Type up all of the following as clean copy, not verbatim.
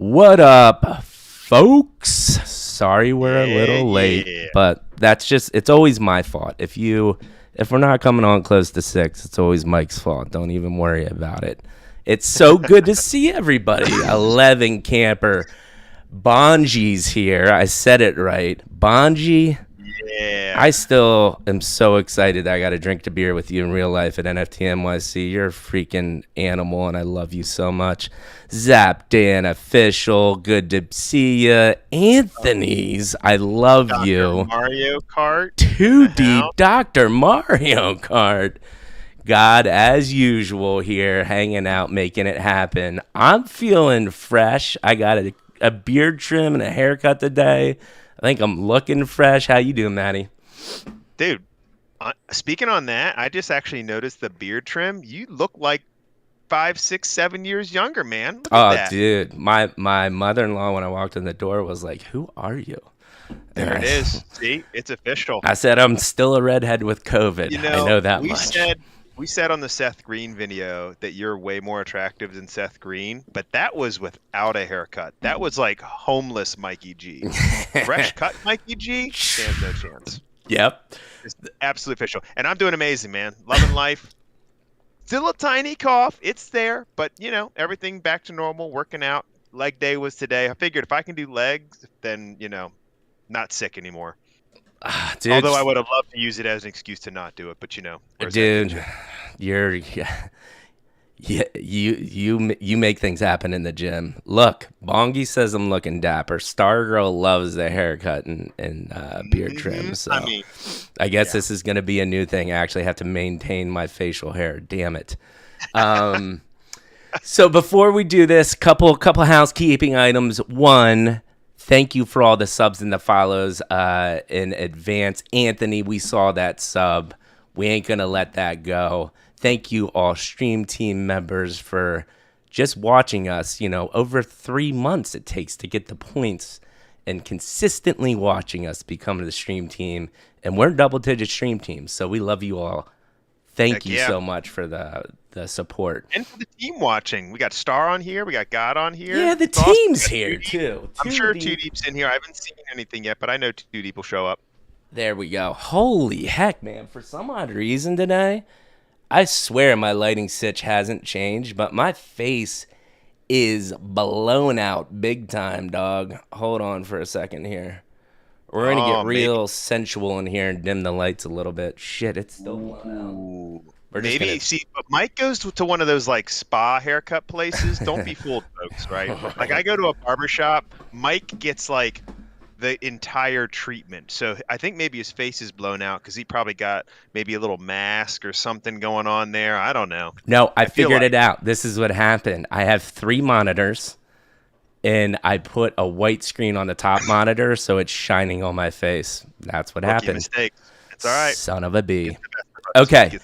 What up, folks? Sorry we're a little late, Yeah. but it's always my fault. If we're not coming on close to 6, it's always Mike's fault. Don't even worry about it. It's so good to see everybody. 11 camper. Bonji's here. I said it right. Bonji. Yeah. I still am so excited that I got to drink the beer with you in real life at NFT NYC. You're a freaking animal, and I love you so much. Zap Dan official, good to see you. Anthony's, I love Dr. you. Mario Kart. Too in the deep, house. Dr. Mario Kart. God, as usual, here, hanging out, making it happen. I'm feeling fresh. I got a beard trim and a haircut today. I think I'm looking fresh. How you doing, Maddie? Dude, speaking on that, I just actually noticed the beard trim. You look like 5, 6, 7 years younger, man. Look at that. Dude, my mother-in-law, when I walked in the door, was like, "Who are you?" There it is. See, it's official. I said, "I'm still a redhead with COVID." I know that we much. said on the Seth Green video that you're way more attractive than Seth Green, but that was without a haircut. That was like homeless Mikey G. Fresh cut Mikey G stands no chance. Yep. It's absolutely official. And I'm doing amazing, man. Loving life. Still a tiny cough. It's there, but everything back to normal, working out. Leg day was today. I figured if I can do legs, then, not sick anymore. Dude, Although I would have loved to use it as an excuse to not do it, but where's that dude, ninja? you make things happen in the gym. Look, Bongi says I'm looking dapper. Stargirl loves the haircut and beard trim. So I guess this is going to be a new thing. I actually have to maintain my facial hair. Damn it. So before we do this, couple housekeeping items. One, thank you for all the subs and the follows in advance. Anthony, we saw that sub. We ain't going to let that go. Thank you all stream team members for just watching us. Over 3 months it takes to get the points and consistently watching us become the stream team. And we're double-digit stream teams, so we love you all. Thank you so much for the support. And for the team watching. We got Star on here. We got God on here. Yeah, the team's here, too. I'm sure Two Deep's in here. I haven't seen anything yet, but I know Two Deep will show up. There we go. Holy heck, man. For some odd reason today, I swear my lighting sitch hasn't changed, but my face is blown out big time, dog. Hold on for a second here. We're going to get real sensual in here and dim the lights a little bit. Shit, it's still blown out. See, but Mike goes to one of those like spa haircut places. Don't be fooled, folks, right? Like I go to a barbershop, Mike gets like the entire treatment. So I think maybe his face is blown out because he probably got maybe a little mask or something going on there. I don't know. No, I figured it out. This is what happened. I have 3 monitors, and I put a white screen on the top monitor, so it's shining on my face. That's what happened. Mistake. It's all right. Son of a bee. Okay.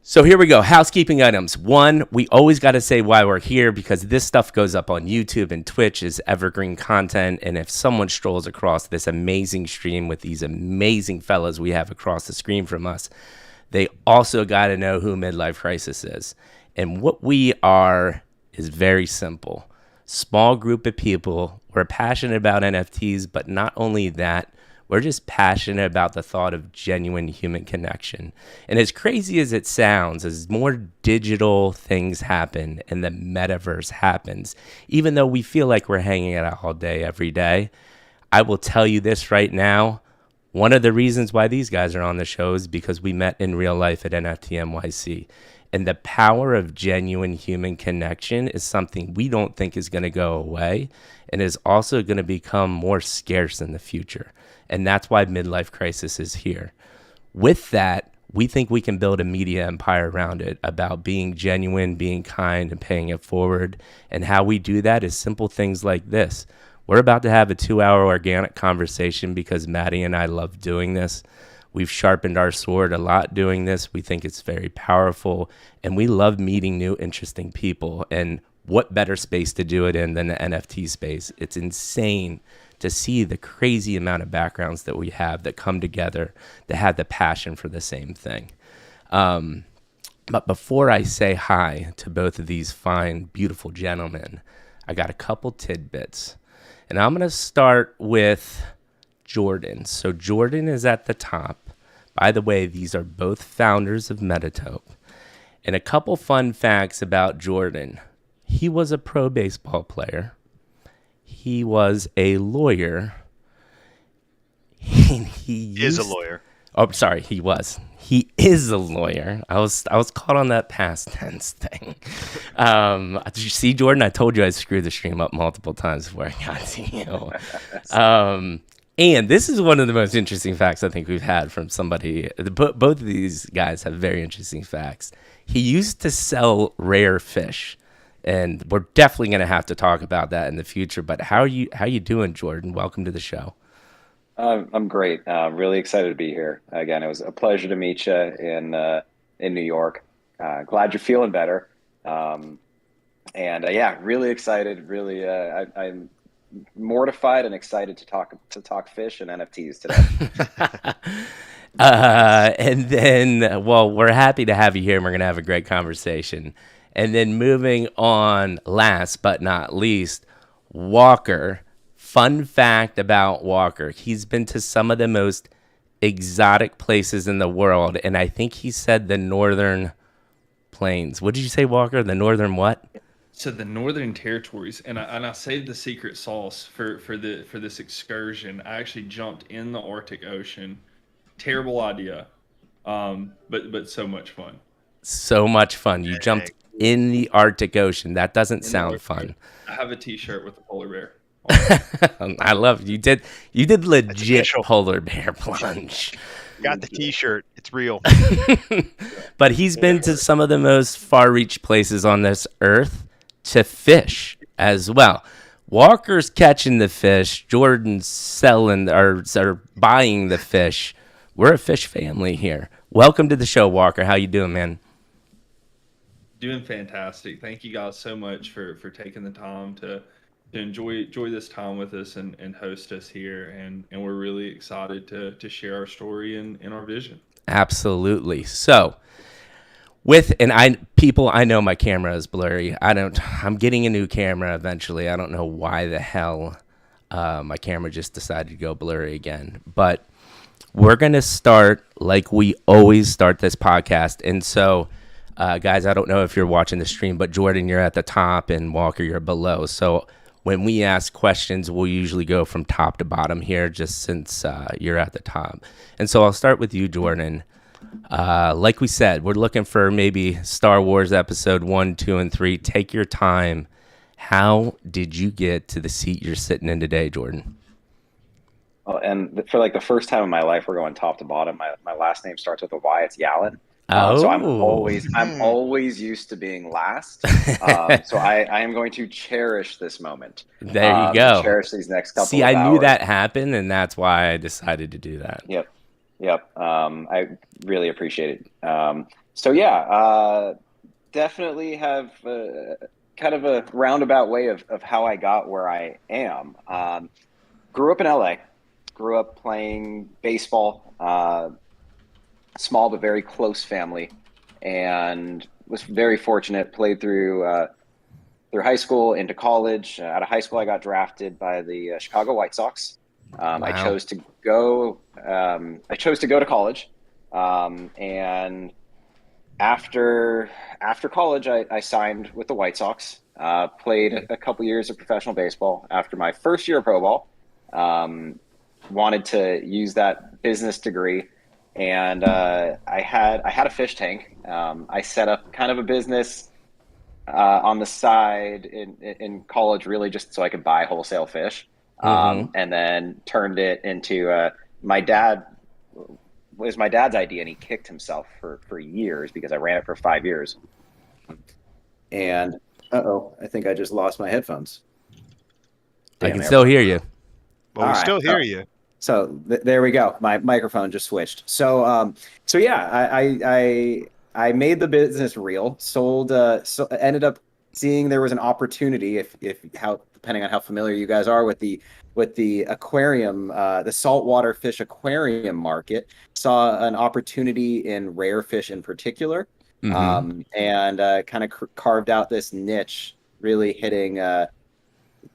So here we go. Housekeeping items. 1, we always got to say why we're here because this stuff goes up on YouTube and Twitch is evergreen content. And if someone strolls across this amazing stream with these amazing fellas we have across the screen from us, they also got to know who Midlife Crisis is. And what we are is very simple. Small group of people. We're passionate about NFTs, but not only that, we're just passionate about the thought of genuine human connection. And as crazy as it sounds, as more digital things happen and the metaverse happens, even though we feel like we're hanging out all day, every day, I will tell you this right now. One of the reasons why these guys are on the show is because we met in real life at NFT NYC. And the power of genuine human connection is something we don't think is going to go away and is also going to become more scarce in the future. And that's why Midlife Crisis is here. With that, we think we can build a media empire around it about being genuine, being kind, and paying it forward. And how we do that is simple things like this. We're about to have a 2-hour organic conversation because Maddie and I love doing this. We've sharpened our sword a lot doing this. We think it's very powerful. And we love meeting new, interesting people. And what better space to do it in than the NFT space? It's insane to see the crazy amount of backgrounds that we have that come together that have the passion for the same thing. But before I say hi to both of these fine, beautiful gentlemen, I got a couple tidbits. And I'm going to start with Jordan. So Jordan is at the top. By the way, these are both founders of MetaTope. And a couple fun facts about Jordan. He was a pro baseball player. He was a lawyer. He Is a lawyer. Oh, sorry, he was. He is a lawyer. I was caught on that past tense thing. Did you see, Jordan? I told you I screwed the stream up multiple times before I got to you. And this is one of the most interesting facts I think we've had from somebody. Both of these guys have very interesting facts. He used to sell rare fish, and we're definitely going to have to talk about that in the future. But how you doing, Jordan? Welcome to the show. I'm great. Really excited to be here. Again, it was a pleasure to meet you in New York. Glad you're feeling better. Yeah, really excited. Really, I'm mortified and excited to talk fish and NFTs today. And then, well, we're happy to have you here, and we're gonna have a great conversation. And then moving on, last but not least, Walker. Fun fact about Walker, he's been to some of the most exotic places in the world, and I think he said the Northern Plains. What did you say, Walker? The Northern what? So the Northern Territories, and I saved the secret sauce for this excursion. I actually jumped in the Arctic Ocean. Terrible idea, but so much fun. So much fun. You jumped in the Arctic Ocean. That doesn't sound fun. I have a T-shirt with a polar bear. I love it. You did legit polar bear plunge. Got the T-shirt. It's real. But he's been to some of the most far-reach places on this earth to fish as well. Walker's catching the fish. Jordan's selling or buying the fish. We're a fish family here. Welcome to the show, Walker. How you doing, man? Doing fantastic. Thank you guys so much for taking the time to enjoy this time with us and host us here, and we're really excited to share our story and our vision. Absolutely. So I know my camera is blurry. I'm getting a new camera eventually. I don't know why the hell my camera just decided to go blurry again, but we're going to start like we always start this podcast. And so guys, I don't know if you're watching the stream, but Jordan, you're at the top and Walker, you're below. So when we ask questions, we'll usually go from top to bottom here, just since you're at the top. And so I'll start with you, Jordan. Like we said, we're looking for maybe Star Wars episode 1, 2, and 3. Take your time. How did you get to the seat you're sitting in today, Jordan? Well, and for like the first time in my life, we're going top to bottom. My last name starts with a Y. It's Yallen. So I'm always used to being last. So I am going to cherish this moment. There you go. Cherish these next couple. See, of I hours. knew that happened, and that's why I decided to do that. Yep. I really appreciate it. Definitely have kind of a roundabout way of how I got where I am. Grew up in LA. Grew up playing baseball. Small but very close family, and was very fortunate. Played through high school into college. Out of high school, I got drafted by the Chicago White Sox. Wow. I chose to go to college, and after college, I signed with the White Sox. Played a couple years of professional baseball. After my first year of pro ball, wanted to use that business degree. And I had a fish tank. I set up kind of a business on the side in college, really just so I could buy wholesale fish, and then turned it into my dad's idea, and he kicked himself for years because I ran it for 5 years. And I think I just lost my headphones. I can still hear you. Well, we still hear you. So there we go. My microphone just switched. I made the business real. Sold. Ended up seeing there was an opportunity. Depending on how familiar you guys are with the aquarium, the saltwater fish aquarium market, saw an opportunity in rare fish in particular, and kind of carved out this niche, really hitting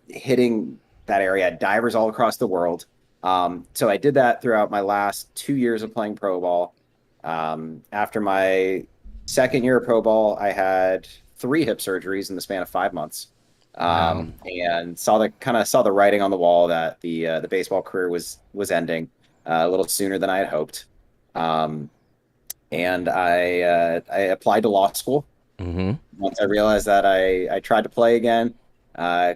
hitting that area. I had divers all across the world. So I did that throughout my last 2 years of playing pro ball. After my second year of pro ball, I had 3 hip surgeries in the span of 5 months. Wow. And saw the writing on the wall that the baseball career was ending a little sooner than I had hoped. Um, and I applied to law school. Mm-hmm. Once I realized that I tried to play again,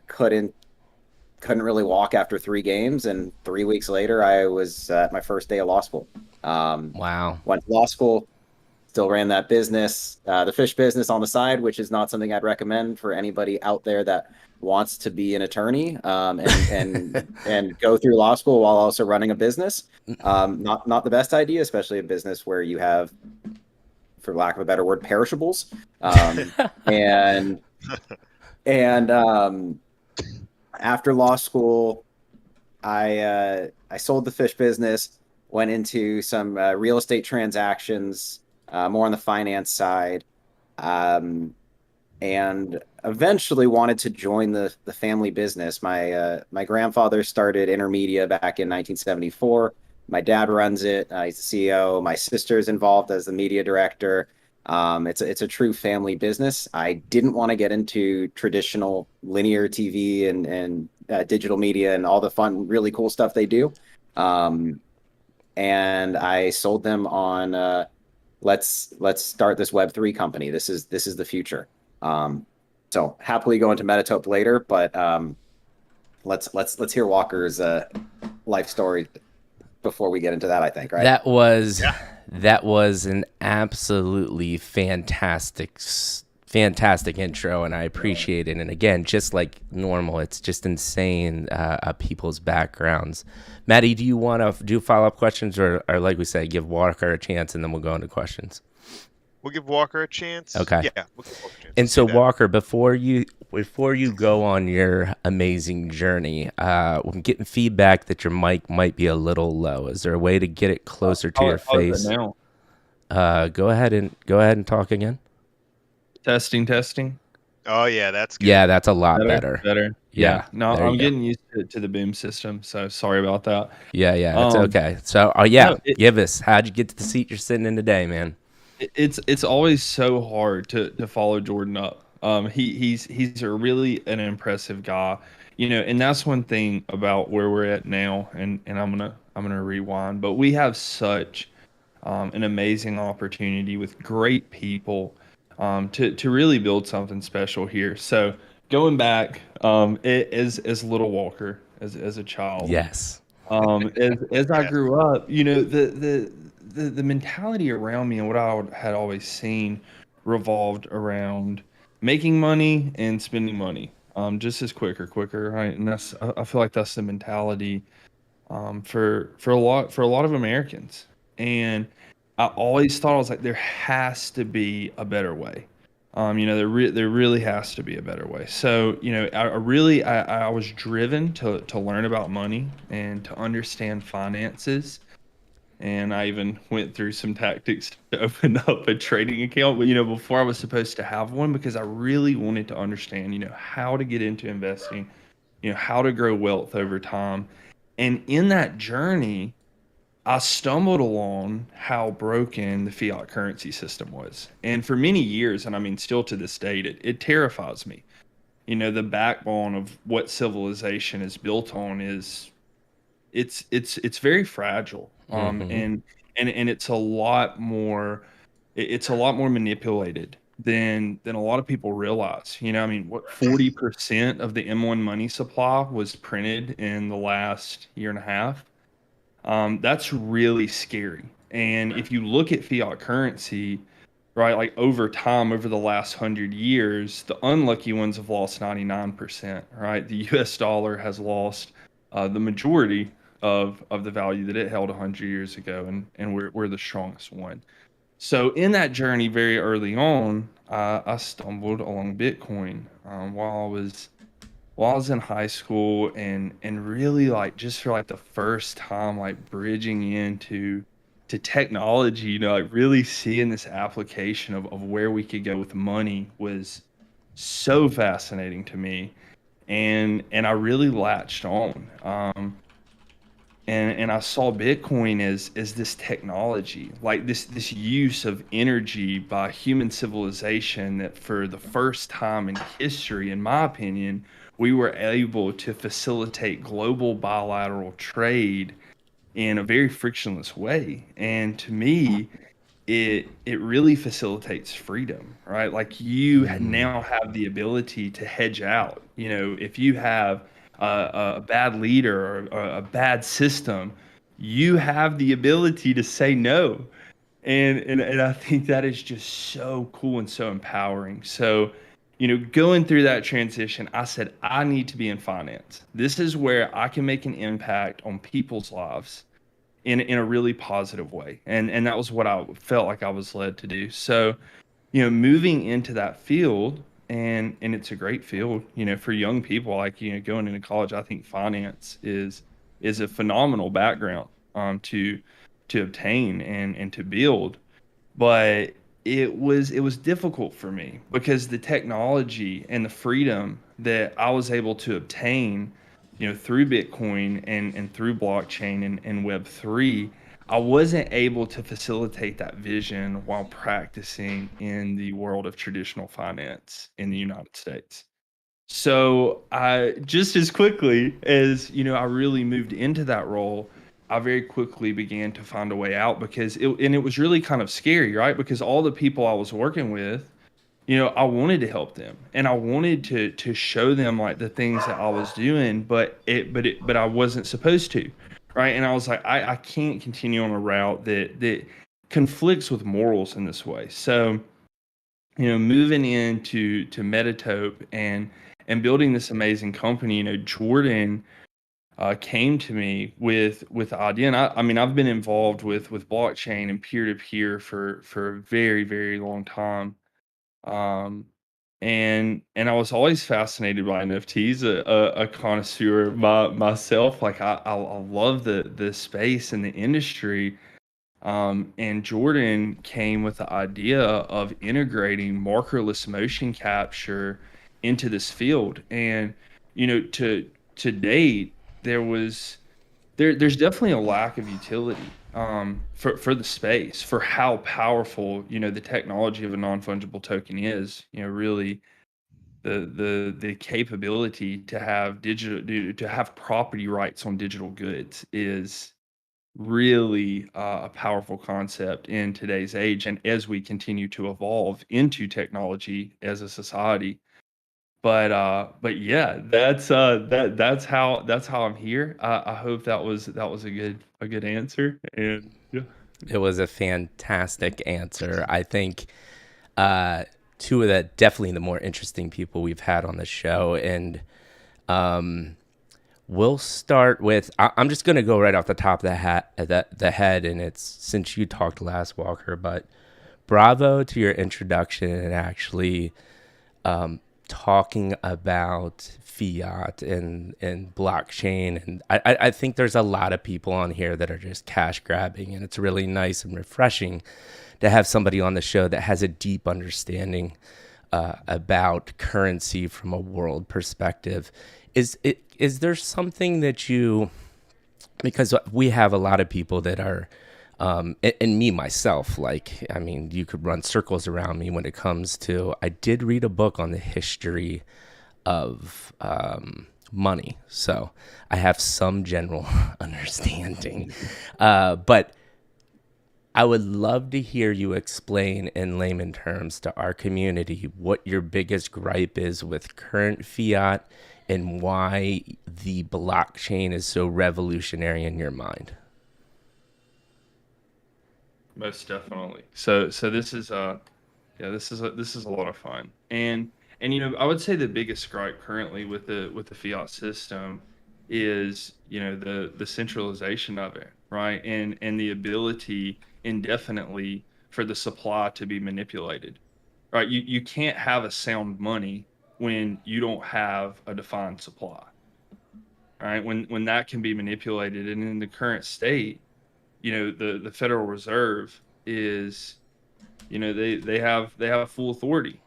couldn't really walk after 3 games, and 3 weeks later, I was at my first day of law school. Wow. Went to law school, still ran that business, the fish business on the side, which is not something I'd recommend for anybody out there that wants to be an attorney, and go through law school while also running a business. Not the best idea, especially a business where you have, for lack of a better word, perishables. And and After law school, I sold the fish business, went into some real estate transactions, more on the finance side, um, and eventually wanted to join the family business. My grandfather started Intermedia back in 1974. My dad runs it. He's the CEO. My sister's involved as the media director. It's a true family business. I didn't want to get into traditional linear TV and digital media and all the fun, really cool stuff they do. Um, and I sold them on let's start this Web3 company. This is the future. So happily go into MetaTope later, but let's hear Walker's life story before we get into that, I think, right? That was an absolutely fantastic intro, and I appreciate it. And again, just like normal, it's just insane people's backgrounds. Maddie, do you want to do follow-up questions, or like we said, give Walker a chance, and then we'll go into questions? We'll give Walker a chance. Okay. Yeah, we'll give Walker a chance. And so, Walker, before you go on your amazing journey, I'm getting feedback that your mic might be a little low. Is there a way to get it closer to your face? Now? Go ahead and talk again. Testing. Oh yeah, that's good. Yeah, that's a lot better. Yeah. No, I'm getting used to the boom system, so sorry about that. Yeah, it's okay. So, give us, how'd you get to the seat you're sitting in today, man? It's always so hard to follow Jordan up. He's a really an impressive guy, and that's one thing about where we're at now. And I'm gonna rewind, but we have such an amazing opportunity with great people to really build something special here. So going back, as little Walker, as a child, Yes. as I grew up, the mentality around me and what I had always seen revolved around making money and spending money, just as quicker, right? And I feel like that's the mentality for a lot of Americans. And I always thought, I was like, there has to be a better way. There really has to be a better way. So, I was driven to learn about money and to understand finances. And I even went through some tactics to open up a trading account, but before I was supposed to have one, because I really wanted to understand, how to get into investing, how to grow wealth over time. And in that journey, I stumbled along how broken the fiat currency system was. And for many years, and I mean, still to this date, it terrifies me. The backbone of what civilization is built on is it's very fragile. And it's a lot more manipulated than a lot of people realize. I mean, what 40% of the M1 money supply was printed in the last year and a half. That's really scary. And if you look at fiat currency, right, like over time, over the last 100 years, the unlucky ones have lost 99%, right? The US dollar has lost the majority of the value that it held 100 years ago, and we're the strongest one. So in that journey, very early on, I stumbled along Bitcoin while I was in high school, and really, like, just for like the first time, like bridging into technology, like really seeing this application of where we could go with money was so fascinating to me. and I really latched on. And I saw Bitcoin as this technology, like this use of energy by human civilization, that for the first time in history, in my opinion, we were able to facilitate global bilateral trade in a very frictionless way. And to me, it really facilitates freedom, right? Like you now have the ability to hedge out. You know, if you have a bad leader or a bad system, you have the ability to say no. And I think that is just so cool and so empowering. So, you know, going through that transition, I said, I need to be in finance. This is where I can make an impact on people's lives in a really positive way. And that was what I felt like I was led to do. So, you know, moving into that field, and it's a great field, you know, for young people, like, you know, going into college. I think finance is a phenomenal background to obtain and to build. But it was difficult for me because the technology and the freedom that I was able to obtain, you know, through Bitcoin and through blockchain and Web3, I wasn't able to facilitate that vision while practicing in the world of traditional finance in the United States. So I just as quickly as, you know, I really moved into that role, I very quickly began to find a way out because it was really kind of scary, right? Because all the people I was working with, you know, I wanted to help them and I wanted to show them like the things that I was doing, but I wasn't supposed to, right? And I was like, I can't continue on a route that conflicts with morals in this way. So, you know, moving into MetaTope and building this amazing company, you know, Jordan came to me with the idea, and I mean, I've been involved with blockchain and peer to peer for a very very long time, um, and I was always fascinated by NFTs, a connoisseur myself. Like I love the space and the industry. And Jordan came with the idea of integrating markerless motion capture into this field. And, you know, to date, there's definitely a lack of utility for the space, for how powerful, you know, the technology of a non-fungible token is, you know, really the capability to have to have property rights on digital goods is really a powerful concept in today's age, and as we continue to evolve into technology as a society. But yeah, that's how I'm here. I hope that was a good answer. And yeah. It was a fantastic answer. I think two of the definitely the more interesting people we've had on the show, and we'll start with. I'm just gonna go right off the top of the head, and it's since you talked last, Walker. But bravo to your introduction and actually talking about fiat and blockchain. And I think there's a lot of people on here that are just cash grabbing, and it's really nice and refreshing to have somebody on the show that has a deep understanding about currency from a world perspective. Is there something that you, because we have a lot of people that are, and me myself, like, I mean, you could run circles around me when it comes to, I did read a book on the history of money. So I have some general understanding. But I would love to hear you explain in layman terms to our community what your biggest gripe is with current fiat and why the blockchain is so revolutionary in your mind. Most definitely. So this is yeah, this is a lot of fun. And you know, I would say the biggest gripe currently with the fiat system is, you know, the centralization of it, right? And the ability indefinitely for the supply to be manipulated. Right? You can't have a sound money when you don't have a defined supply. Right? When that can be manipulated, and in the current state, you know, the Federal Reserve is, you know, they have full authority,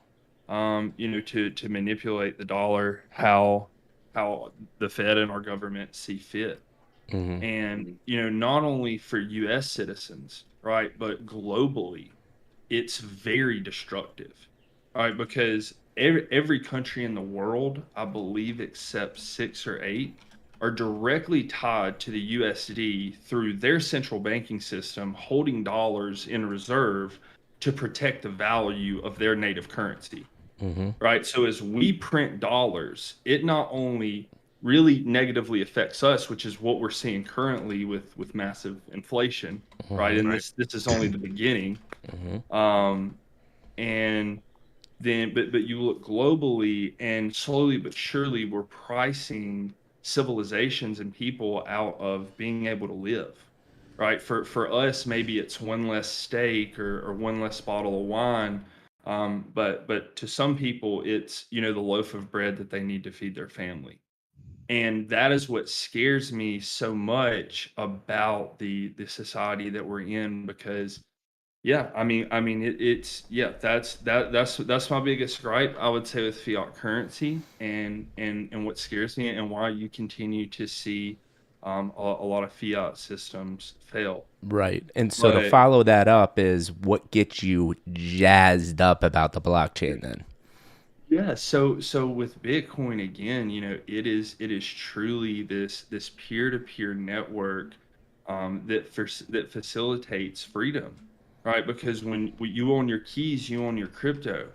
you know, to manipulate the dollar how how the Fed and our government see fit. And, not only for US citizens, right, but globally, it's very destructive, right? Because every country in the world, I believe, except 6 or 8, are directly tied to the USD through their central banking system, holding dollars in reserve to protect the value of their native currency, right? So as we print dollars, it not only really negatively affects us, which is what we're seeing currently with massive inflation, right? And Right. this is only the beginning. Um, and then, but you look globally, and slowly but surely, we're pricing civilizations and people out of being able to live, right? For us, maybe it's one less steak or one less bottle of wine. But to some people, it's, the loaf of bread that they need to feed their family. And that is what scares me so much about the society that we're in, because yeah, it's yeah, that's my biggest gripe, I would say, with fiat currency, and what scares me, and why you continue to see a lot of fiat systems fail. Right. And so to But follow that up is what gets you jazzed up about the blockchain then? yeah, so with Bitcoin, again, it is truly this peer-to-peer network, that facilitates freedom, right? Because when you own your keys, you own your crypto.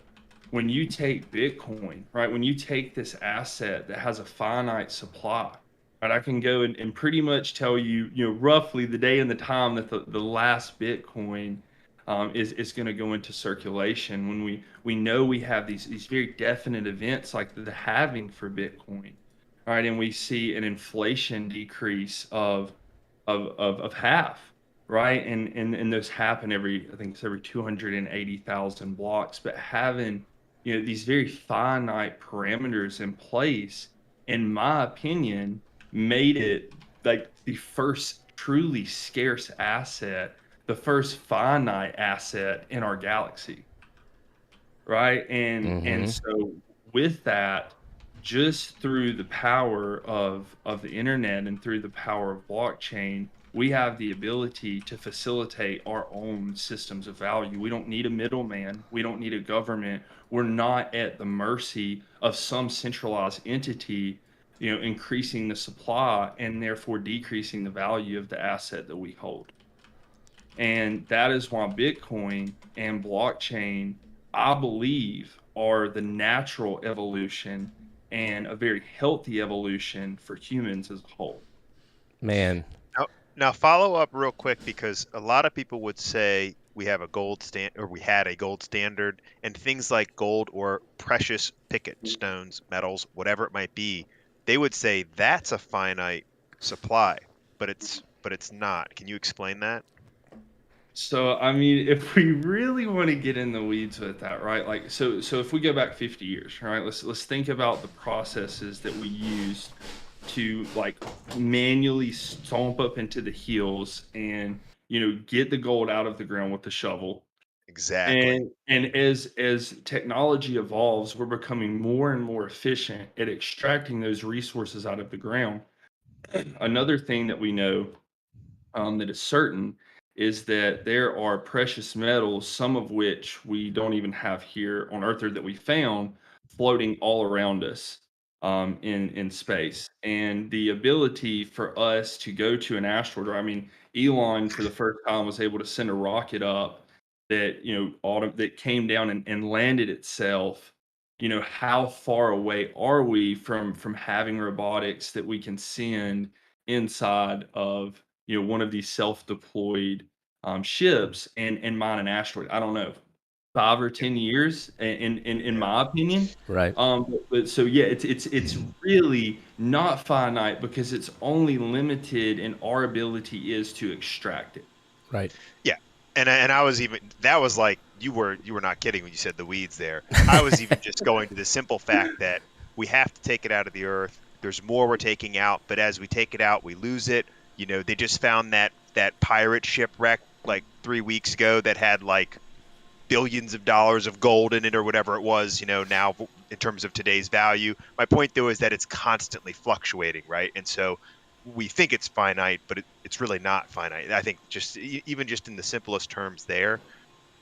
When you take Bitcoin, right? When you take this asset that has a finite supply, right? I can go and pretty much tell you, roughly the day and the time that the last Bitcoin is going to go into circulation, when we know we have these very definite events like the halving for Bitcoin, right? And we see an inflation decrease of half, right? And those happen I think it's every 280,000 blocks. But having, these very finite parameters in place, in my opinion, made it like the first truly scarce asset, the first finite asset in our galaxy, right? And so with that, just through the power of the internet and through the power of blockchain, we have the ability to facilitate our own systems of value. We don't need a middleman. We don't need a government. We're not at the mercy of some centralized entity, increasing the supply and therefore decreasing the value of the asset that we hold. And that is why Bitcoin and blockchain, I believe, are the natural evolution and a very healthy evolution for humans as a whole. Man. Now follow up real quick, because a lot of people would say we have a gold stand, or we had a gold standard, and things like gold or precious picket stones, metals, whatever it might be, they would say that's a finite supply, but it's not. Can you explain that? So, I mean, if we really want to get in the weeds with that, right? Like, so if we go back 50 years, right? Let's think about the processes that we used to like manually stomp up into the hills and, get the gold out of the ground with the shovel. Exactly. And as technology evolves, we're becoming more and more efficient at extracting those resources out of the ground. Another thing that we know, that is certain, is that there are precious metals, some of which we don't even have here on Earth, or that we found floating all around us, in space. And the ability for us to go to an asteroid, or I mean, Elon for the first time was able to send a rocket up that, that came down and landed itself. How far away are we from having robotics that we can send inside of, one of these self-deployed ships and mine an asteroid? I don't know, 5 or 10 years, in Yeah. my opinion. Right. But so yeah, it's really not finite, because it's only limited, and our ability is to extract it. Right. Yeah. And I was even, that was like, you were not kidding when you said the weeds there. I was even just going to the simple fact that we have to take it out of the earth. There's more we're taking out, but as we take it out, we lose it. They just found that pirate shipwreck like 3 weeks ago that had like billions of dollars of gold in it or whatever it was. Now in terms of today's value. My point, though, is that it's constantly fluctuating, right? And so we think it's finite, but it's really not finite. I think even just in the simplest terms there,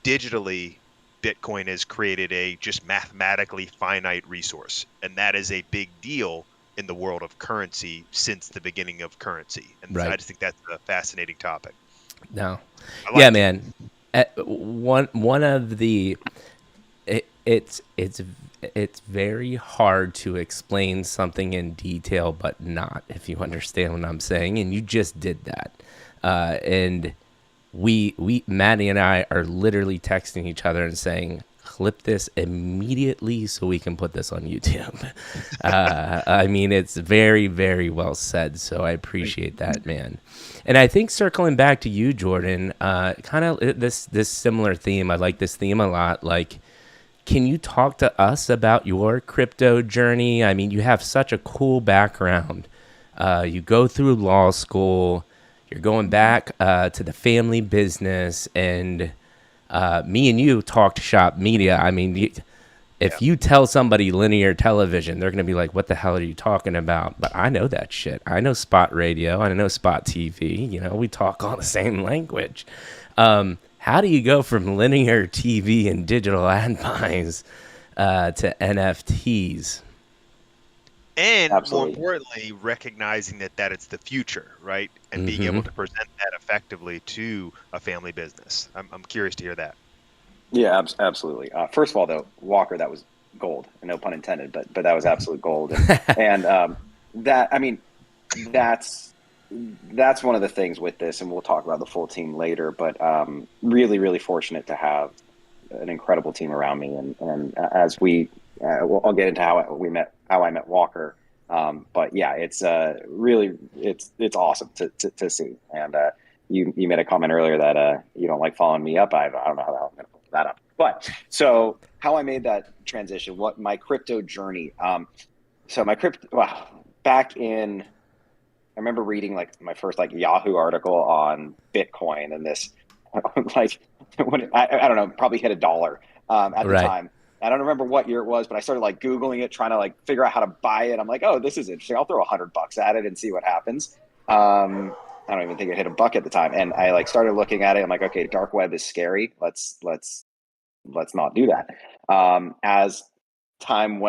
digitally, Bitcoin has created a just mathematically finite resource. And that is a big deal in the world of currency since the beginning of currency. And I just think that's a fascinating topic. No. Man. One of the it's very hard to explain something in detail, but not, if you understand what I'm saying. And you just did that. And Maddie and I are literally texting each other and saying, clip this immediately so we can put this on YouTube. I mean, it's very, very well said. So I appreciate that, man. And I think circling back to you, Jordan, kind of this similar theme. I like this theme a lot. Like, can you talk to us about your crypto journey? I mean, you have such a cool background. You go through law school. You're going back to the family business, and me and you talked shop media. I mean, if you tell somebody linear television, they're going to be like, what the hell are you talking about? But I know that shit. I know spot radio. I know spot TV. You know, we talk all the same language. How do you go from linear TV and digital ad buys to NFTs? And more importantly, recognizing that it's the future, right? And being able to present that effectively to a family business. I'm curious to hear that. Yeah, absolutely. First of all, though, Walker, that was gold, and no pun intended, but that was absolute gold. And that, I mean, that's one of the things with this, and we'll talk about the full team later, but really, really fortunate to have an incredible team around me. And as I'll get into how I met Walker. But yeah, it's really, it's awesome to see. And you made a comment earlier that you don't like following me up. I don't know how I'm going to pull that up. But so how I made that transition, what my crypto journey. Back in, I remember reading like my first like Yahoo article on Bitcoin, and this like I don't know, probably hit $1 at the time. I don't remember what year it was, but I started like Googling it, trying to like figure out how to buy it. I'm like, oh, this is interesting. I'll throw $100 at it and see what happens. I don't even think it hit $1 at the time. And I like started looking at it. I'm like, okay, dark web is scary. Let's not do that. As time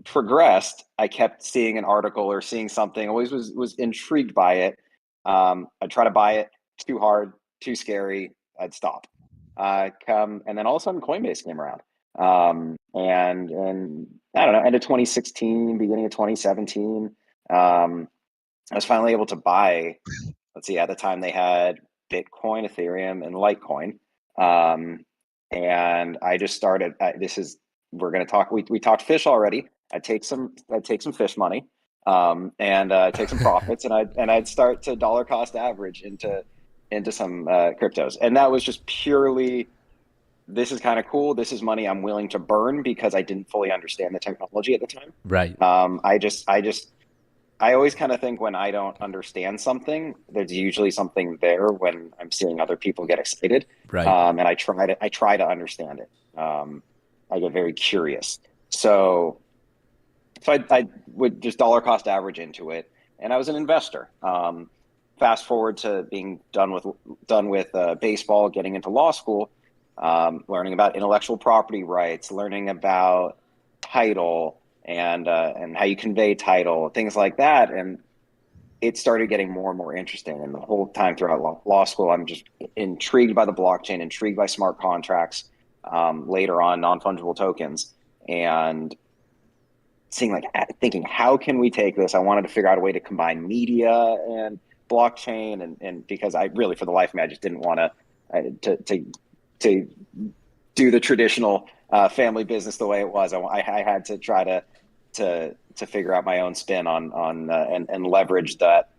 progressed, I kept seeing an article or seeing something. Always was intrigued by it. I'd try to buy it. Too hard, too scary. I'd stop. And then all of a sudden Coinbase came around. And I don't know, end of 2016, beginning of 2017, I was finally able to buy, at the time they had Bitcoin, Ethereum, and Litecoin. And I just started, we're going to talk, we talked fish already. I'd take some fish money, and take some profits, and I'd start to dollar cost average into some cryptos. And that was just purely, this is kind of cool. This is money I'm willing to burn because I didn't fully understand the technology at the time. Right. I always kind of think when I don't understand something, there's usually something there when I'm seeing other people get excited. Right. And I try to understand it. I get very curious. So I would just dollar cost average into it. And I was an investor. Fast forward to being done with baseball, getting into law school, learning about intellectual property rights, learning about title and how you convey title, things like that. And it started getting more and more interesting. And the whole time throughout law school, I'm just intrigued by the blockchain, intrigued by smart contracts, later on non-fungible tokens, and thinking, how can we take this? I wanted to figure out a way to combine media and blockchain, and because I really, for the life of me, I just didn't want to do the traditional family business the way it was. I had to try to figure out my own spin on and leverage that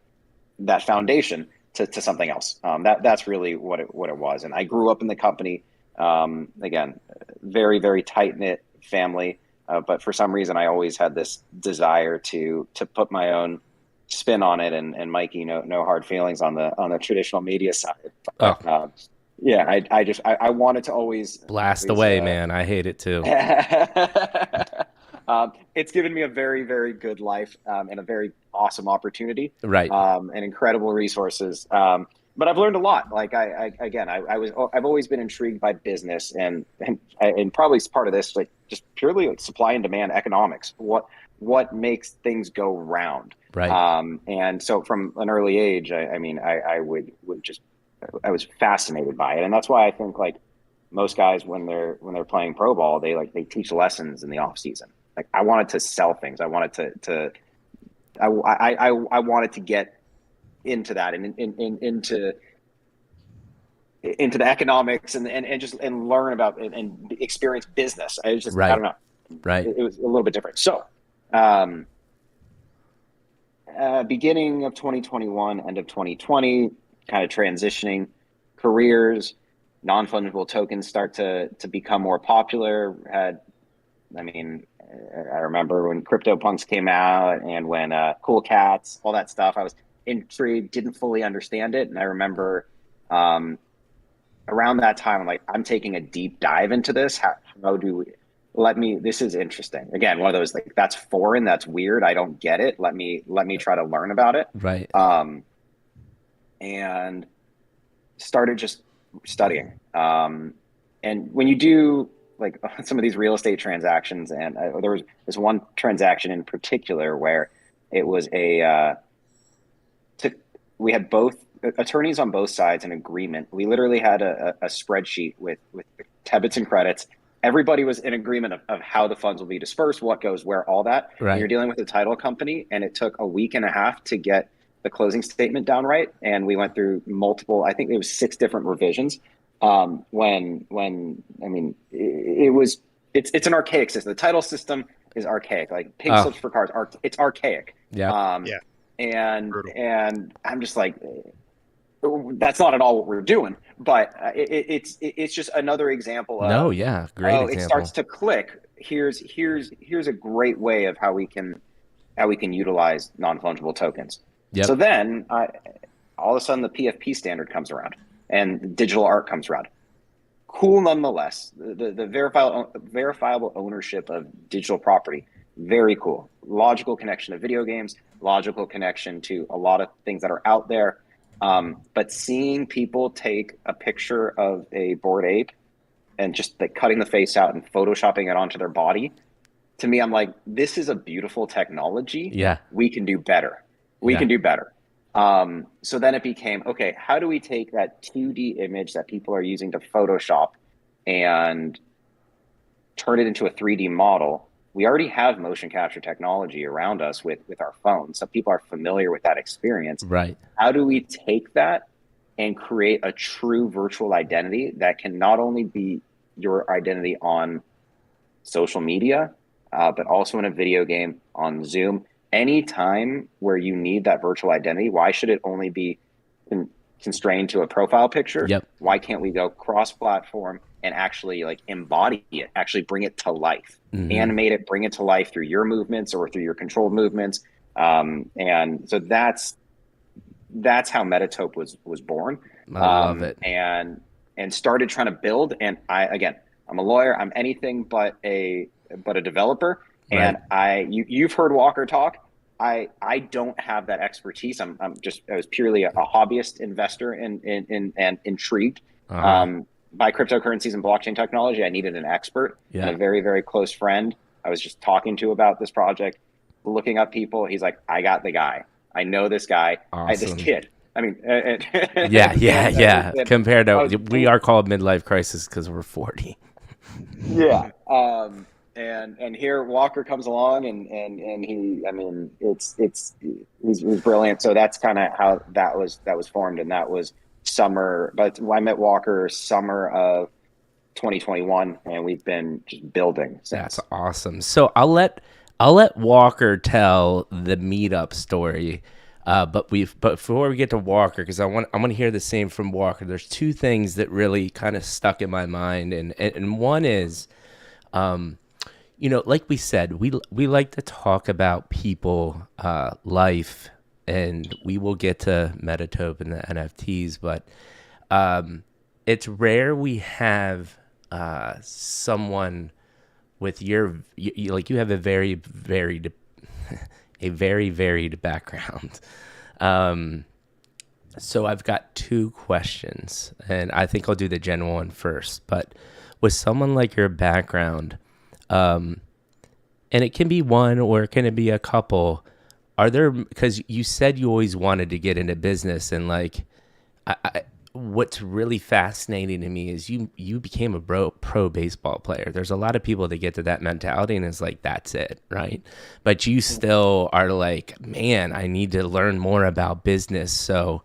foundation to something else. That's really what it was. And I grew up in the company. Again, very, very tight knit family. But for some reason, I always had this desire to put my own spin on it. And Mikey, no hard feelings on the traditional media side. yeah, I wanted to always Blast away, man. I hate it too. It's given me a very, very good life, and a very awesome opportunity, Right. and incredible resources. But I've learned a lot. Like I've always been intrigued by business, and probably part of this, like just purely like supply and demand economics. What makes things go round? Right. And so from an early age, I was fascinated by it, and that's why I think like most guys when they're playing pro ball, they teach lessons in the off season. Like I wanted to sell things. I wanted I wanted to get into that and into the economics and just and learn about and experience business. I was just Right. I don't know. Right. It was a little bit different. So beginning of 2021, end of 2020, kind of transitioning careers, non-fungible tokens start to become more popular. I remember when CryptoPunks came out and when Cool Cats, all that stuff. I was intrigued, didn't fully understand it, and I remember around that time, I'm like, I'm taking a deep dive into this. How do we? This is interesting. Again, one of those like that's foreign, that's weird. I don't get it. Let me try to learn about it. Right. And started just studying. And when you do like some of these real estate transactions, and there was this one transaction in particular where it was we had both attorneys on both sides in agreement. We literally had a spreadsheet with debits and credits. Everybody was in agreement of how the funds will be dispersed, what goes where, all that. Right. And you're dealing with a title company, and it took a week and a half to get the closing statement down right. And we went through multiple, I think it was 6 different revisions. It's an archaic system. The title system is archaic, like pink slips for cars. It's archaic. Yeah. And I'm just like, that's not at all what we're doing, but it's just another example of great example. It starts to click. Here's a great way of how we can utilize non-fungible tokens. Yep. So then all of a sudden the PFP standard comes around and digital art comes around. Cool nonetheless. The verifiable ownership of digital property, very cool. Logical connection to video games, logical connection to a lot of things that are out there. But seeing people take a picture of a Bored Ape and just like cutting the face out and photoshopping it onto their body, to me, I'm like, this is a beautiful technology. Yeah. We can do better. We can do better. So then it became, okay, how do we take that 2D image that people are using to Photoshop and turn it into a 3D model? We already have motion capture technology around us with our phones. So people are familiar with that experience. Right. How do we take that and create a true virtual identity that can not only be your identity on social media, but also in a video game, on Zoom? Any time where you need that virtual identity, why should it only be constrained to a profile picture? Yep. Why can't we go cross-platform and actually like embody it, actually bring it to life, animate it, bring it to life through your movements or through your controlled movements? And so that's how MetaTope was born. I love it. And started trying to build. And I'm a lawyer. I'm anything but a developer. Right. And you've heard Walker talk. I don't have that expertise. I was purely a hobbyist investor and intrigued by cryptocurrencies and blockchain technology. I needed an expert and a very, very close friend I was just talking to about this project, looking up people. He's like, I got the guy. I know this guy. Awesome. This kid. I mean, Compared to, we are called midlife crisis because we're 40. Yeah. And here Walker comes along and he's brilliant. So that's kind of how that was formed. And that was summer, but I met Walker summer of 2021 and we've been just building since. That's awesome. So I'll let Walker tell the meetup story. But before we get to Walker, because I want to hear the same from Walker. There's 2 things that really kind of stuck in my mind, and one is, like we said, we like to talk about people, life, and we will get to MetaTope and the NFTs, but it's rare we have someone with like you have a very varied a very varied background. So I've got 2 questions, and I think I'll do the general one first. But with someone like your background, and it can be one or can it be a couple, are there, because you said you always wanted to get into business, and like what's really fascinating to me is you became a pro baseball player. There's a lot of people that get to that mentality and it's like, that's it, right? But you still are like, man, I need to learn more about business. So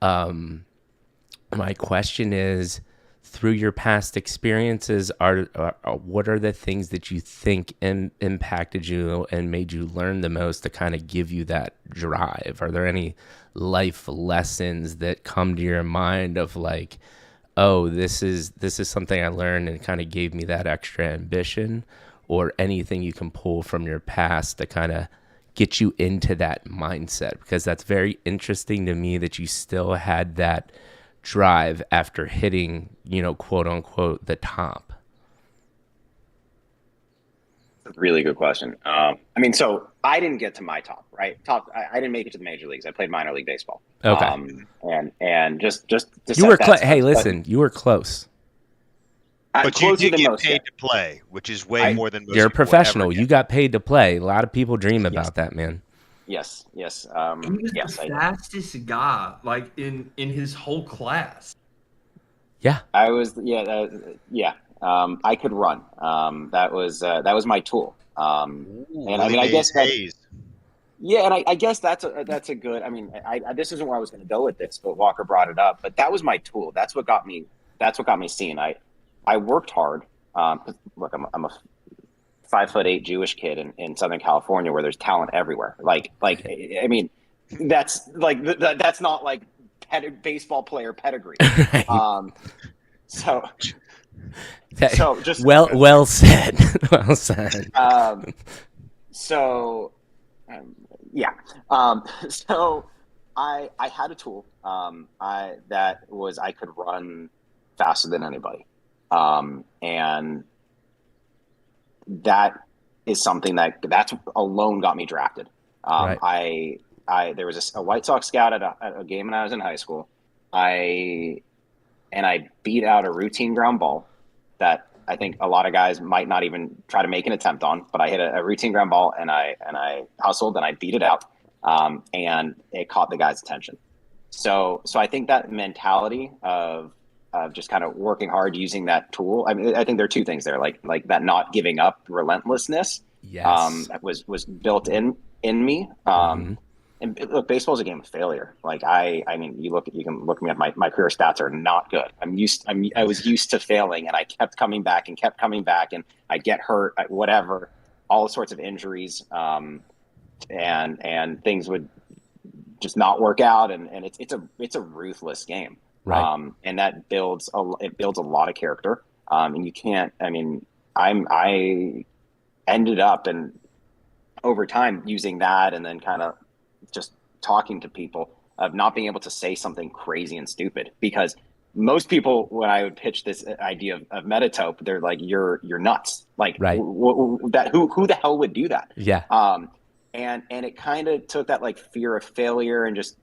my question is, through your past experiences, what are the things that you think impacted you and made you learn the most to kind of give you that drive? Are there any life lessons that come to your mind of like, oh, this is something I learned and kind of gave me that extra ambition, or anything you can pull from your past to kind of get you into that mindset? Because that's very interesting to me that you still had that drive after hitting, quote unquote, the top. Really good question. So I didn't get to my top, right? I didn't make it to the major leagues. I played minor league baseball. Okay. And just to you were close. Hey, listen, you were close. But you did get paid to play, which is way more than most. You're a professional. You got paid to play. A lot of people dream about that, man. Yes. He was the fastest guy, like in his whole class. Yeah. I was. Yeah. I could run. That was my tool. And I mean, I guess that. Yeah, and I guess that's a good. I mean, this isn't where I was going to go with this, but Walker brought it up. But that was my tool. That's what got me seen. I worked hard. Look, I'm a 5'8" Jewish kid in Southern California where there's talent everywhere. Like I mean, that's not like baseball player pedigree. Right. So just well said. Well said. So I had a tool. I could run faster than anybody. And that is something that's alone got me drafted. Right. There was a White Sox scout at a game when I was in high school. I beat out a routine ground ball that I think a lot of guys might not even try to make an attempt on, but I hit a routine ground ball and I hustled and I beat it out. And it caught the guy's attention. So I think that mentality of just kind of working hard, using that tool. I mean, I think there are 2 things there, like that not giving up, relentlessness. Yes. Was built in me. And look, baseball is a game of failure. Like I mean, you can look at me at my career stats are not good. I was used to failing, and I kept coming back, and I get hurt, whatever, all sorts of injuries, and things would just not work out, and it's a ruthless game. Right. And that builds a lot of character. And you can't. I mean, I ended up and over time using that, and then kind of just talking to people of not being able to say something crazy and stupid, because most people, when I would pitch this idea of MetaTope, they're like, "You're nuts!" Like, right. who the hell would do that? Yeah. And it kind of took that like fear of failure and just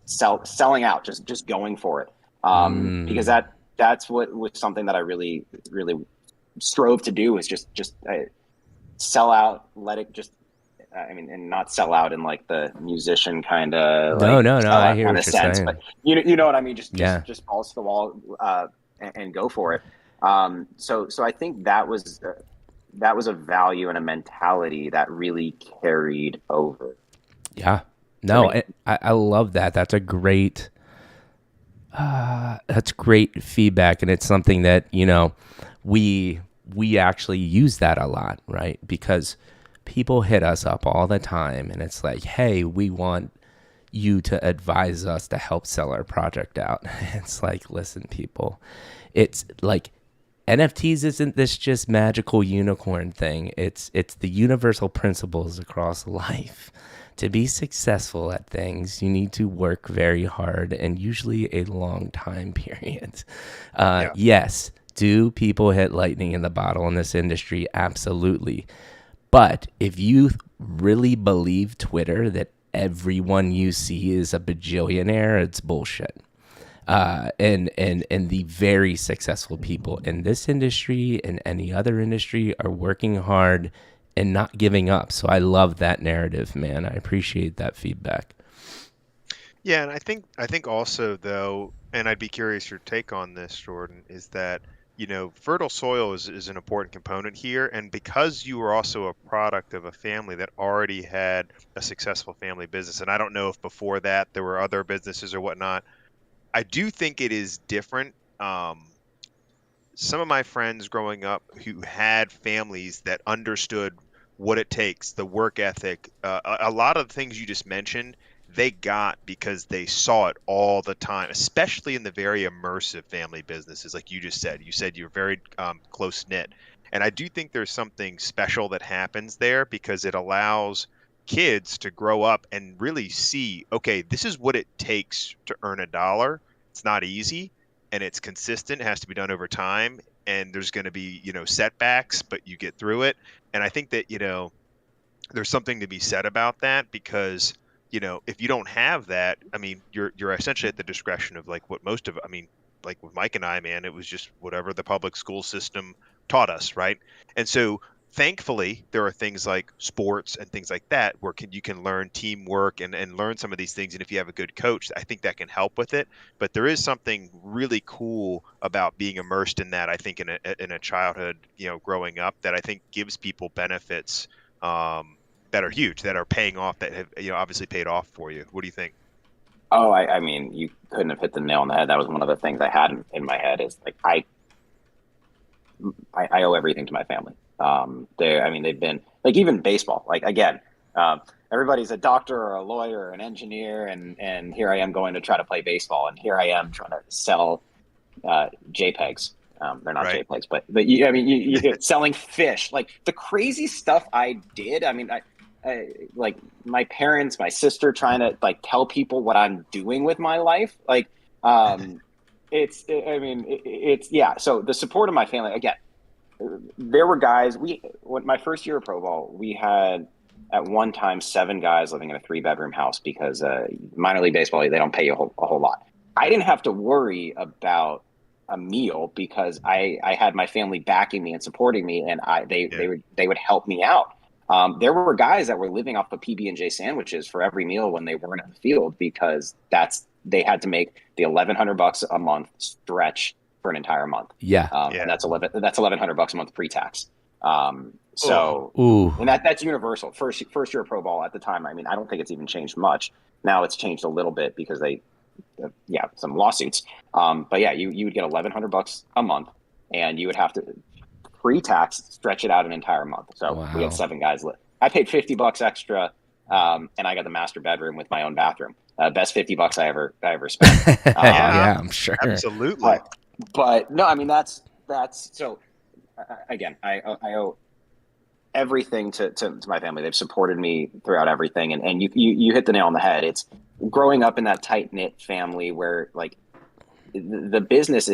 selling out, just going for it. Because that's what was something that I really, really strove to do, is just sell out, let it just. I mean, and not sell out in like the musician kind of no. I hear what you're saying, but you know what I mean. Just balls to the wall and go for it. So I think that was a value and a mentality that really carried over. Yeah, no, I love that. That's a great. That's great feedback, and it's something that we actually use that a lot, right? Because people hit us up all the time, and it's like, hey, we want you to advise us to help sell our project out. It's like, listen, people, it's like NFTs isn't this just magical unicorn thing. It's the universal principles across life. To be successful at things, you need to work very hard and usually a long time period. Yes, do people hit lightning in the bottle in this industry? Absolutely. But if you really believe Twitter that everyone you see is a bajillionaire, it's bullshit. And the very successful people in this industry and any other industry are working hard and not giving up. So I love that narrative, man. I appreciate that feedback. Yeah, and I think also though, and I'd be curious your take on this, Jordan, is that fertile soil is an important component here, and because you were also a product of a family that already had a successful family business, and I don't know if before that there were other businesses or whatnot. I do think it is different. Some of my friends growing up who had families that understood what it takes, the work ethic, a lot of the things you just mentioned, they got because they saw it all the time, especially in the very immersive family businesses, like you just said. You said you're very close knit. And I do think there's something special that happens there because it allows kids to grow up and really see, okay, this is what it takes to earn a dollar. It's not easy and it's consistent. It has to be done over time. And there's going to be, setbacks, but you get through it. And I think that, there's something to be said about that because, if you don't have that, I mean, you're essentially at the discretion of like what most of, I mean, like with Mike and I, man, it was just whatever the public school system taught us, right? And so thankfully, there are things like sports and things like that where you can learn teamwork and learn some of these things. And if you have a good coach, I think that can help with it. But there is something really cool about being immersed in that, I think, in a childhood, growing up that I think gives people benefits that are huge, that are paying off, that have, obviously paid off for you. What do you think? Oh, I mean, you couldn't have hit the nail on the head. That was one of the things I had in my head is like, I owe everything to my family. They've been like, even baseball, like, again, everybody's a doctor or a lawyer or an engineer. And here I am going to try to play baseball. And here I am trying to sell, JPEGs. They're not Right. JPEGs, but you selling fish, like the crazy stuff I did. I mean, I like my parents, my sister trying to like tell people what I'm doing with my life. Like, yeah. So the support of my family, again, there were guys, when my first year of pro ball, we had at one time 7 guys living in a 3-bedroom house because minor league baseball, they don't pay you a whole lot. I didn't have to worry about a meal because I had my family backing me and supporting me, and they would help me out. There were guys that were living off the PB&J sandwiches for every meal when they weren't in the field because they had to make the $1,100 a month stretch for an entire month. Yeah. And that's $1,100 a month pre-tax. And that's universal. First year of pro ball at the time. I mean, I don't think it's even changed much. Now it's changed a little bit because some lawsuits. But yeah, you would get $1,100 a month, and you would have to pre-tax stretch it out an entire month. So we had 7 guys. I paid $50 extra, and I got the master bedroom with my own bathroom. Best $50 I ever spent. Yeah, I'm sure. Absolutely. But no, I mean that's so. Again, I owe everything to my family. They've supported me throughout everything, and you hit the nail on the head. It's growing up in that tight knit family where like the business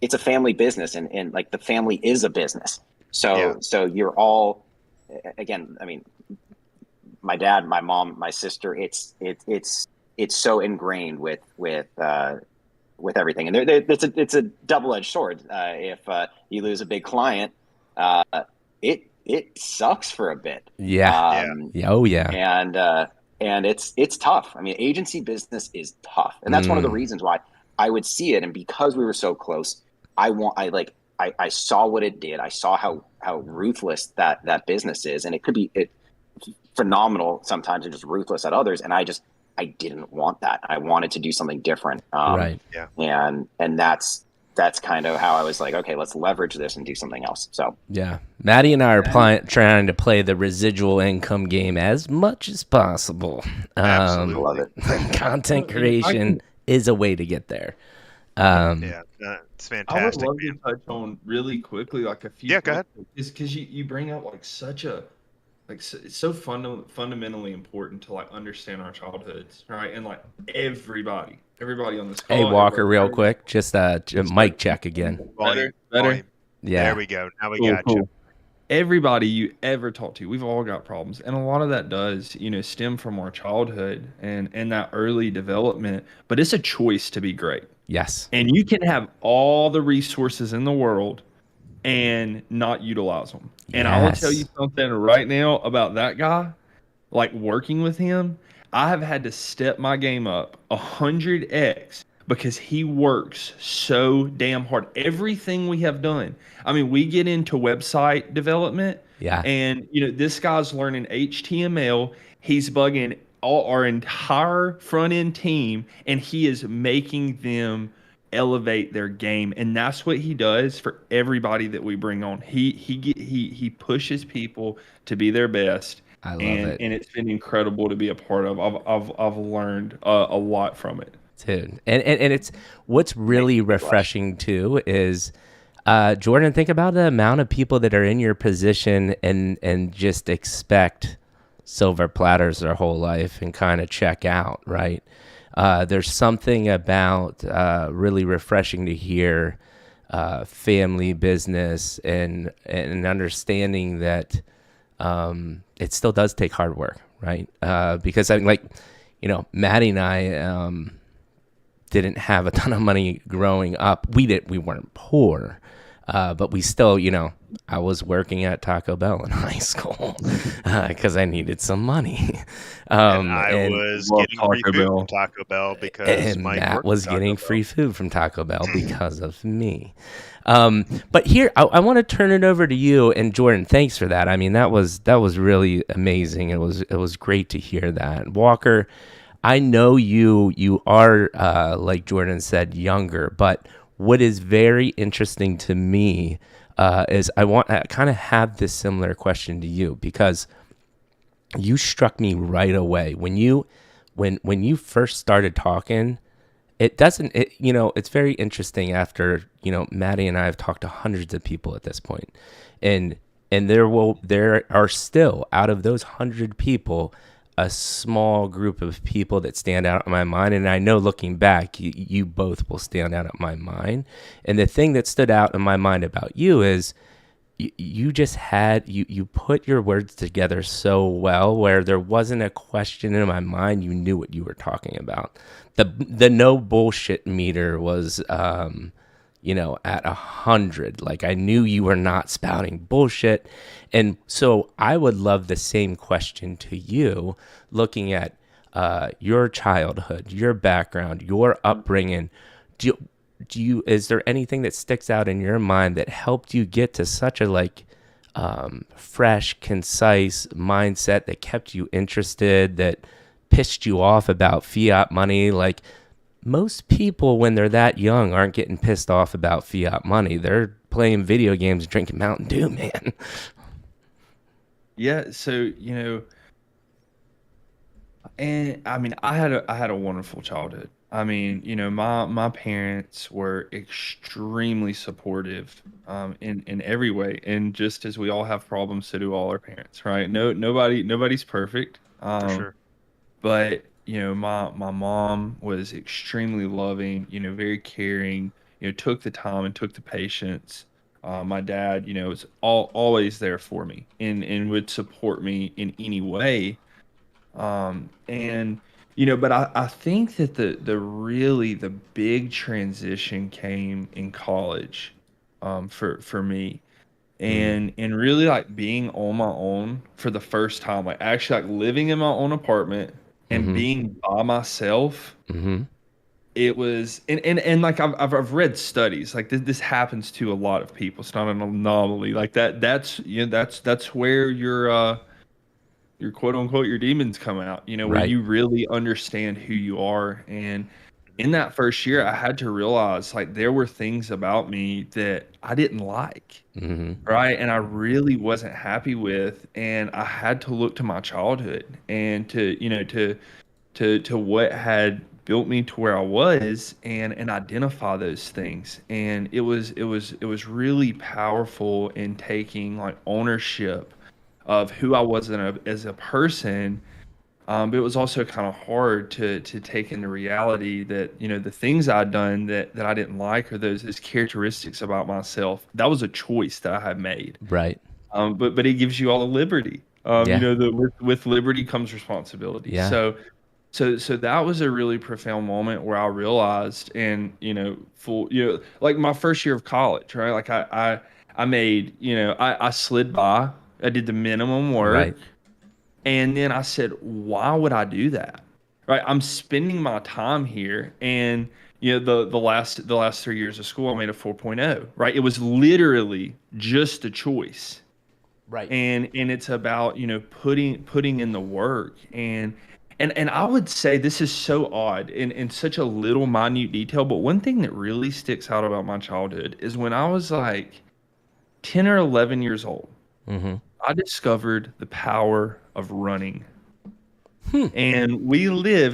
it's a family business, and like the family is a business. So you're all, again, I mean, my dad, my mom, my sister, it's so ingrained with everything. And it's a double-edged sword. If you lose a big client, it sucks for a bit. Yeah. Oh yeah. And it's tough. I mean, agency business is tough. And that's one of the reasons why I would see it. And because we were so close, I saw what it did. I saw how ruthless that business is. And it could be phenomenal sometimes and just ruthless at others. And I didn't want that. I wanted to do something different. Right. Yeah. And that's kind of how I was like, okay, let's leverage this and do something else. So yeah, Maddie and I are trying to play the residual income game as much as possible. Absolutely. Love it. Content creation is a way to get there. Yeah, it's I would fantastic, love to man. touch on really quickly, like a few Yeah, go ahead. points, because you bring up like such a it's so fundamentally important to like understand our childhoods, right? And like everybody on this Hey, call, Walker, everybody. real quick, just mic check again. Volume, Better. volume. There Yeah. we go. Now we Cool, got you. cool. Everybody you ever talk to, we've all got problems, and a lot of that does, stem from our childhood and that early development. But it's a choice to be great, Yes. and you can have all the resources in the world and not utilize them. And I will tell you Yes. something right now about that guy. Like working with him, I have had to step my game up 100x because he works so damn hard. Everything we have done. I mean, we get into website development, Yeah. and this guy's learning HTML. He's bugging our entire front end team, and he is making them elevate their game, and that's what he does for everybody that we bring on. He pushes people to be their best, I love and it. it's been incredible to be a part of. I've learned a lot from it. Dude. And it's what's really refreshing too is Jordan, think about the amount of people that are in your position and just expect silver platters their whole life and kind of check out, right? There's something about really refreshing to hear family business and understanding that it still does take hard work, right? Because I like, Maddie and I didn't have a ton of money growing up. We weren't poor, but we still, I was working at Taco Bell in high school because I needed some money. And I was love getting free Taco food Bell. from Taco Bell because And Mike Matt worked was at Taco getting Bell. free food from Taco Bell because of me. But here, I want to turn it over to you and Jordan. Thanks for that. I mean, that was really amazing. It was great to hear that. Walker, I know you are like Jordan said, younger, but what is very interesting to me is I kind of have this similar question to you because you struck me right away when you first started talking. It's very interesting after, Maddie and I have talked to hundreds of people at this point. And there are still, out of those 100 people, a small group of people that stand out in my mind. And I know looking back, you both will stand out in my mind. And the thing that stood out in my mind about you is you just you put your words together so well where there wasn't a question in my mind. You knew what you were talking about. The no bullshit meter was at 100. Like I knew you were not spouting bullshit. And so I would love the same question to you, looking at your childhood, your background, your upbringing. Is there anything that sticks out in your mind that helped you get to such a fresh, concise mindset that kept you interested, that pissed you off about fiat money? Like most people when they're that young aren't getting pissed off about fiat money. They're playing video games, drinking Mountain Dew, man. Yeah, so and I mean, I had a wonderful childhood. I mean, my parents were extremely supportive, in every way, and just as we all have problems, so do all our parents, right? Nobody's perfect, For sure. but my mom was extremely loving, very caring, took the time and took the patience. My dad, was always there for me and would support me in any way. And but I think that the big transition came in college, for me, and really like being on my own for the first time, like actually like living in my own apartment and being by myself. Mm-hmm. It was and like I've read studies like this happens to a lot of people. It's not an anomaly like that. That's where your quote unquote your demons come out, where Right. you really understand who you are. And in that first year, I had to realize like there were things about me that I didn't like, right? And I really wasn't happy with, and I had to look to my childhood and to what had built me to where I was, and identify those things. And it was really powerful in taking like ownership of who I was as a person. But it was also kind of hard to take into reality that, you know, the things I'd done that I didn't like, or those characteristics about myself, that was a choice that I had made. Right. But it gives you all the liberty. You Yeah. know, with liberty comes responsibility. Yeah. So that was a really profound moment where I realized, and like my first year of college, right? Like I made, I slid by, I did the minimum Right. work, and then I said, why would I do that? Right? I'm spending my time here, and the last 3 years of school, I made a 4.0. Right? It was literally just a choice. Right. And it's about, putting in the work. And I would say this is so odd in such a little minute detail, but one thing that really sticks out about my childhood is when I was like 10 or 11 years old, Mm-hmm. I discovered the power of running. Hmm. And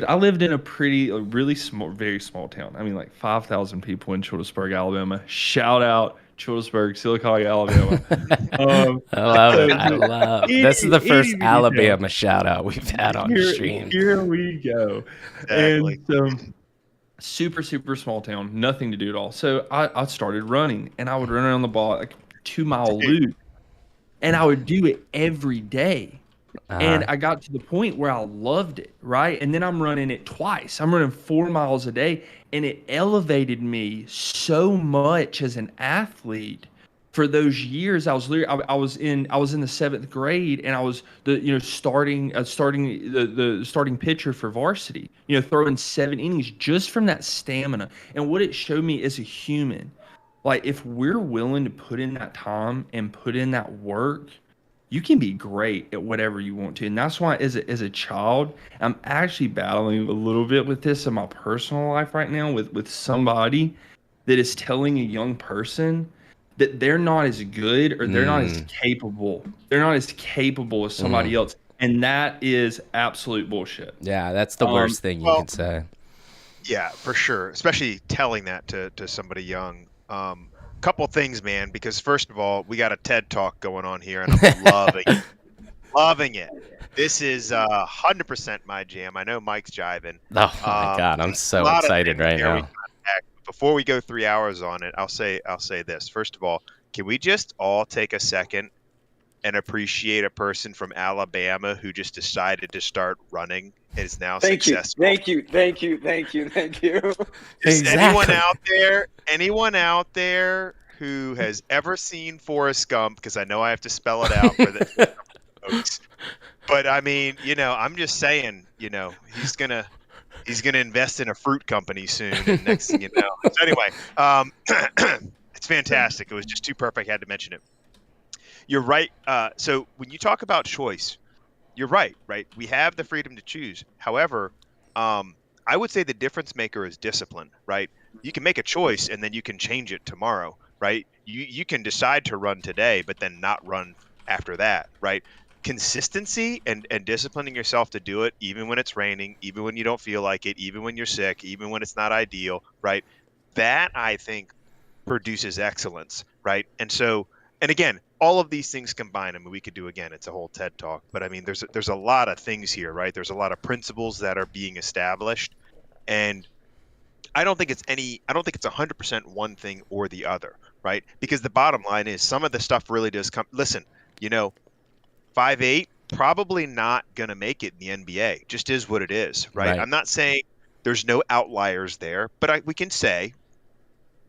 I lived in a really small, very small town. I mean, like 5,000 people in Childersburg, Alabama. Shout out Childersburg, Silicon, Alabama. I love So it. I love this is the first Alabama shout out we've had on stream. Here we go. Exactly. And so super, super small town, nothing to do at all. So I started running, and I would run around the ball like 2 mile loop, and I would do it every day. And I got to the point where I loved it, right? And then I'm running it twice. I'm running 4 miles a day, and it elevated me so much as an athlete. For those years, I was in the 7th grade, and I was the starting pitcher for varsity. Throwing 7 innings just from that stamina. And what it showed me as a human, like if we're willing to put in that time and put in that work, you can be great at whatever you want to. And that's why as a child, I'm actually battling a little bit with this in my personal life right now with somebody that is telling a young person that they're not as good, or they're not as capable. They're not as capable as somebody else. And that is absolute bullshit. Yeah, that's the worst thing you can say. Yeah, for sure. Especially telling that to somebody young. Couple things, man, because first of all, we got a TED Talk going on here, and I'm loving it. Loving it. This is 100% my jam. I know Mike's jiving. Oh my God, I'm so excited right now. Before we go 3 hours on it, I'll say this. First of all, can we just all take a second and appreciate a person from Alabama who just decided to start running and is now successful? Thank you. Exactly. Anyone out there who has ever seen Forrest Gump, because I know I have to spell it out for the folks. But I mean, I'm just saying, he's gonna invest in a fruit company soon, and next thing you know. So anyway, it's fantastic. It was just too perfect. I had to mention it. You're right. So when you talk about choice, you're right. We have the freedom to choose. However, I would say the difference maker is discipline, right? You can make a choice and then you can change it tomorrow, right? You can decide to run today, but then not run after that, right? Consistency and disciplining yourself to do it, even when it's raining, even when you don't feel like it, even when you're sick, even when it's not ideal, right? That, I think, produces excellence, right? And again, all of these things combined, I mean, we could do, again, it's a whole TED Talk, but I mean, there's a lot of things here, right? There's a lot of principles that are being established, and I don't think it's 100% one thing or the other, right? Because the bottom line is some of the stuff really does come. Listen, 5'8", probably not going to make it in the NBA. Just is what it is, right? I'm not saying there's no outliers there, but we can say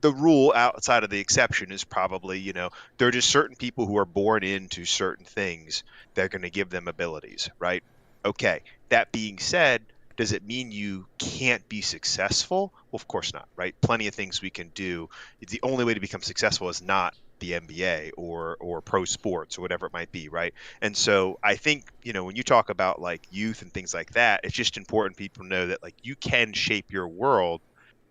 the rule outside of the exception is probably, there are just certain people who are born into certain things that are going to give them abilities, right? Okay. That being said, does it mean you can't be successful? Well, of course not, right? Plenty of things we can do. The only way to become successful is not the NBA or pro sports or whatever it might be, right? And so I think, when you talk about like youth and things like that, it's just important people know that like you can shape your world.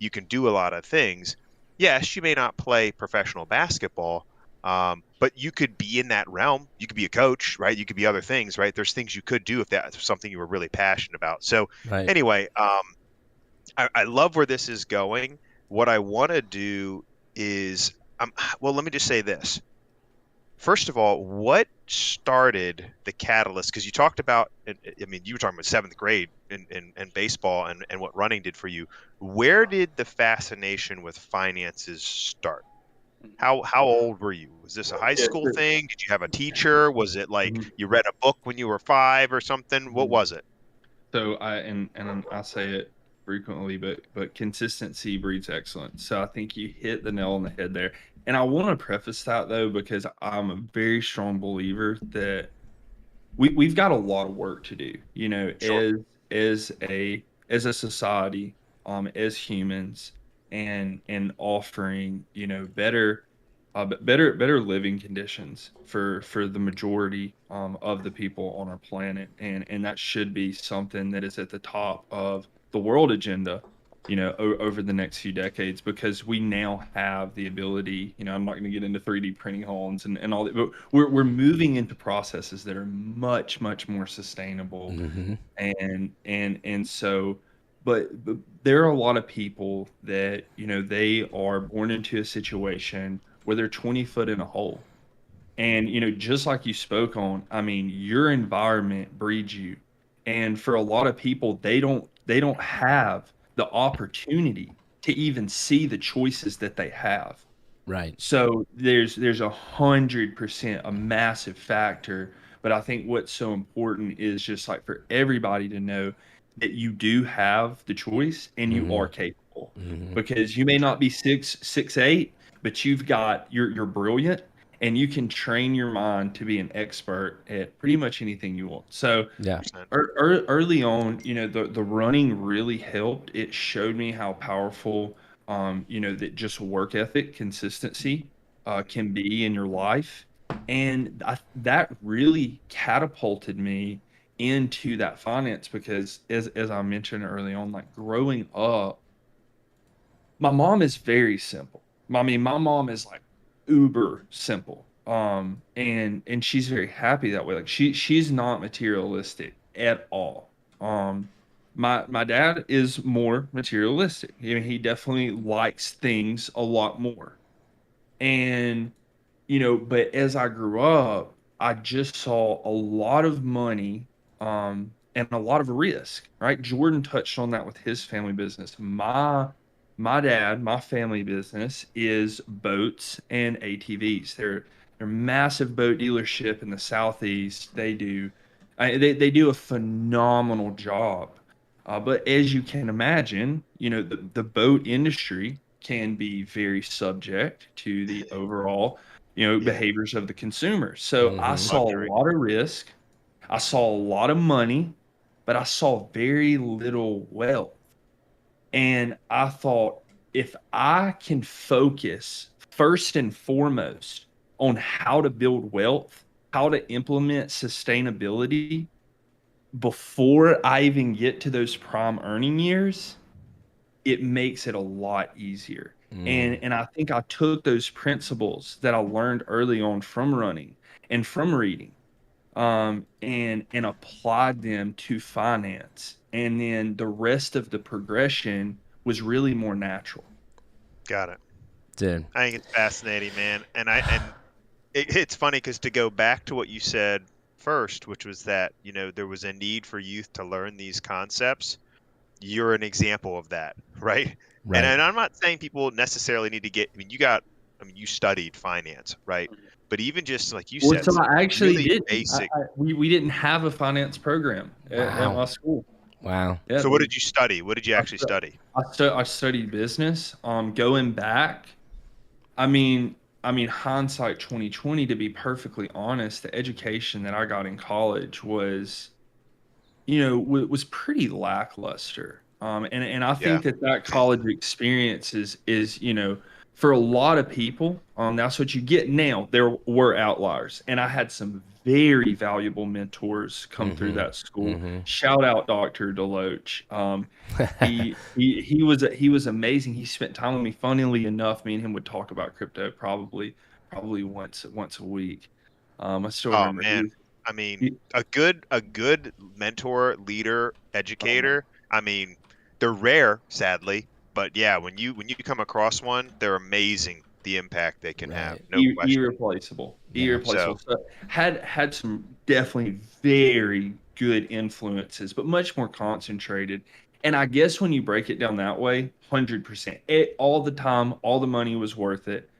You can do a lot of things. Yes, you may not play professional basketball, but you could be in that realm. You could be a coach, right? You could be other things, right? There's things you could do if that's something you were really passionate about. So anyway, I love where this is going. What I want to do is, well, let me just say this. First of all, what started the catalyst? Because you talked about, I mean, you were talking about seventh grade in baseball and what running did for you. Where did the fascination with finances start? How old were you? Was this a high Yeah, school sure. thing? Did you have a teacher? Was it like Mhm. you read a book when you were 5 or something? What Mhm. was it? So I say it frequently, but consistency breeds excellence. So I think you hit the nail on the head there. And I want to preface that though, because I'm a very strong believer that we've got a lot of work to do, you know, Sure. as a society, as humans, and offering, you know, better living conditions for the majority of the people on our planet, and that should be something that is at the top of the world agenda, you know, over the next few decades, because we now have the ability, you know, I'm not going to get into 3D printing homes and all that, but we're moving into processes that are much more sustainable. Hmm. And so, but there are a lot of people that, you know, they are born into a situation where they're 20 foot in a hole. And, you know, just like you spoke on, I mean, your environment breeds you. And for a lot of people, they don't have the opportunity to even see the choices that they have. Right. So there's 100% a massive factor, but I think what's so important is just like for everybody to know that you do have the choice and you Hmm. are capable. Hmm. Because you may not be 6'8", but you're brilliant and you can train your mind to be an expert at pretty much anything you want. So Yeah. 100%. early on, you know, the running really helped. It showed me how powerful, you know, that just work ethic, consistency, can be in your life, and that really catapulted me into that finance because, as I mentioned early on, like growing up, my mom is very simple. I mean, my mom is like uber simple. And she's very happy that way. Like she's not materialistic at all. My dad is more materialistic. I mean, he definitely likes things a lot more. And you know, but as I grew up, I just saw a lot of money, and a lot of risk, right? Jordan touched on that with his family business. My family business is boats and ATVs. They're massive boat dealership in the southeast. They do a phenomenal job. But as you can imagine, you know, the boat industry can be very subject to the overall, you know, Yeah. behaviors of the consumer. So I Hmm. saw a Luxury. lot of risk. I saw a lot of money, but I saw very little wealth. And I thought, if I can focus first and foremost on how to build wealth, how to implement sustainability before I even get to those prime earning years, it makes it a lot easier. Mm. And I think I took those principles that I learned early on from running and from reading, and applied them to finance. And then the rest of the progression was really more natural. Got it. Dude. I think it's fascinating, man. It's funny because to go back to what you said first, which was that, there was a need for youth to learn these concepts. You're an example of that, right? And, Right. and I'm not saying people necessarily need to I mean, you studied finance, right? But even just like you Well, said, so some I actually really didn't. basic. We didn't have a finance program at Wow. my school. Wow. Yeah, So what did you study? What did you I, actually stu- study? I studied business. Going back, I mean, hindsight 2020. To be perfectly honest, the education that I got in college was, you know, was pretty lackluster. And I Yeah. think that college experience is, you know, for a lot of people, that's what you get. Now there were outliers, and I had some very valuable mentors come through Hmm. that school. Hmm. Shout out Dr. Deloach. He was amazing. He spent time with me. Funnily enough, me and him would talk about crypto probably once a week. I still Oh remember man. I mean, he a good mentor, leader, Oh man. educator. I mean, They're rare, sadly, but yeah, when you come across one, they're amazing. The impact they can have, no question. Irreplaceable. Yeah. Irreplaceable. So had some definitely very good influences, but much more concentrated. And I guess when you break it down that way, 100%, all the time, all the money was worth it.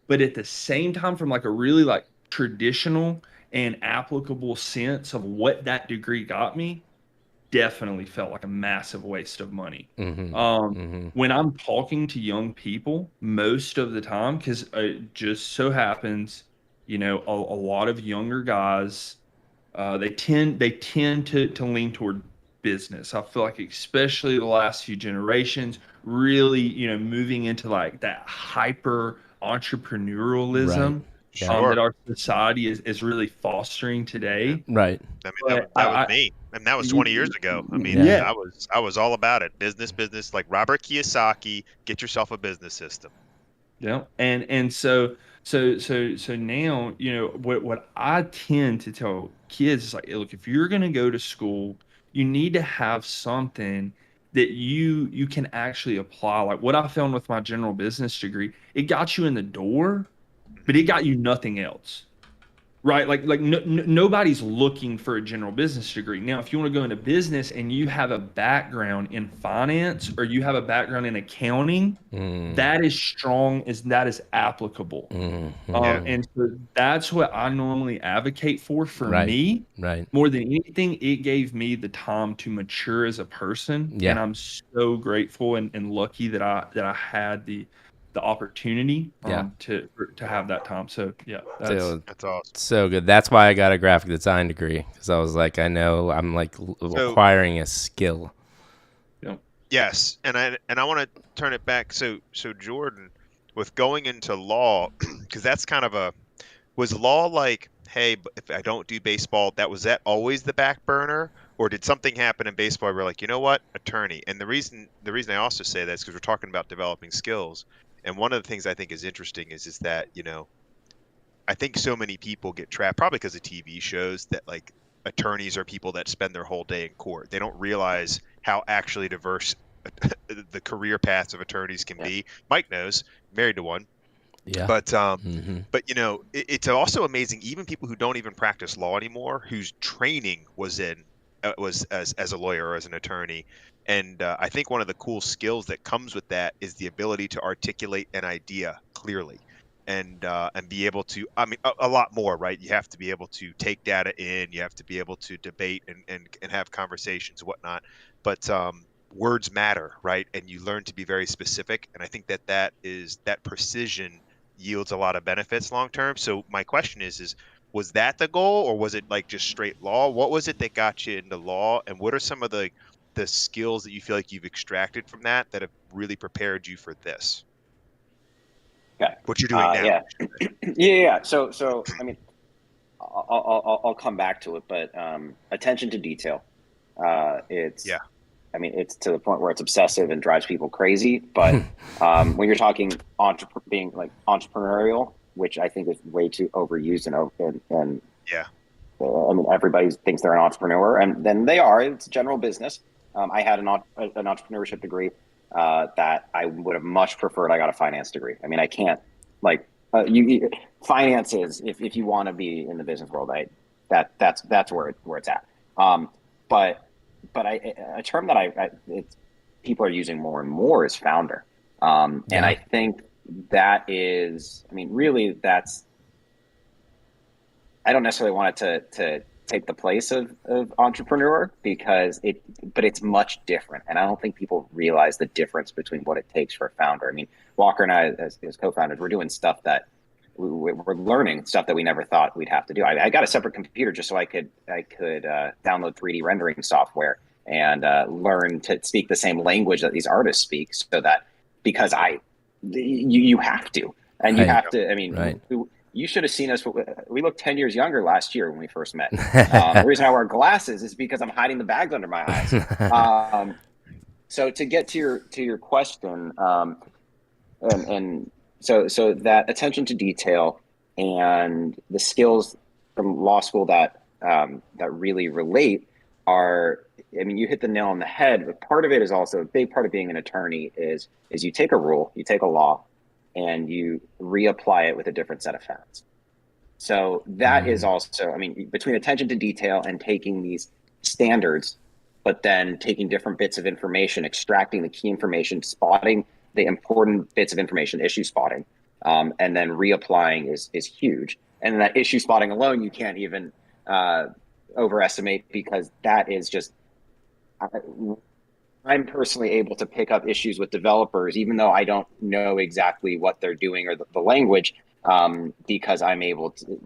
But at the same time, from like a really like traditional and applicable sense of what that degree got me, definitely felt like a massive waste of money. When I'm talking to young people, most of the time, because it just so happens, a lot of younger guys, they tend to lean toward business. I feel like especially the last few generations, really, moving into like that hyper entrepreneurialism that our society is really fostering today. Right. I mean, that was me, and that was 20 years ago. I mean, I was all about it. Business, like Robert Kiyosaki. Get yourself a business system. Yeah, and so now what I tend to tell kids is like, look, if you're going to go to school, you need to have something that you can actually apply. Like what I found with my general business degree, it got you in the door, but it got you nothing else. Right, like nobody's looking for a general business degree. Now, if you want to go into business and you have a background in finance or you have a background in accounting, that is strong, that is applicable. And so that's what I normally advocate for me. Right. More than anything, it gave me the time to mature as a person, and I'm so grateful and lucky that I had the opportunity to have that time. So that's awesome. So good. That's why I got a graphic design degree, because I was like, I know I'm like acquiring a skill. Yes, and I want to turn it back. So Jordan, with going into law, because that's kind of was law like, hey, if I don't do baseball, was that always the back burner, or did something happen in baseball where we're like, you know what, attorney? And the reason I also say that is because we're talking about developing skills, and one of the things I think is interesting is that I think so many people get trapped, probably because of TV shows, that like attorneys are people that spend their whole day in court. They don't realize how actually diverse the career paths of attorneys can be. Mike knows, married to one. Yeah. But it's also amazing, even people who don't even practice law anymore, whose training was as a lawyer or as an attorney. And I think one of the cool skills that comes with that is the ability to articulate an idea clearly. And be able to, I mean, a lot more, right? You have to be able to take data in, you have to be able to debate and have conversations and whatnot. But words matter, right? And you learn to be very specific. And I think that precision yields a lot of benefits long term. So my question is was that the goal, or was it like just straight law? What was it that got you into law, and what are some of the skills that you feel like you've extracted from that have really prepared you for this? Okay. What you're doing now? Yeah. So I mean, I'll come back to it, but attention to detail. I mean, it's to the point where it's obsessive and drives people crazy. But when you're talking being like entrepreneurial, which I think is way too overused and I mean, everybody thinks they're an entrepreneur, and then they are. It's general business. I had an entrepreneurship degree that I would have much preferred. I got a finance degree. I mean, I can't finances. If you want to be in the business world, that's where it's at. But a term that people are using more and more is founder, and I think that is. I mean, really, that's. I don't necessarily want it to take the place of entrepreneur but it's much different. And I don't think people realize the difference between what it takes for a founder. I mean, Walker and I, as co-founders, we're doing stuff that we're learning stuff that we never thought we'd have to do. I got a separate computer just so I could download 3D rendering software and learn to speak the same language that these artists speak, so that because you have to, and you have to. I mean, you should have seen us. We looked 10 years younger last year when we first met. The reason I wear glasses is because I'm hiding the bags under my eyes. So to get to your question, and so that attention to detail and the skills from law school that really relate are I mean, you hit the nail on the head, but part of it is also a big part of being an attorney is you take a rule, you take a law, and you reapply it with a different set of facts. So that is also, I mean, between attention to detail and taking these standards, but then taking different bits of information, extracting the key information, spotting the important bits of information, issue spotting, and then reapplying is huge. And that issue spotting alone, you can't even overestimate, because that is just, I'm personally able to pick up issues with developers, even though I don't know exactly what they're doing or the language, because I'm able to,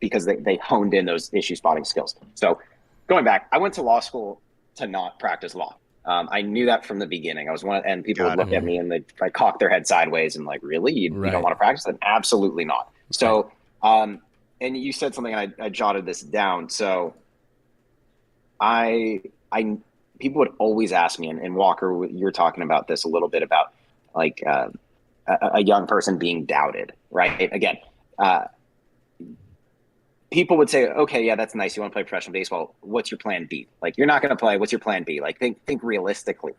because they honed in those issue spotting skills. So going back, I went to law school to not practice law. I knew that from the beginning. I was and people would look at me and they'd cock their head sideways and like, really? You don't want to practice that? Absolutely not. So, and you said something, and I jotted this down. So people would always ask me, and Walker, you're talking about this a little bit about like a young person being doubted, right? Again, people would say, okay, yeah, that's nice. You want to play professional baseball. What's your plan B? Like, you're not going to play. What's your plan B? Like, think realistically.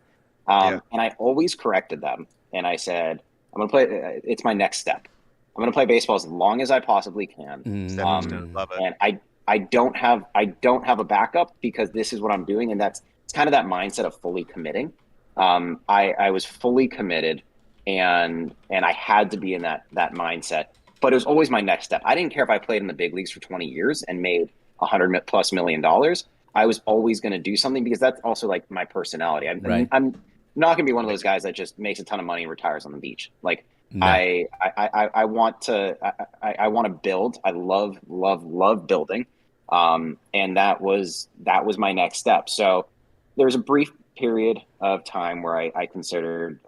And I always corrected them. And I said, I'm going to play. It's my next step. I'm going to play baseball as long as I possibly can. Love it. And I don't have a backup, because this is what I'm doing. And it's kind of that mindset of fully committing. I was fully committed, and I had to be in that mindset. But it was always my next step. I didn't care if I played in the big leagues for 20 years and made $100+ million. I was always going to do something, because that's also like my personality. I'm not going to be one of those guys that just makes a ton of money and retires on the beach. Like, no. I want to build. I love building. And that was my next step. So there was a brief period of time where I considered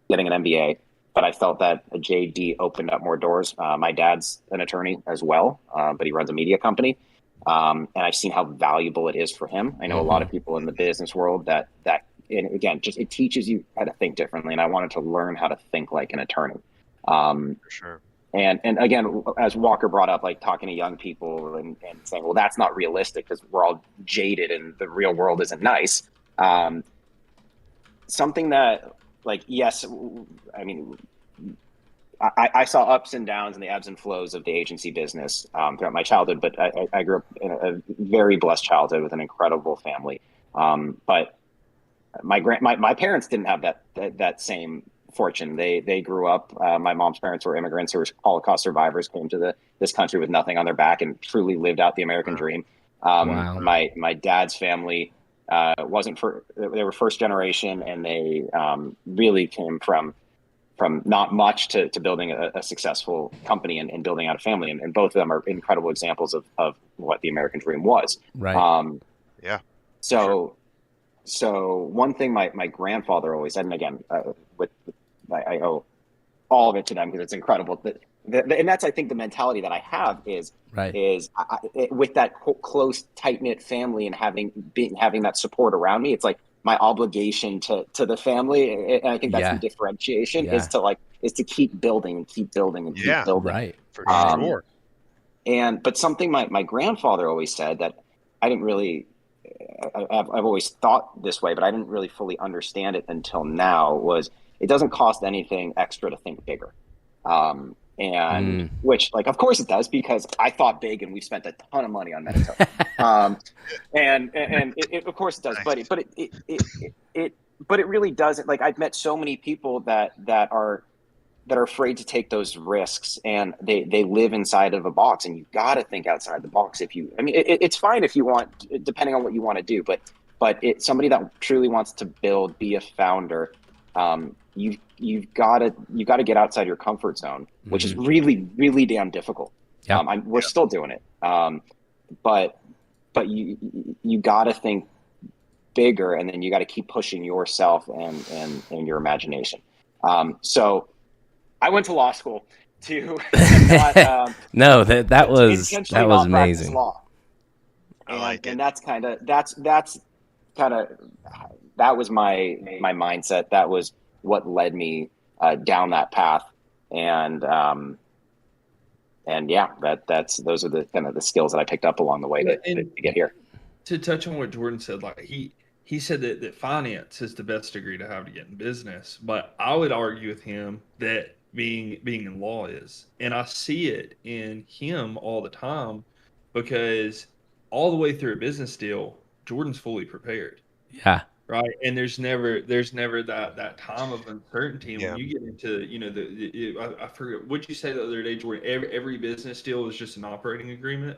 getting an MBA, but I felt that a JD opened up more doors. My dad's an attorney as well, but he runs a media company. And I've seen how valuable it is for him. I know a lot of people in the business world that, and again, just it teaches you how to think differently. And I wanted to learn how to think like an attorney. For sure. And again, as Walker brought up, like talking to young people and saying, well, that's not realistic because we're all jaded and the real world isn't nice. Something that, like, yes, I mean, I saw ups and downs and the ebbs and flows of the agency business throughout my childhood, but I grew up in a very blessed childhood with an incredible family. But my parents didn't have that same fortune. They grew up. My mom's parents were immigrants who were Holocaust survivors, came to this country with nothing on their back and truly lived out the American dream. Wow. My dad's family they were first generation, and they really came from not much to building a successful company and building out a family. And both of them are incredible examples of what the American dream was. Right. Yeah. So one thing my grandfather always said, and again, I owe all of it to them because it's incredible. And that's, I think, the mentality that I have is with that close, tight knit family and having that support around me. It's like my obligation to the family, and I think that's the differentiation is to keep building and keep building and keep building. Right, for sure. But something my grandfather always said that I didn't really. I've always thought this way, but I didn't really fully understand it until now. Was it doesn't cost anything extra to think bigger, which, like, of course it does, because I thought big and we spent a ton of money on MetaTope, and it, of course it does, nice. but it really doesn't. Like, I've met so many people that are afraid to take those risks, and they live inside of a box, and you got to think outside the box. It's fine if you want, depending on what you want to do, but somebody that truly wants to build, be a founder, you've got to get outside your comfort zone, which is really, really damn difficult. We're still doing it. But you got to think bigger, and then you got to keep pushing yourself and your imagination. So I went to law school to not, no, that was amazing. Law. And that's kind of that was my mindset. That was what led me down that path. And those are the kind of the skills that I picked up along the way to get here. to touch on what Jordan said, like he said that finance is the best degree to have to get in business, but I would argue with him that being in law is, and I see it in him all the time, because all the way through a business deal, Jordan's fully prepared. Yeah. Right. And there's never that time of uncertainty. And when you get into, I forget what you say the other day, Jordan, every business deal is just an operating agreement.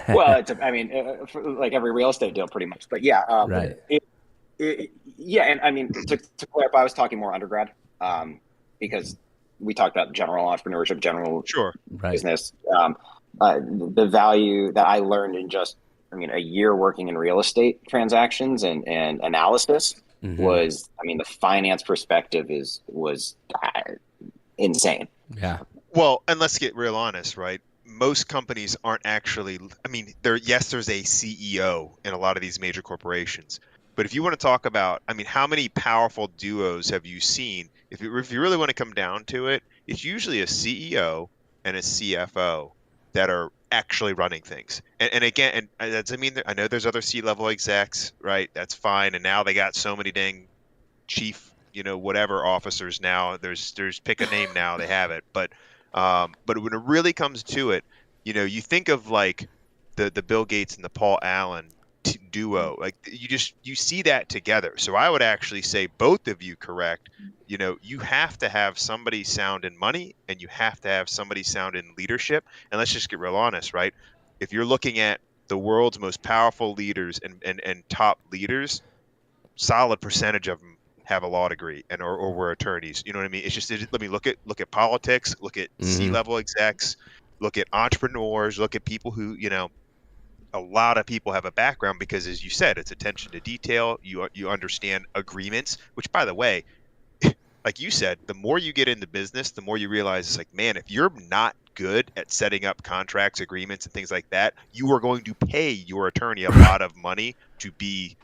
Well, like every real estate deal pretty much, but yeah. Right. Yeah. And I mean, to clarify, I was talking more undergrad, because we talked about general entrepreneurship, general business. The value that I learned in just, a year working in real estate transactions and analysis was, the finance perspective was insane. Yeah. Well, and let's get real honest, right? Most companies aren't actually, there's a CEO in a lot of these major corporations. But if you want to talk about, how many powerful duos have you seen? If you really want to come down to it, it's usually a CEO and a CFO that are actually running things. And again, and that's, I know there's other C-level execs, right? That's fine. And now they got so many dang chief, whatever officers now. There's pick a name now, they have it. But when it really comes to it, you think of like the Bill Gates and the Paul Allen duo, like you see that together. So I would actually say both of you correct. You have to have somebody sound in money and you have to have somebody sound in leadership. And let's just get real honest, right? If you're looking at the world's most powerful leaders and top leaders, solid percentage of them have a law degree or were attorneys. You know what I mean? It's just, let me look at politics, look at C-level execs, look at entrepreneurs, look at people who, a lot of people have a background because, as you said, it's attention to detail. You understand agreements, which, by the way, like you said, the more you get into business, the more you realize it's like, man, if you're not good at setting up contracts, agreements, and things like that, you are going to pay your attorney a lot of money to be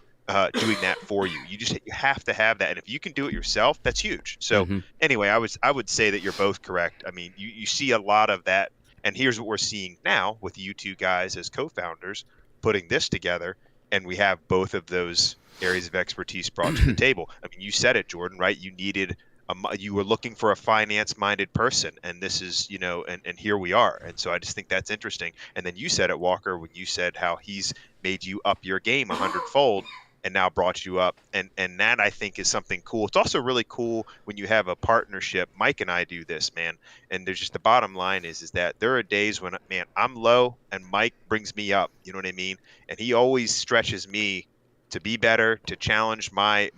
doing that for you. You have to have that, and if you can do it yourself, that's huge. So anyway, I would say that you're both correct. You see a lot of that. And here's what we're seeing now with you two guys as co-founders putting this together, and we have both of those areas of expertise brought to the table. You said it, Jordan, right? You were looking for a finance-minded person, and this is, and here we are. And so I just think that's interesting. And then you said it, Walker, when you said how he's made you up your game 100-fold. And now brought you up. And that, I think, is something cool. It's also really cool when you have a partnership. Mike and I do this, man. And there's just the bottom line is that there are days when, man, I'm low and Mike brings me up. You know what I mean? And he always stretches me to be better, to challenge my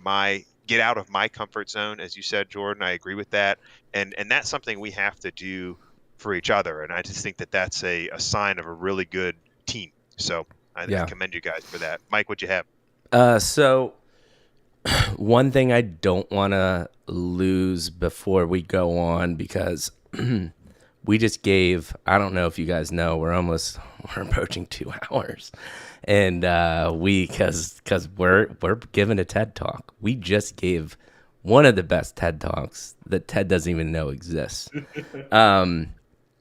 get out of my comfort zone. As you said, Jordan, I agree with that. And that's something we have to do for each other. And I just think that that's a sign of a really good team. So I commend you guys for that. Mike, what'd you have? So one thing I don't want to lose before we go on, because we just gave, I don't know if you guys know, we're approaching 2 hours, and cause we're giving a TED Talk. We just gave one of the best TED Talks that Ted doesn't even know exists.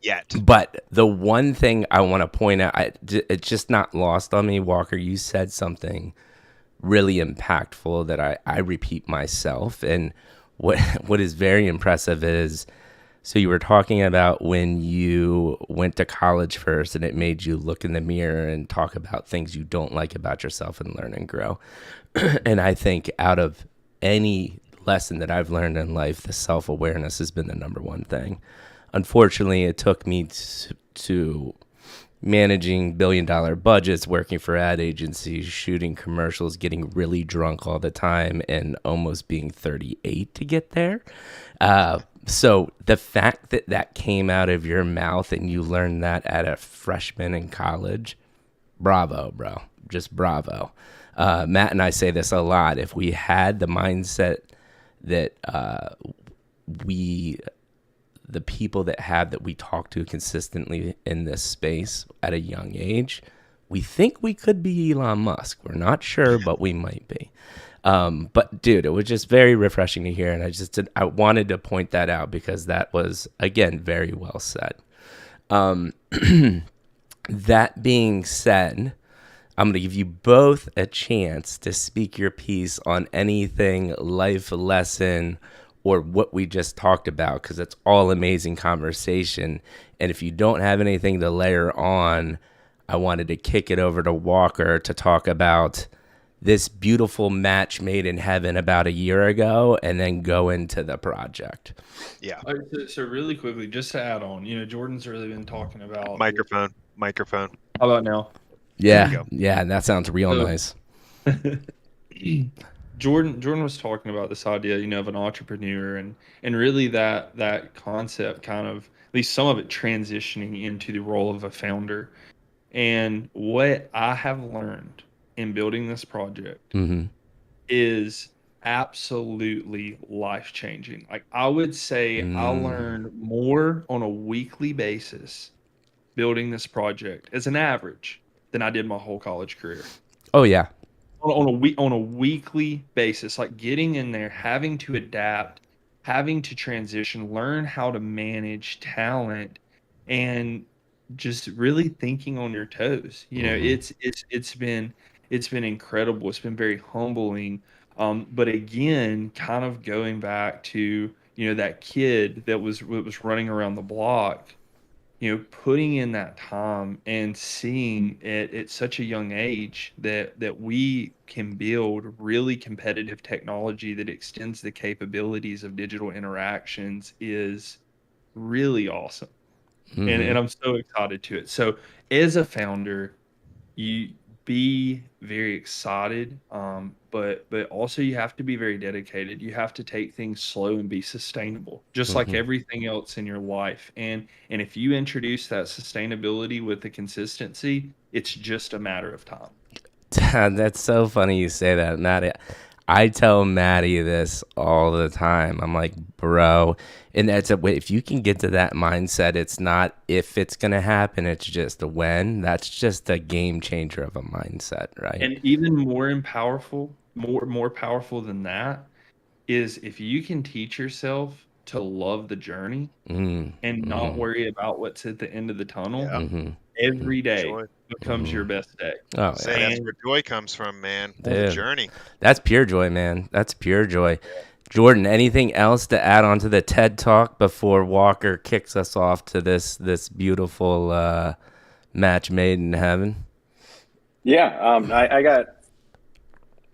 Yet. But the one thing I want to point out, it's just not lost on me, Walker, you said something really impactful that I repeat myself. And what is very impressive is, so you were talking about when you went to college first and it made you look in the mirror and talk about things you don't like about yourself and learn and grow. And I think out of any lesson that I've learned in life, the self-awareness has been the number one thing. Unfortunately, it took me to managing billion-dollar budgets, working for ad agencies, shooting commercials, getting really drunk all the time, and almost being 38 to get there. So the fact that came out of your mouth and you learned that at a freshman in college, bravo, bro. Just bravo. Matt and I say this a lot. If we had the mindset that the people that we talk to consistently in this space at a young age, we think we could be Elon Musk. We're not sure, but we might be. But dude, it was just very refreshing to hear. And I wanted to point that out because that was, again, very well said. That being said, I'm going to give you both a chance to speak your piece on anything life lesson or what we just talked about, because it's all amazing conversation. And if you don't have anything to layer on, I wanted to kick it over to Walker to talk about this beautiful match made in heaven about a year ago and then go into the project. Yeah. All right, so really quickly, just to add on, Jordan's really been talking about Microphone. How about now? Yeah, yeah, that sounds real nice. Jordan was talking about this idea, of an entrepreneur and really that concept kind of, at least some of it, transitioning into the role of a founder. And what I have learned in building this project is absolutely life-changing. Like, I would say I learned more on a weekly basis building this project as an average than I did my whole college career. Oh yeah. On a weekly basis, like getting in there, having to adapt, having to transition, learn how to manage talent, and just really thinking on your toes. It's been incredible. It's been very humbling. But again, kind of going back to that kid that was running around the block, putting in that time and seeing it at such a young age that we can build really competitive technology that extends the capabilities of digital interactions is really awesome. And I'm so excited to it. So as a founder, you be very excited, but also you have to be very dedicated. You have to take things slow and be sustainable, just like everything else in your life. And if you introduce that sustainability with the consistency, it's just a matter of time. That's so funny you say that, Maddie. I tell Maddie this all the time. I'm like, bro, and that's a way. If you can get to that mindset, it's not if it's gonna happen, it's just when. That's just a game changer of a mindset, right? And even more powerful than that is if you can teach yourself to love the journey and not worry about what's at the end of the tunnel. Every day becomes your best day. Oh, Say that's where joy comes from, man. Dude, the journey. That's pure joy, man. That's pure joy. Jordan, anything else to add on to the TED Talk before Walker kicks us off to this beautiful match made in heaven? Yeah, I got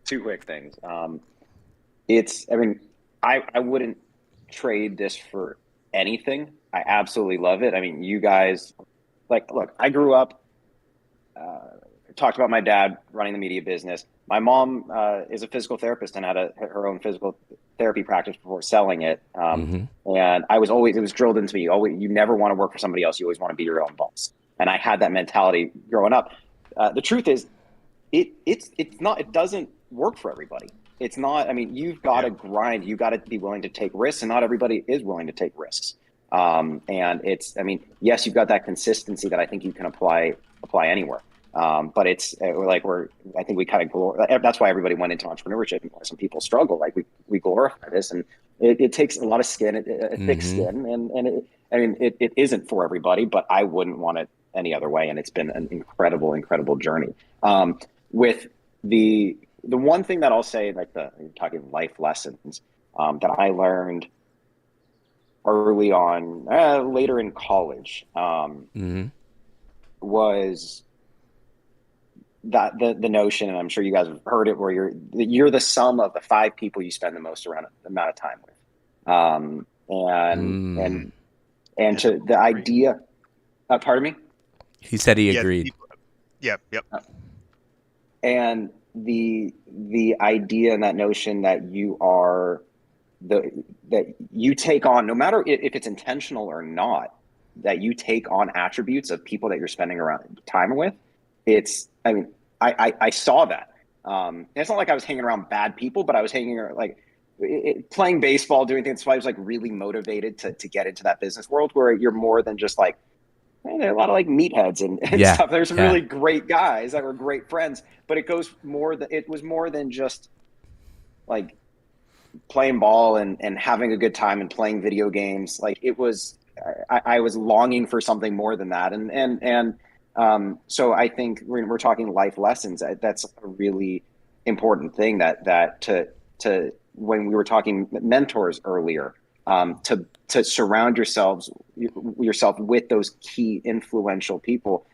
two quick things. I wouldn't trade this for anything. I absolutely love it. I mean, you guys, look, I grew up, talked about my dad running the media business. My mom is a physical therapist and had her own physical therapy practice before selling it. And it was drilled into me, you never want to work for somebody else. You always want to be your own boss. And I had that mentality growing up. The truth is, it doesn't work for everybody. It's not, you've got to grind. You got to be willing to take risks, and not everybody is willing to take risks. Yes, you've got that consistency that I think you can apply anywhere. But it's I think we kind of that's why everybody went into entrepreneurship, and why some people struggle. Like we glorify this, and it takes a lot of skin, thick skin, and it isn't for everybody, but I wouldn't want it any other way. And it's been an incredible journey. With the one thing that I'll say, you're talking life lessons, that I learned early on, later in college, was that the notion, and I'm sure you guys have heard it, where you're the sum of the 5 people you spend the most amount of time with. And to the idea, pardon me? He said he agreed. Yep. And the idea and that notion that you are that you take on, no matter if it's intentional or not, that you take on attributes of people that you're spending around time with. I saw that. It's not like I was hanging around bad people, but I was hanging around, playing baseball, doing things. So I was really motivated to get into that business world where you're more than just there are a lot of meatheads and stuff. There's some really great guys that were great friends, but it was more than just playing ball and having a good time and playing video games. I was longing for something more than that. And So I think we're talking life lessons. That's a really important thing that to when we were talking mentors earlier, to surround yourself with those key influential people.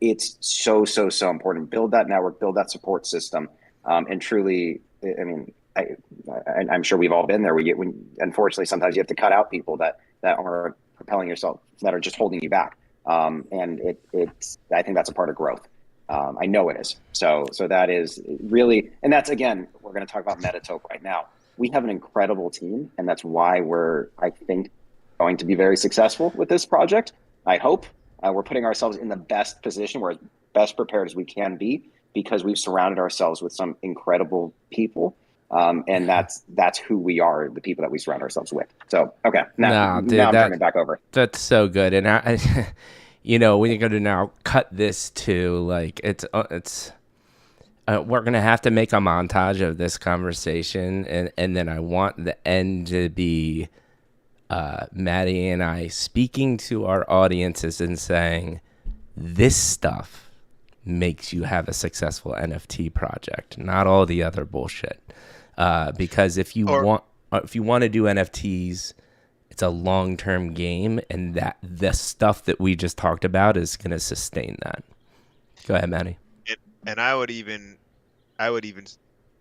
It's so important. Build that network, build that support system, and truly, I mean, I'm sure we've all been there. Unfortunately, sometimes you have to cut out people that are propelling yourself, that are just holding you back. And it's I think that's a part of growth. I know it is. So that is really, and that's, again, we're going to talk about MetaTope right now. We have an incredible team, and that's why we're, I think, going to be very successful with this project. I hope we're putting ourselves in the best position. We're as best prepared as we can be because we've surrounded ourselves with some incredible people. And that's who we are, the people that we surround ourselves with. So, okay, now I'm turning it back over. That's so good. And I you know, we're going to now cut this to, like, we're going to have to make a montage of this conversation. And then I want the end to be Maddie and I speaking to our audiences and saying, this stuff makes you have a successful NFT project, not all the other bullshit. Because if you want to do NFTs, it's a long-term game, and that the stuff that we just talked about is going to sustain that. Go ahead, Maddie. And I would even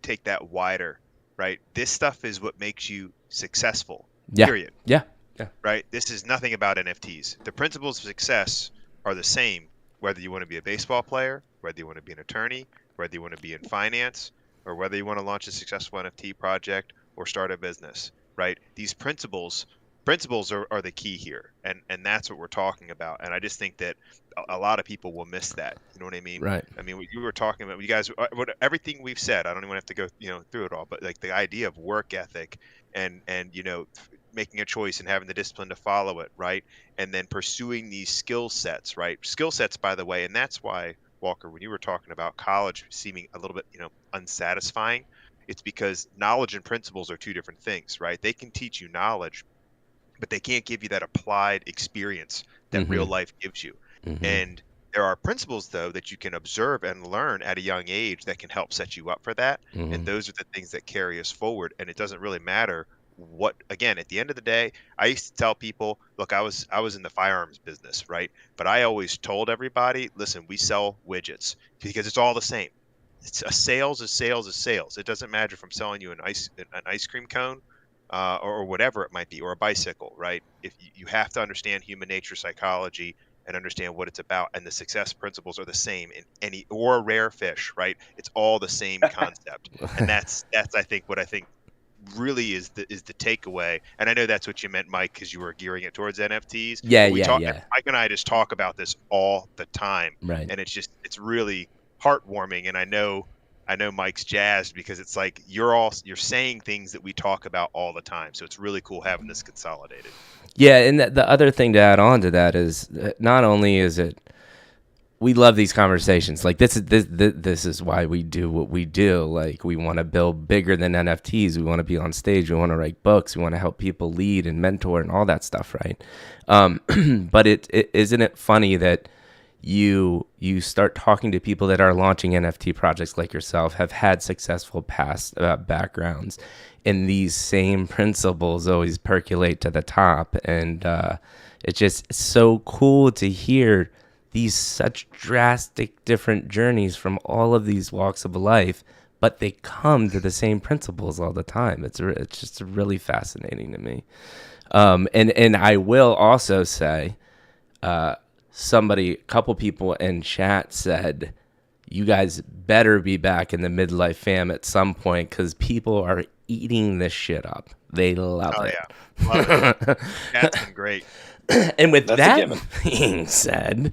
take that wider, right? This stuff is what makes you successful. Yeah. Period. Yeah. Right. This is nothing about NFTs. The principles of success are the same, whether you want to be a baseball player, whether you want to be an attorney, whether you want to be in finance, or whether you want to launch a successful NFT project or start a business, right? These principles are the key here. And that's what we're talking about. And I just think that a lot of people will miss that. You know what I mean? Right. I mean, you were talking about, you guys, everything we've said, I don't even have to go, through it all, but like the idea of work ethic and, making a choice and having the discipline to follow it, right? And then pursuing these skill sets, right? Skill sets, by the way, and that's why, Walker, when you were talking about college seeming a little bit, unsatisfying, it's because knowledge and principles are two different things, right? They can teach you knowledge, but they can't give you that applied experience that real life gives you. And there are principles, though, that you can observe and learn at a young age that can help set you up for that. And those are the things that carry us forward. And it doesn't really matter what, again, at the end of the day, I used to tell people, look, I was in the firearms business, right? But I always told everybody, listen, we sell widgets because it's all the same. It's sales is sales is sales. It doesn't matter if I'm selling you an ice cream cone or whatever it might be, or a bicycle, right? If you have to understand human nature, psychology, and understand what it's about, and the success principles are the same in any, or a rare fish, right? It's all the same concept, and that's I think what I think really is the takeaway. And I know that's what you meant, Mike, because you were gearing it towards NFTs. Yeah. Mike and I just talk about this all the time, right? And it's really heartwarming. And I know Mike's jazzed because it's like you're saying things that we talk about all the time. So it's really cool having this consolidated. Yeah, and the other thing to add on to that is not only is it, we love these conversations. Like this is why we do what we do. Like we want to build bigger than NFTs. We want to be on stage. We want to write books. We want to help people lead and mentor and all that stuff, right? But isn't it funny that you start talking to people that are launching NFT projects like yourself, have had successful past backgrounds, and these same principles always percolate to the top. And it's just so cool to hear these such drastic different journeys from all of these walks of life, but they come to the same principles all the time. It's just really fascinating to me. And I will also say, a couple people in chat said, you guys better be back in the midlife fam at some point, because people are eating this shit up. They love it. Yeah. Love it. That's been great. And with that being said,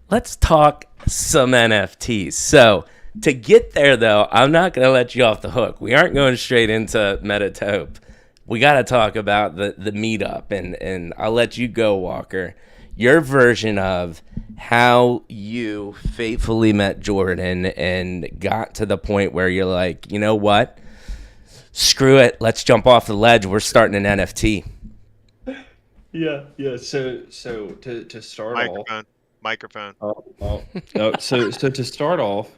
let's talk some NFTs. So to get there, though, I'm not going to let you off the hook. We aren't going straight into MetaTope. We got to talk about the meetup, and I'll let you go, Walker. Your version of how you faithfully met Jordan and got to the point where you're like, you know what? Screw it. Let's jump off the ledge. We're starting an NFT. Yeah. So to start Microphone. Microphone. No. So to start off,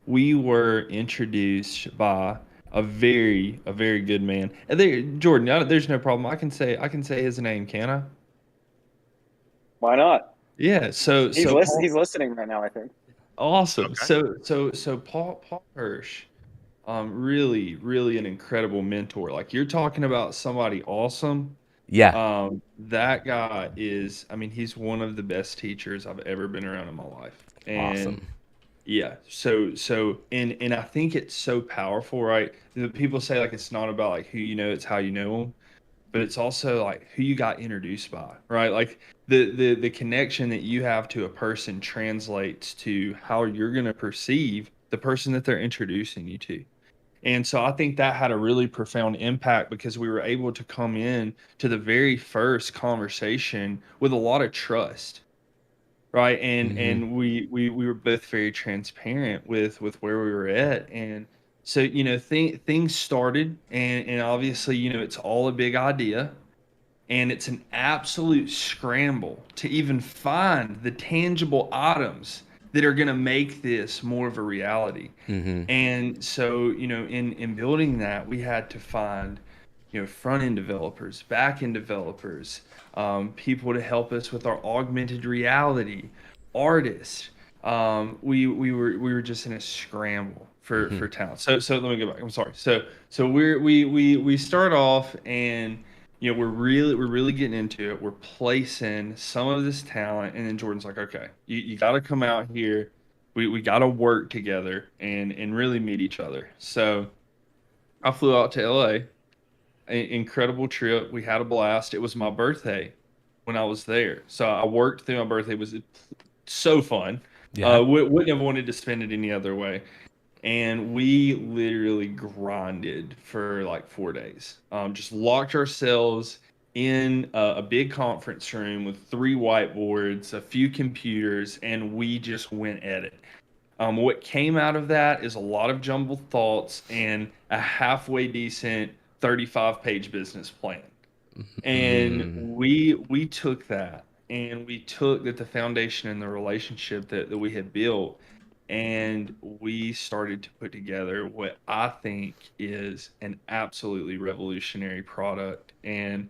we were introduced by a very good man. And there, Jordan, there's no problem. I can say his name, can I? Why not? Yeah. So He's Paul, listening right now, I think. awesome. Okay. So Paul Hirsch, really an incredible mentor. Like you're talking about somebody awesome. Yeah. That guy is, I mean, he's one of the best teachers I've ever been around in my life. And Awesome. yeah, and I think it's so powerful, right? The people say like it's not about like who you know, it's how you know them, but it's also like who you got introduced by, right? Like the connection that you have to a person translates to how you're going to perceive the person that they're introducing you to. And so I think that had a really profound impact because we were able to come in to the very first conversation with a lot of trust, right? Hmm. And we were both very transparent with where we were at. And so things started, and obviously it's all a big idea, and it's an absolute scramble to even find the tangible items that are going to make this more of a reality. Hmm. And so, in building that, we had to find, front end developers, back end developers, people to help us with our augmented reality, artists. We were just in a scramble Hmm. for talent. So let me go back. I'm sorry. So we start off, and we're really getting into it. We're placing some of this talent, and then Jordan's like, okay, you got to come out here. We got to work together and really meet each other. So I flew out to LA. Incredible trip. We had a blast. It was my birthday when I was there, so I worked through my birthday. It was so fun. Yeah. Wouldn't have wanted to spend it any other way. And we literally grinded for like 4 days. Just locked ourselves in a big conference room with 3 whiteboards, a few computers, and we just went at it. What came out of that is a lot of jumbled thoughts and a halfway decent 35-page business plan. And Mm. we took that, and we took that the foundation and the relationship that we had built, and we started to put together what I think is an absolutely revolutionary product. And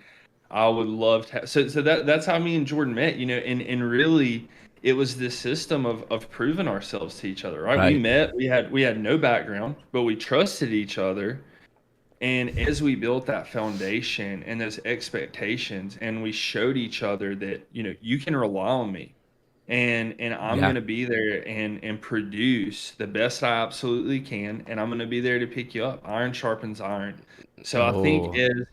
I would love to have, so that's how me and Jordan met, and really it was this system of proving ourselves to each other, right? We Right. met, we had no background, but we trusted each other. And as we built that foundation and those expectations, and we showed each other that, you can rely on me, and I'm Yeah. going to be there and produce the best I absolutely can, and I'm going to be there to pick you up. Iron sharpens iron. So I think Oh,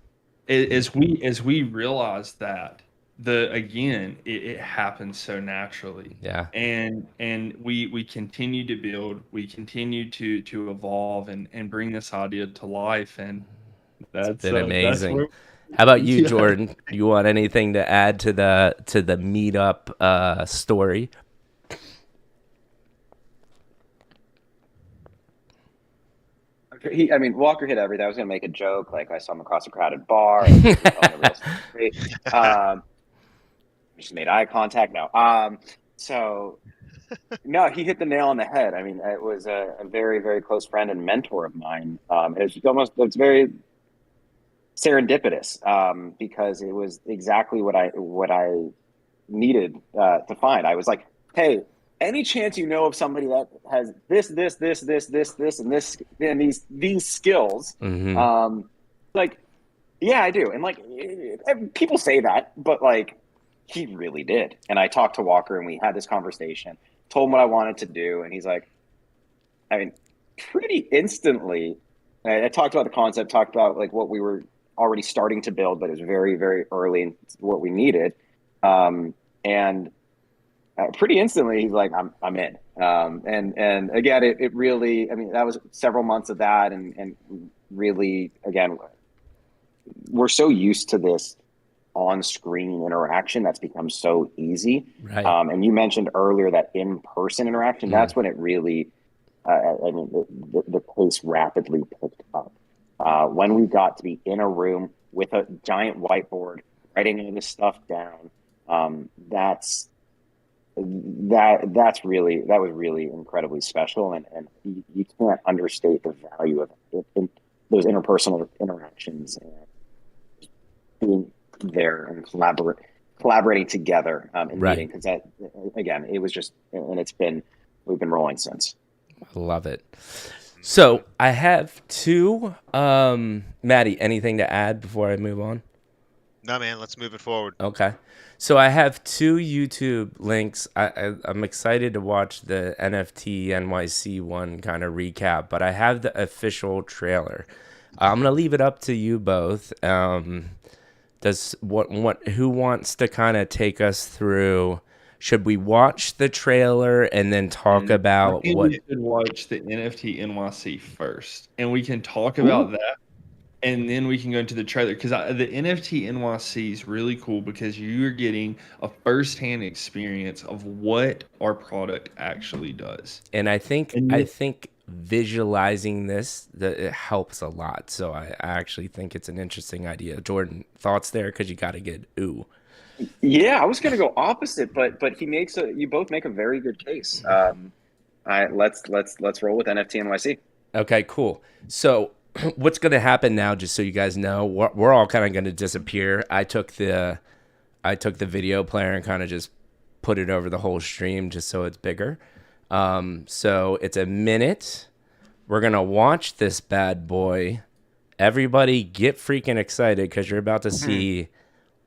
as we realize that, the again it happens so naturally. yeah. And we continue to build, we continue to evolve and bring this idea to life. And It's that's been that's amazing. where How about you, yeah. Jordan? You want anything to add to the meetup story? I mean, Walker hit everything. I was gonna make a joke, like I saw him across a crowded bar. I was telling a real story. Just made eye contact. No. So no, he hit the nail on the head. I mean, it was a very, very close friend and mentor of mine. It's very serendipitous, because it was exactly what I needed to find. I was like, hey, any chance you know of somebody that has this, and this, and these skills? Hmm. Um, like, yeah, I do. And like, people say that, but like, he really did. And I talked to Walker, and we had this conversation, told him what I wanted to do. And he's like, I mean, pretty instantly, I talked about the concept, talked about like what we were already starting to build, but it was very, very early in what we needed. And pretty instantly, he's like, I'm in. And again, it really, I mean, that was several months of that. And really, again, we're so used to this on-screen interaction that's become so easy. Right. And you mentioned earlier that in-person interaction, Mm. that's when it really, I mean, the pace rapidly picked up. When we got to be in a room with a giant whiteboard, writing all this stuff down, that's that was really incredibly special, and you can't understate the value of it, in those interpersonal interactions and being there and collaborating together and Right. meeting, because that, again, it was just, and we've been rolling since. Love it. So I have two. Maddie, anything to add before I move on? No, man, let's move it forward. Okay. So I have two YouTube links. I'm excited to watch the NFT NYC one kind of recap, but I have the official trailer. I'm gonna leave it up to you both. Who wants to kind of take us through? Should we watch the trailer and then talk about what? We should watch the NFT NYC first, and we can talk about that, and then we can go into the trailer, because the NFT NYC is really cool because you're getting a firsthand experience of what our product actually does. And I think visualizing this, it helps a lot. So I actually think it's an interesting idea. Jordan, thoughts there? Because you got to get ooh. Yeah, I was going to go opposite, but you both make a very good case. Let's roll with NFT NYC. Okay, cool. So what's going to happen now, just so you guys know, we're all kind of going to disappear. I took the video player and kind of just put it over the whole stream just so it's bigger. So it's a minute. We're going to watch this bad boy. Everybody get freaking excited because you're about to see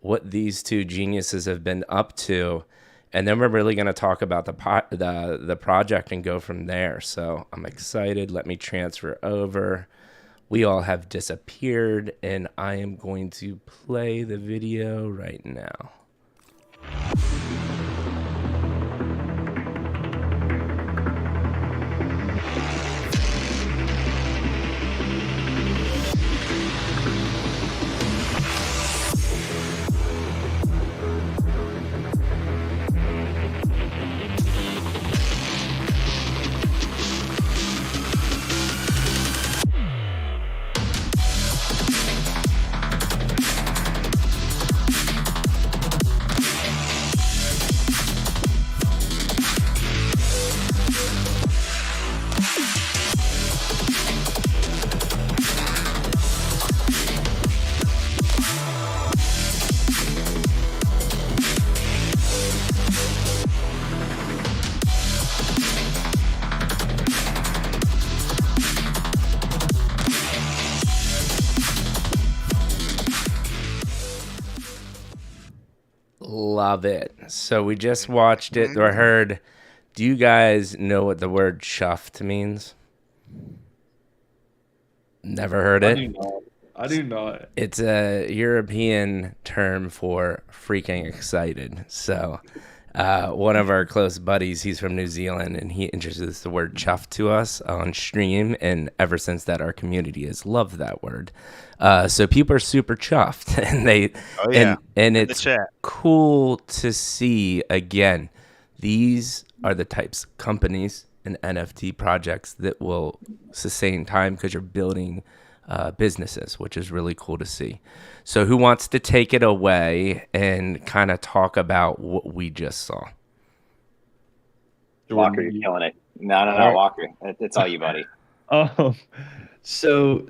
what these two geniuses have been up to. And then we're really going to talk about the project and go from there. So I'm excited. Let me transfer over. We all have disappeared, and I am going to play the video right now. Love it. So we just watched it or heard. Do you guys know what the word chuffed means? Never heard it? I do not. It's a European term for freaking excited. So one of our close buddies, he's from New Zealand, and he introduced the word chuffed to us on stream. And ever since that, our community has loved that word. So people are super chuffed, and and it's cool to see. Again, these are the types of companies and NFT projects that will sustain time because you're building businesses, which is really cool to see. So who wants to take it away and kind of talk about what we just saw? Walker, you're killing it. No, Walker, it's all you, buddy. So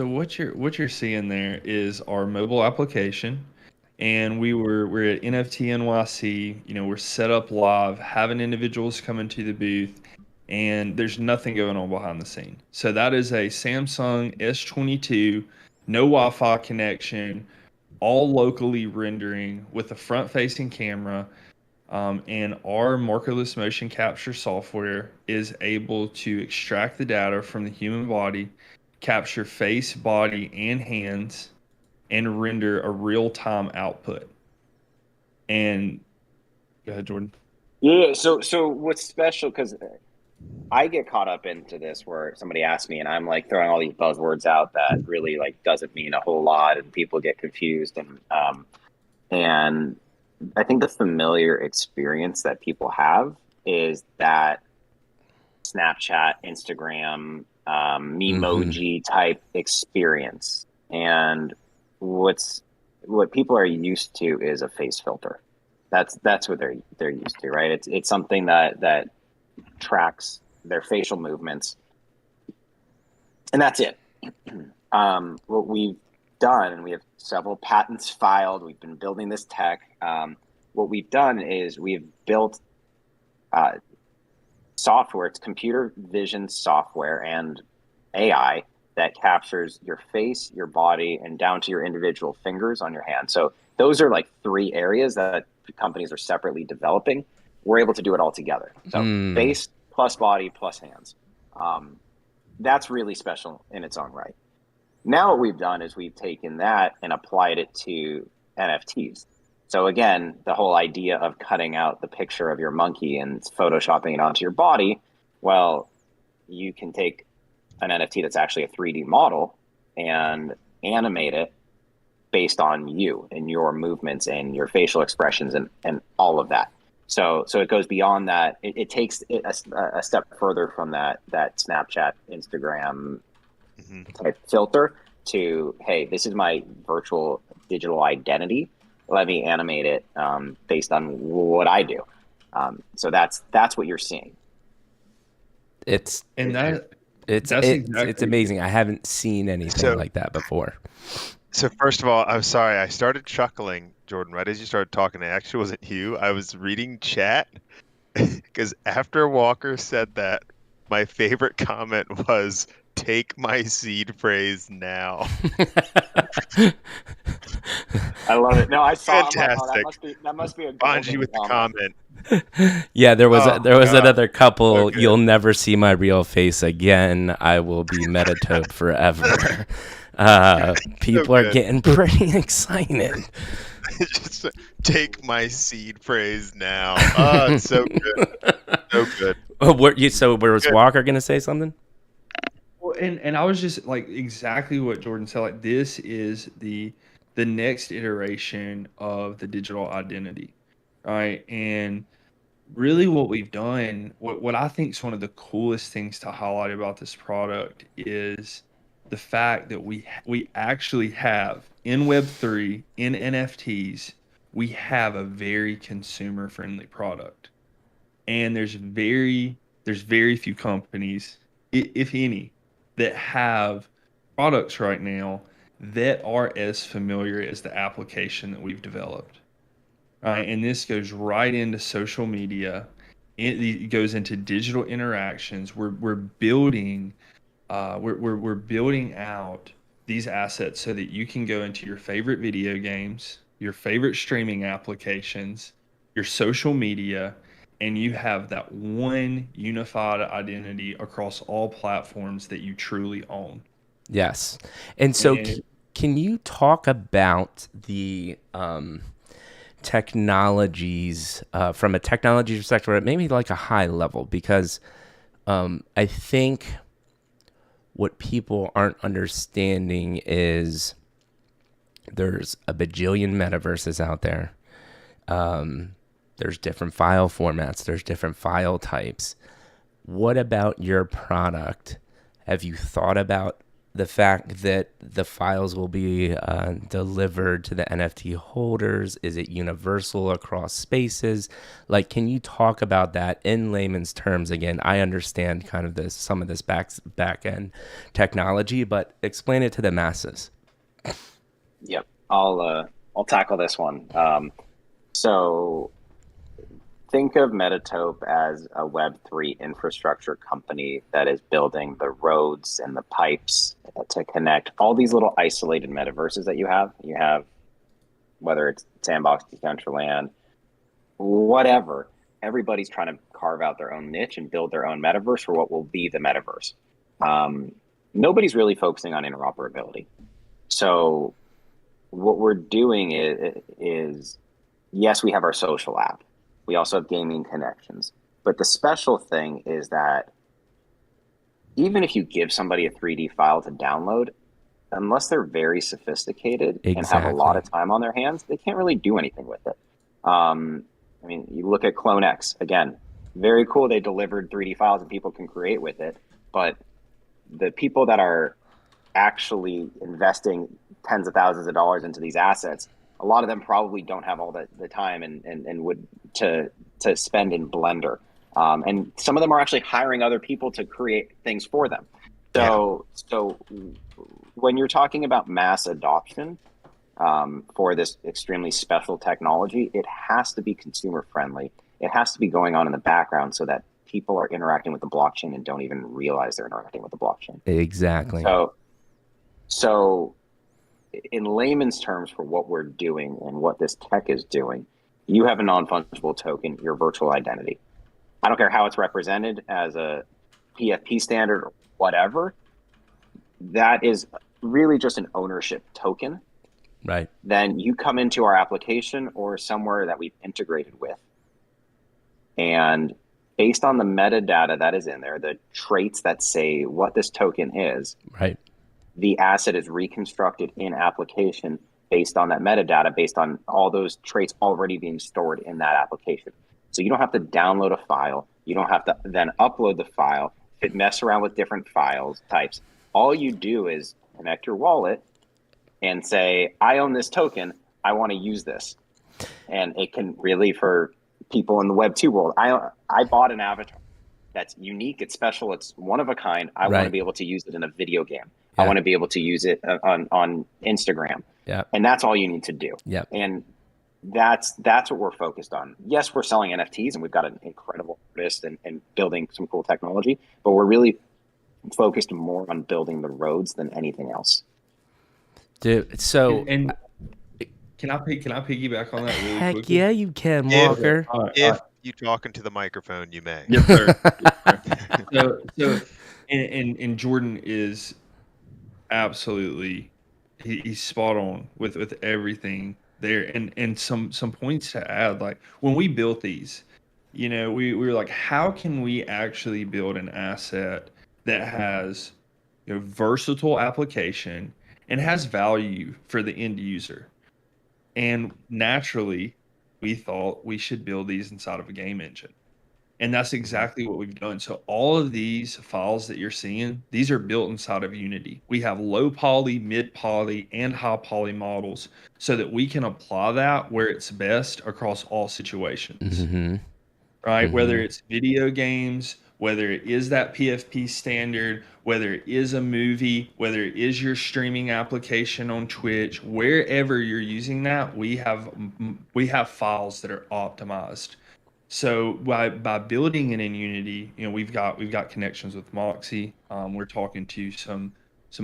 what you're seeing there is our mobile application, and we're at NFT NYC. You know, we're set up live, having individuals come into the booth, and there's nothing going on behind the scene. So that is a Samsung S22, no Wi-Fi connection, all locally rendering with a front-facing camera. And our markerless motion capture software is able to extract the data from the human body, capture face, body, and hands, and render a real-time output. And go ahead, Jordan. Yeah. So what's special? Because I get caught up into this where somebody asks me, and I'm like throwing all these buzzwords out that really like doesn't mean a whole lot, and people get confused. And I think the familiar experience that people have is that Snapchat, Instagram, Memoji type experience. And what people are used to is a face filter. That's what they're used to, right? It's something that tracks their facial movements, and that's it. What we've done, and we have several patents filed. We've been building this tech. What we've done is we've built software. It's computer vision software and AI that captures your face, your body, and down to your individual fingers on your hand. So those are like 3 areas that companies are separately developing. We're able to do it all together. So face plus body plus hands. That's really special in its own right. Now what we've done is we've taken that and applied it to NFTs. So again, the whole idea of cutting out the picture of your monkey and photoshopping it onto your body, well, you can take an NFT that's actually a 3D model and animate it based on you and your movements and your facial expressions and all of that. So it goes beyond that. It takes it a step further from that Snapchat, Instagram type filter to, hey, this is my virtual digital identity. Let me animate it based on what I do. So that's what you're seeing. It's amazing. I haven't seen anything like that before. So first of all, I'm sorry. I started chuckling, Jordan, right as you started talking. It actually wasn't you. I was reading chat because after Walker said that, my favorite comment was, "Take my seed phrase now." I love it. No, I saw. Fantastic. I'm like, oh, that must be a Bonji with the comment. Yeah, there was another couple. Okay. You'll never see my real face again. I will be MetaTope forever. People are getting pretty excited. Just take my seed phrase now. Oh, it's so good. So good. Was Walker going to say something? Well, and I was just like exactly what Jordan said. Like, this is the next iteration of the digital identity, right? And really what we've done, what I think is one of the coolest things to highlight about this product is the fact that we actually have in Web3, in NFTs, we have a very consumer friendly product. And there's very few companies, if any, that have products right now that are as familiar as the application that we've developed. And this goes right into social media. It goes into digital interactions. We're building we're building out these assets so that you can go into your favorite video games, your favorite streaming applications, your social media, and you have that one unified identity across all platforms that you truly own. Yes. And so can you talk about the technologies from a technology perspective, or maybe like a high level? Because I think what people aren't understanding is there's a bajillion metaverses out there. There's different file formats. There's different file types. What about your product? Have you thought about the fact that the files will be delivered to the NFT holders? Is it universal across spaces? Like, can you talk about that in layman's terms? Again, I understand kind of some of this back end technology, but explain it to the masses. Yep, I'll tackle this one. So think of MetaTope as a Web3 infrastructure company that is building the roads and the pipes to connect all these little isolated metaverses that you have. You have, whether it's Sandbox, Decentraland, whatever, everybody's trying to carve out their own niche and build their own metaverse for what will be the metaverse. Nobody's really focusing on interoperability. So what we're doing is yes, we have our social app. We also have gaming connections. But the special thing is that even if you give somebody a 3D file to download, unless they're very sophisticated and have a lot of time on their hands, they can't really do anything with it. I mean, you look at Clone X, again, very cool. They delivered 3D files and people can create with it. But the people that are actually investing tens of thousands of dollars into these assets a lot of them probably don't have all the time and would to spend in Blender. And some of them are actually hiring other people to create things for them. So when you're talking about mass adoption for this extremely special technology, it has to be consumer friendly. It has to be going on in the background so that people are interacting with the blockchain and don't even realize they're interacting with the blockchain. Exactly. So in layman's terms, for what we're doing and what this tech is doing, you have a non-fungible token, your virtual identity. I don't care how it's represented as a PFP standard or whatever. That is really just an ownership token. Right. Then you come into our application or somewhere that we've integrated with, and based on the metadata that is in there, the traits that say what this token is, right, the asset is reconstructed in application based on that metadata, based on all those traits already being stored in that application. So you don't have to download a file. You don't have to then upload the file, mess around with different files types. All you do is connect your wallet and say, I own this token. I want to use this. And it can really, for people in the Web 2 world, I bought an avatar that's unique, it's special, it's one of a kind. I want to be able to use it in a video game. Yeah. I want to be able to use it on Instagram. Yeah. And that's all you need to do. Yeah. And that's what we're focused on. Yes, we're selling NFTs and we've got an incredible artist and building some cool technology, but we're really focused more on building the roads than anything else. Dude, so and can I piggyback on that really heck quickly? Yeah, you can, Walker. If you talk into the microphone, you may. Yes, sir. So and Jordan is absolutely he's spot on with everything there, and some points to add. Like when we built these, we were like, how can we actually build an asset that has versatile application and has value for the end user? And naturally, we thought we should build these inside of a game engine. And that's exactly what we've done. So all of these files that you're seeing, these are built inside of Unity. We have low poly, mid poly, and high poly models so that we can apply that where it's best across all situations. Mm-hmm. Right? Mm-hmm. Whether it's video games, whether it is that PFP standard, whether it is a movie, whether it is your streaming application on Twitch, wherever you're using that, we have files that are optimized. So by building it in Unity, we've got connections with Moxie. We're talking to some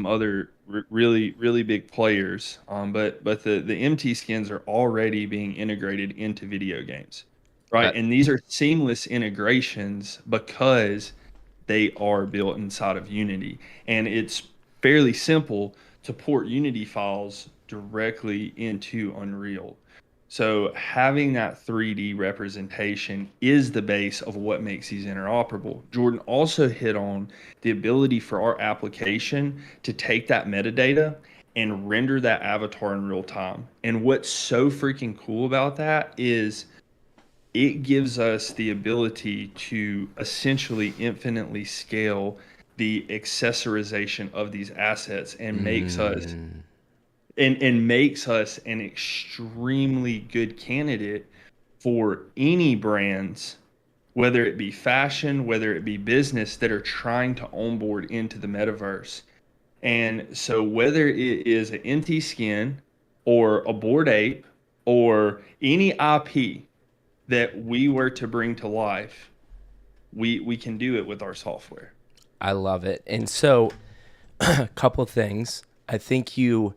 other really big players. But the MT skins are already being integrated into video games. Right. And these are seamless integrations because they are built inside of Unity. And it's fairly simple to port Unity files directly into Unreal. So having that 3D representation is the base of what makes these interoperable. Jordan also hit on the ability for our application to take that metadata and render that avatar in real time. And what's so freaking cool about that is it gives us the ability to essentially infinitely scale the accessorization of these assets and makes us an extremely good candidate for any brands, whether it be fashion, whether it be business, that are trying to onboard into the metaverse. And so whether it is an NT skin or a Bored Ape or any IP that we were to bring to life, we can do it with our software. I love it. And so a couple things. I think you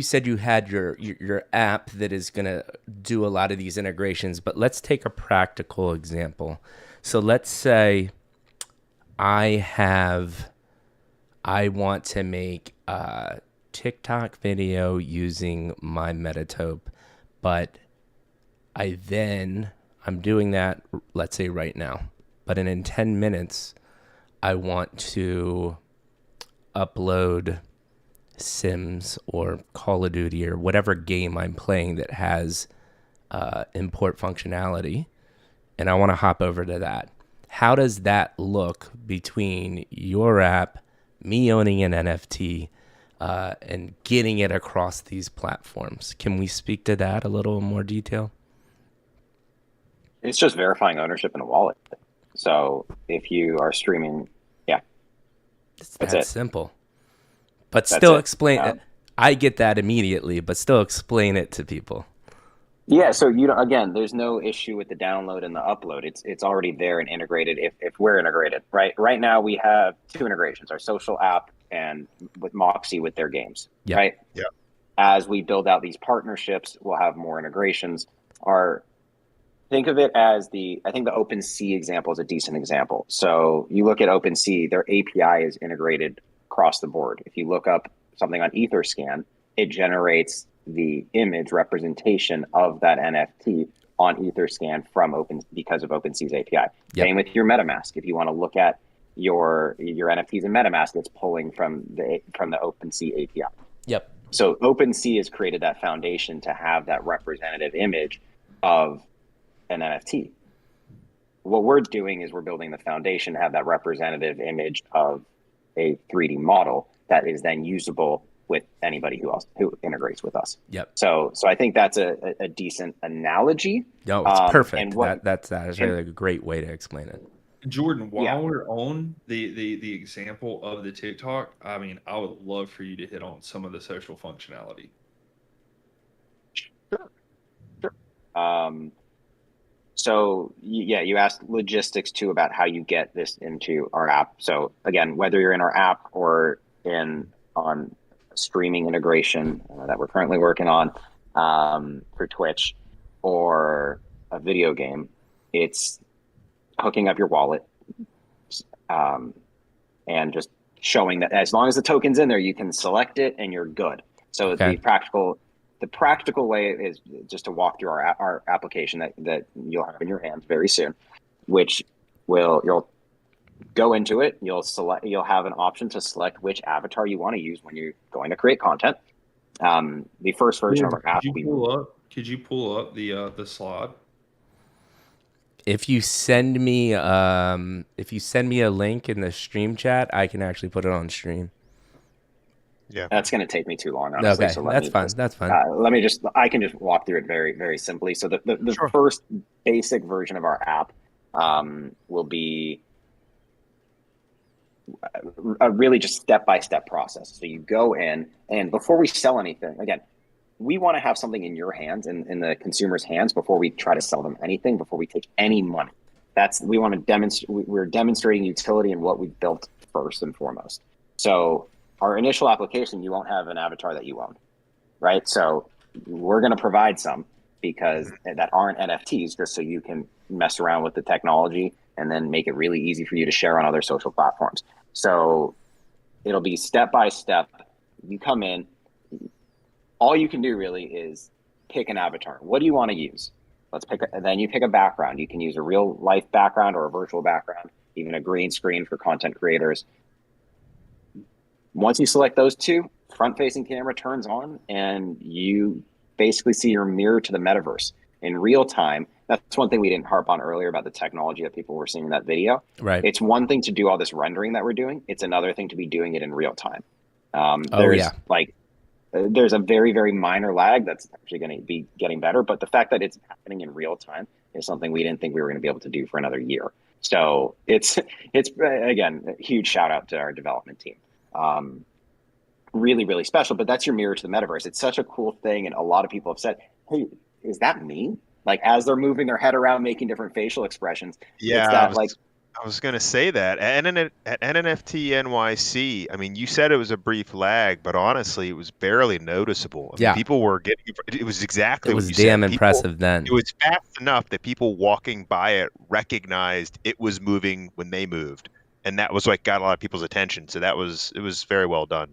said you had your app that is going to do a lot of these integrations, but let's take a practical example. So let's say I want to make a TikTok video using my MetaTope, but I'm doing that, let's say right now, but in 10 minutes, I want to upload Sims or Call of Duty or whatever game I'm playing that has import functionality, and I want to hop over to that. How does that look between your app, me owning an NFT, and getting it across these platforms. Can we speak to that a little in more detail? It's just verifying ownership in a wallet. So if you are streaming, It's that's that it. simple. But That's still it. explain it. I get that immediately, but still explain it to people. Yeah, so again, there's no issue with the download and the upload. It's already there and integrated if we're integrated, right? Right now we have two integrations, our social app and with Moxie with their games, Yep. right? Yeah. As we build out these partnerships, we'll have more integrations. Think of it as I think the OpenSea example is a decent example. So you look at OpenSea, their API is integrated across the board. If you look up something on Etherscan, it generates the image representation of that NFT on Etherscan because of OpenSea's API. Yep. Same with your MetaMask. If you want to look at your NFTs in MetaMask, it's pulling from the OpenSea API. Yep. So OpenSea has created that foundation to have that representative image of an NFT. What we're doing is we're building the foundation to have that representative image of a 3D model that is then usable with anybody who integrates with us. Yep. So I think that's a decent analogy. No, it's perfect. And That's really a great way to explain it. Jordan, while we're on the example of the TikTok, I mean, I would love for you to hit on some of the social functionality. Sure. So you asked logistics too about how you get this into our app. So again, whether you're in our app or on streaming integration that we're currently working on for Twitch or a video game, it's hooking up your wallet and just showing that as long as the token's in there, you can select it and you're good. So the practical way is just to walk through our application that you'll have in your hands very soon, which you'll go into it. You'll have an option to select which avatar you want to use when you're going to create content. The first version of our app. Could you pull up the slide? If you send me a link in the stream chat, I can actually put it on stream. Yeah, that's going to take me too long, honestly. Okay, so that's fine. I can just walk through it very, very simply. So the Sure. first basic version of our app will be a really just step-by-step process. So you go in, and before we sell anything, again, we want to have something in your hands, in the consumer's hands, before we try to sell them anything, before we take any money. We want to demonstrate. We're demonstrating utility in what we've built first and foremost. So our initial application, you won't have an avatar that you own, right? So we're going to provide some that aren't NFTs, just so you can mess around with the technology and then make it really easy for you to share on other social platforms. So it'll be step by step. You come in, all you can do really is pick an avatar. What do you want to use? Then you pick a background. You can use a real life background or a virtual background, even a green screen for content creators. Once you select those two, front-facing camera turns on, and you basically see your mirror to the metaverse in real time. That's one thing we didn't harp on earlier about the technology that people were seeing in that video. Right. It's one thing to do all this rendering that we're doing. It's another thing to be doing it in real time. There's a very, very minor lag that's actually going to be getting better. But the fact that it's happening in real time is something we didn't think we were going to be able to do for another year. So it's again, a huge shout out to our development team. Really, really special, but that's your mirror to the metaverse. It's such a cool thing. And a lot of people have said, hey, is that me? Like, as they're moving their head around, making different facial expressions. Yeah. I was going to say that at NNFT NYC, I mean, you said it was a brief lag, but honestly, it was barely noticeable. I mean, people were it was exactly what you said. It was damn impressive then. It was fast enough that people walking by it recognized it was moving when they moved. And that was got a lot of people's attention. So it was very well done.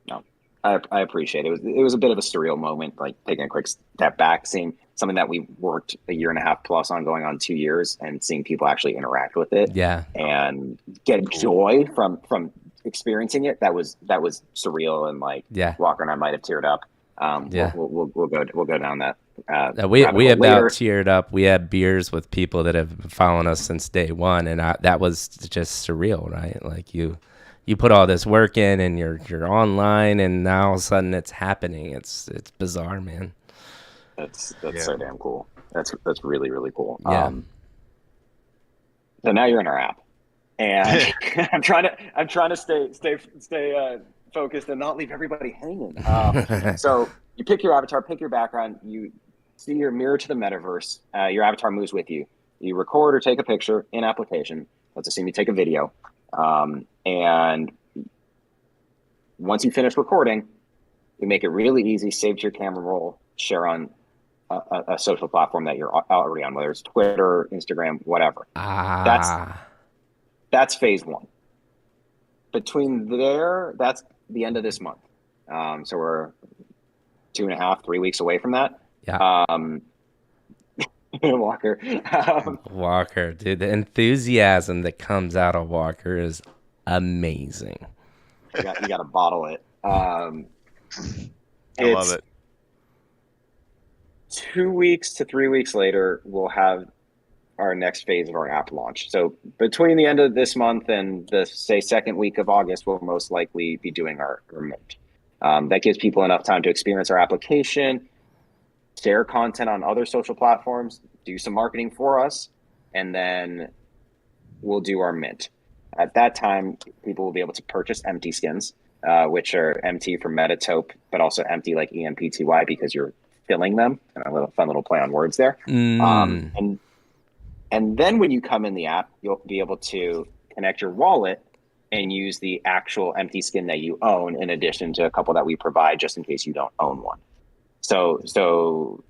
No, I appreciate it. It was a bit of a surreal moment, like taking a quick step back, seeing something that we worked a year and a half plus on, going on 2 years, and seeing people actually interact with it. Yeah. And get joy from experiencing it. That was surreal, and Walker and I might have teared up. We'll go down that. We about teared up. We had beers with people that have been following us since day one, and that was just surreal, right? Like you you put all this work in and you're online, and now all of a sudden it's happening. It's bizarre, man. That's so damn cool. That's really, really cool. Yeah. So now you're in our app, and I'm trying to stay focused and not leave everybody hanging. So you pick your avatar, pick your background, you see your mirror to the metaverse. Your avatar moves with you. You record or take a picture in application. Let's assume you take a video, and once you finish recording, you make it really easy. Save to your camera roll. Share on a social platform that you're already on, whether it's Twitter, Instagram, whatever. That's phase one. Between there, that's the end of this month. So we're 2.5, 3 weeks away from that. Yeah. Walker. Walker, dude, the enthusiasm that comes out of Walker is amazing. You got to bottle it. I love it. 2 weeks to 3 weeks later, we'll have our next phase of our app launch. So between the end of this month and the, say, second week of August, we'll most likely be doing our mint. That gives people enough time to experience our application, share content on other social platforms, do some marketing for us, and then we'll do our mint. At that time, people will be able to purchase empty skins, which are empty for MetaTope, but also empty like EMPTY because you're filling them. And a fun little play on words there. And then when you come in the app, you'll be able to connect your wallet and use the actual empty skin that you own in addition to a couple that we provide just in case you don't own one. So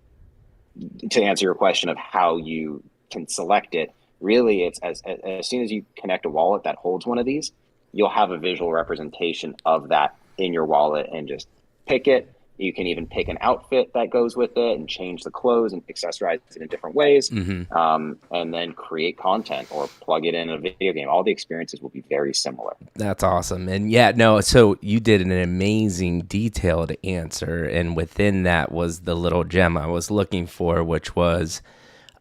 to answer your question of how you can select it, really it's as soon as you connect a wallet that holds one of these, you'll have a visual representation of that in your wallet and just pick it. You can even pick an outfit that goes with it and change the clothes and accessorize it in different ways, and then create content or plug it in a video game. All the experiences will be very similar. That's awesome. And yeah, no, so you did an amazing detailed answer. And within that was the little gem I was looking for, which was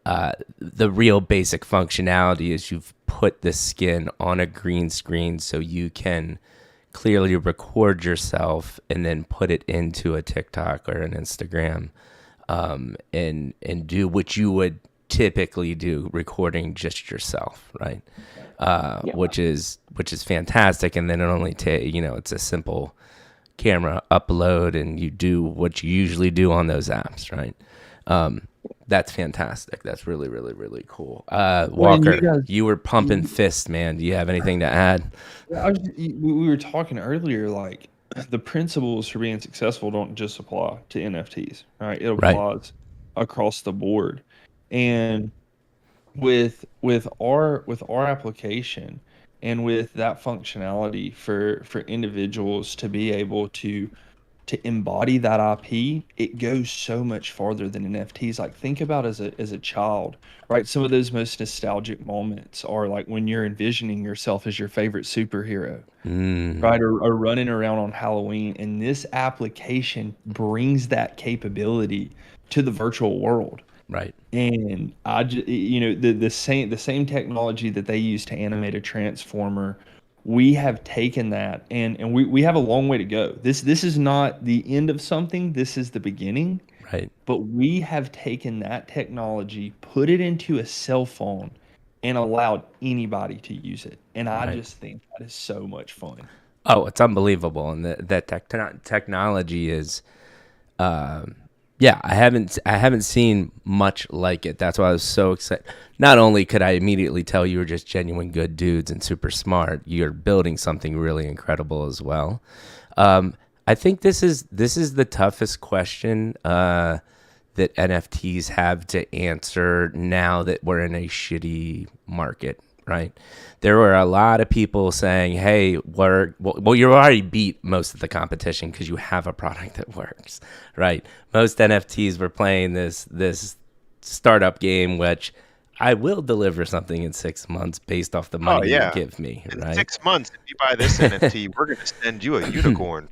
the real basic functionality is you've put the skin on a green screen so you can clearly record yourself and then put it into a TikTok or an Instagram, and do what you would typically do, recording just yourself, right? Which is fantastic. And then it only it's a simple camera upload and you do what you usually do on those apps, right? That's fantastic. That's really, really, really cool. Walker, you were pumping fists, man. Do you have anything to add? We were talking earlier, like the principles for being successful don't just apply to NFTs, right? It applies across the board. And with our application and with that functionality for individuals to be able to embody that IP, it goes so much farther than NFTs. Like think about as a child, right? Some of those most nostalgic moments are like when you're envisioning yourself as your favorite superhero, right? Or running around on Halloween. And this application brings that capability to the virtual world. Right. And I just, the same technology that they use to animate a transformer, we have taken that and we have a long way to go. This is not the end of something. This is the beginning. Right. But we have taken that technology, put it into a cell phone, and allowed anybody to use it. And I just think that is so much fun. Oh, it's unbelievable. And that technology is, I haven't seen much like it. That's why I was so excited. Not only could I immediately tell you were just genuine good dudes and super smart, you're building something really incredible as well. I think this is the toughest question that NFTs have to answer now that we're in a shitty market, right? There were a lot of people saying, hey, you already beat most of the competition because you have a product that works, right? Most NFTs were playing this startup game, which I will deliver something in 6 months based off the money you give me, right? In 6 months, if you buy this NFT, we're going to send you a unicorn.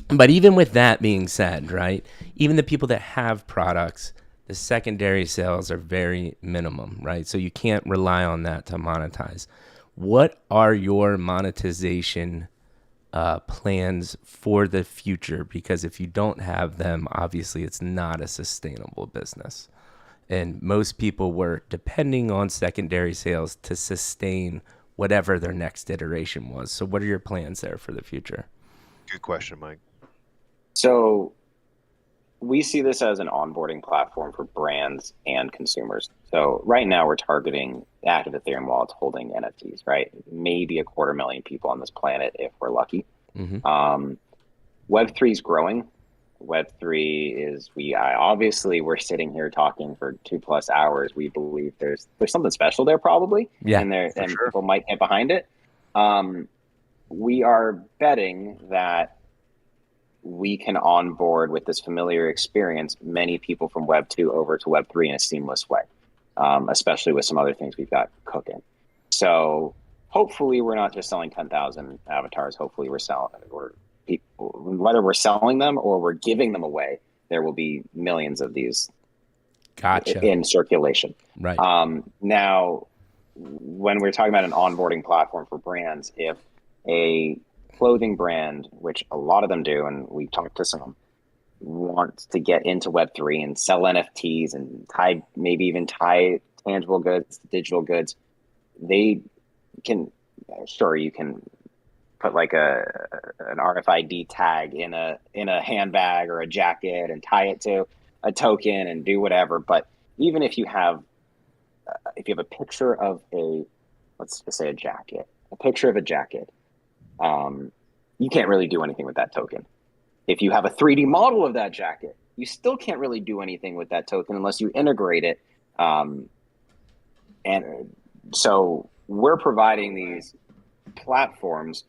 But even with that being said, right, even the people that have products, the secondary sales are very minimum, right? So you can't rely on that to monetize. What are your monetization plans for the future? Because if you don't have them, obviously it's not a sustainable business. And most people were depending on secondary sales to sustain whatever their next iteration was. So what are your plans there for the future? Good question, Mike. So we see this as an onboarding platform for brands and consumers. So right now we're targeting active Ethereum wallets holding NFTs, right? Maybe 250,000 people on this planet if we're lucky. Web3 is growing. Web3 is, obviously we're sitting here talking for 2+ hours. We believe there's something special there probably. Yeah, and people might get behind it. We are betting that we can onboard with this familiar experience many people from Web 2 over to Web 3 in a seamless way, especially with some other things we've got cooking. So hopefully we're not just selling 10,000 avatars. Hopefully whether we're selling them or we're giving them away, there will be millions of these in circulation. Right. Now, when we're talking about an onboarding platform for brands, if a clothing brand, which a lot of them do, and we talked to some, wants to get into Web3 and sell NFTs and maybe even tie tangible goods to digital goods, they can, sure, you can put like an RFID tag in a handbag or a jacket and tie it to a token and do whatever. But even if you have a picture of let's just say a picture of a jacket, you can't really do anything with that token. If you have a 3D model of that jacket, you still can't really do anything with that token unless you integrate it. And so we're providing these platforms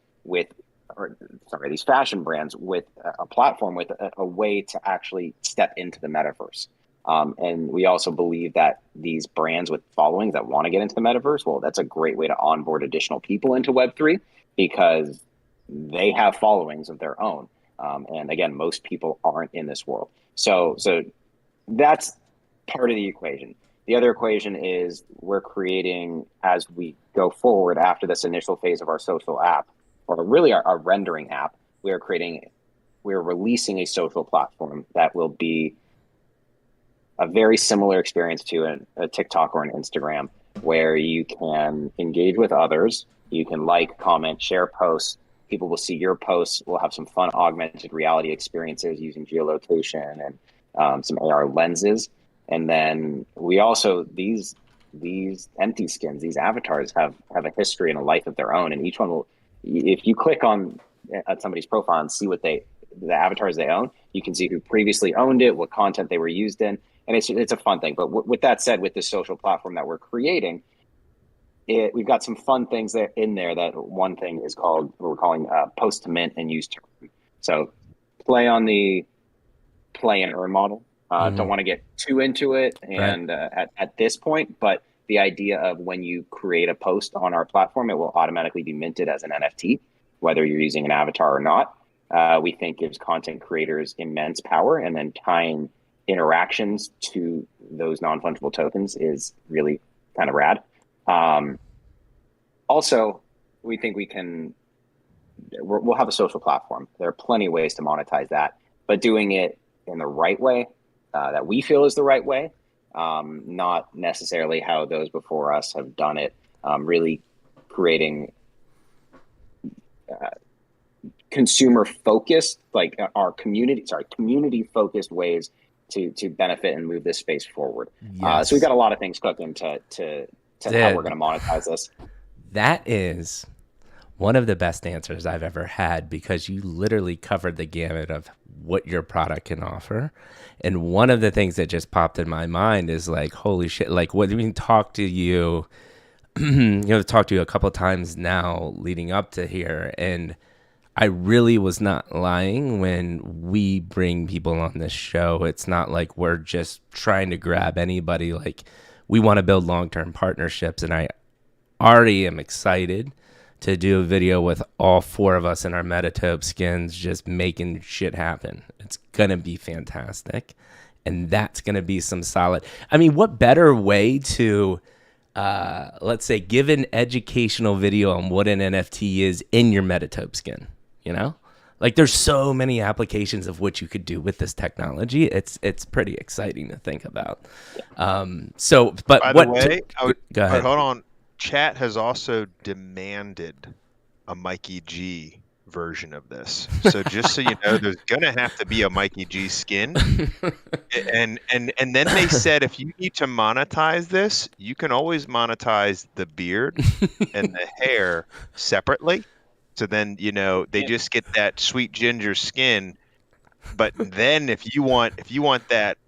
these fashion brands with a platform with a way to actually step into the metaverse. And we also believe that these brands with followings that want to get into the metaverse, well, that's a great way to onboard additional people into Web3 because they have followings of their own. And again, most people aren't in this world. So that's part of the equation. The other equation is we're creating, as we go forward after this initial phase of our social app, or really our rendering app, we're releasing a social platform that will be a very similar experience to a TikTok or an Instagram, where you can engage with others. You can like, comment, share posts. People will see your posts. We'll have some fun augmented reality experiences using geolocation and some AR lenses. And then we also, these empty skins, these avatars have a history and a life of their own. And each one will, if you click at somebody's profile and see the avatars they own, you can see who previously owned it, what content they were used in. And it's a fun thing. But with that said, with this social platform that we're creating, we've got some fun things in there. That one thing is we're calling post to mint and use term. So play on the play and earn model. Don't want to get too into it and at this point, but the idea of when you create a post on our platform, it will automatically be minted as an NFT, whether you're using an avatar or not. We think gives content creators immense power, and then tying interactions to those non-fungible tokens is really kind of rad. Also, we think we'll have a social platform. There are plenty of ways to monetize that, but doing it in the right way, that we feel is the right way, not necessarily how those before us have done it, really creating consumer focused, like community focused ways to benefit and move this space forward. Yes. So we've got a lot of things cooking to how we're going to monetize this. That is one of the best answers I've ever had, because you literally covered the gamut of what your product can offer. And one of the things that just popped in my mind is like, holy shit, like when we talked to you, talked to you a couple of times now leading up to here. And I really was not lying when we bring people on this show. It's not like we're just trying to grab anybody. Like, we want to build long-term partnerships. And I already am excited to do a video with all 4 of us in our MetaTope skins, just making shit happen. It's going to be fantastic. And that's going to be some solid. I mean, what better way to, let's say, give an educational video on what an NFT is in your MetaTope skin? you know? Like there's so many applications of what you could do with this technology. It's pretty exciting to think about. But By the way, go ahead. hold on. Chat has also demanded a Mikey G version of this. So just so you know, there's gonna have to be a Mikey G skin. And then they said if you need to monetize this, you can always monetize the beard and the hair separately. So then, you know, they just get that sweet ginger skin. But then if you want that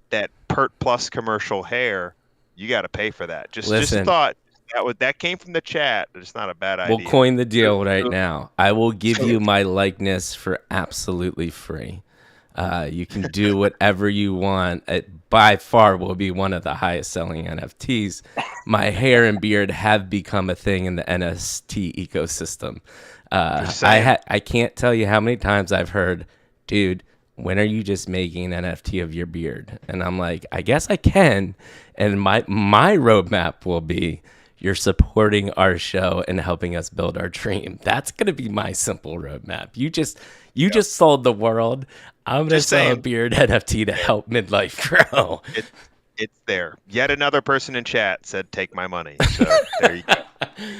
Pert Plus commercial hair, you got to pay for that. Just thought that came from the chat. It's not a bad idea. We'll coin the deal right now. I will give you my likeness for absolutely free. You can do whatever you want. It by far will be one of the highest selling NFTs. My hair and beard have become a thing in the NFT ecosystem. I can't tell you how many times I've heard, dude, when are you just making an NFT of your beard? And I'm like, I guess I can. And my roadmap will be, you're supporting our show and helping us build our dream. That's going to be my simple roadmap. You just sold the world. I'm going to sell a beard NFT to help midlife grow. It's there. Yet another person in chat said, take my money. So there you go.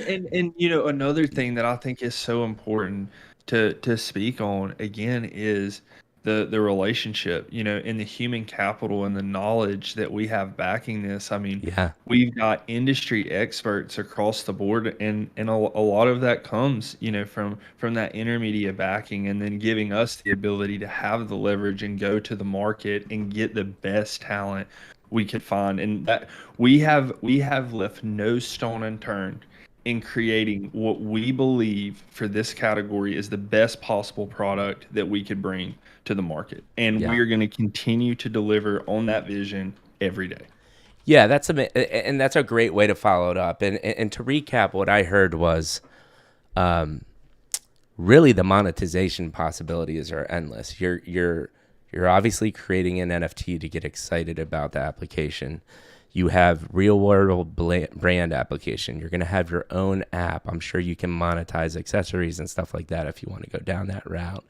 And you know, another thing that I think is so important to speak on again is the relationship, you know, and the human capital and the knowledge that we have backing this. I mean, we've got industry experts across the board, and a lot of that comes, you know, from that intermediate backing, and then giving us the ability to have the leverage and go to the market and get the best talent we could find. And that we have left no stone unturned in creating what we believe for this category is the best possible product that we could bring to the market. And we are going to continue to deliver on that vision every day. Yeah, that's a great way to follow it up. And to recap, what I heard was really the monetization possibilities are endless. You're obviously creating an NFT to get excited about the application. You have real world brand application. You're going to have your own app. I'm sure you can monetize accessories and stuff like that if you want to go down that route.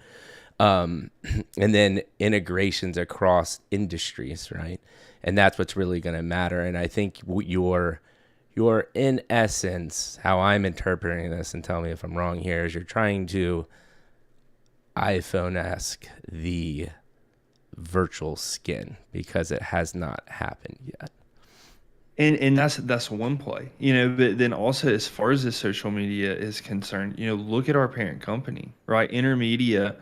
And then integrations across industries, right? And that's what's really going to matter. And I think you're in essence, how I'm interpreting this, and tell me if I'm wrong here, is you're trying to iPhone-esque the virtual skin because it has not happened yet. And that's one play, you know, but then also as far as the social media is concerned, you know, look at our parent company, right? Intermedia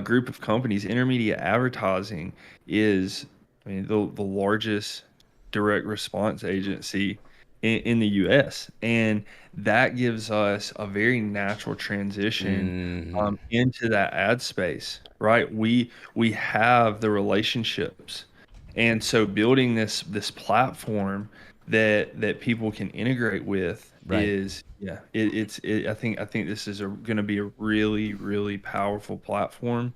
group of companies. Intermedia Advertising is, I mean, the largest direct response agency in the U.S. And that gives us a very natural transition into that ad space, right? We have the relationships. And so building this platform that people can integrate with is I think this is going to be a really, really powerful platform.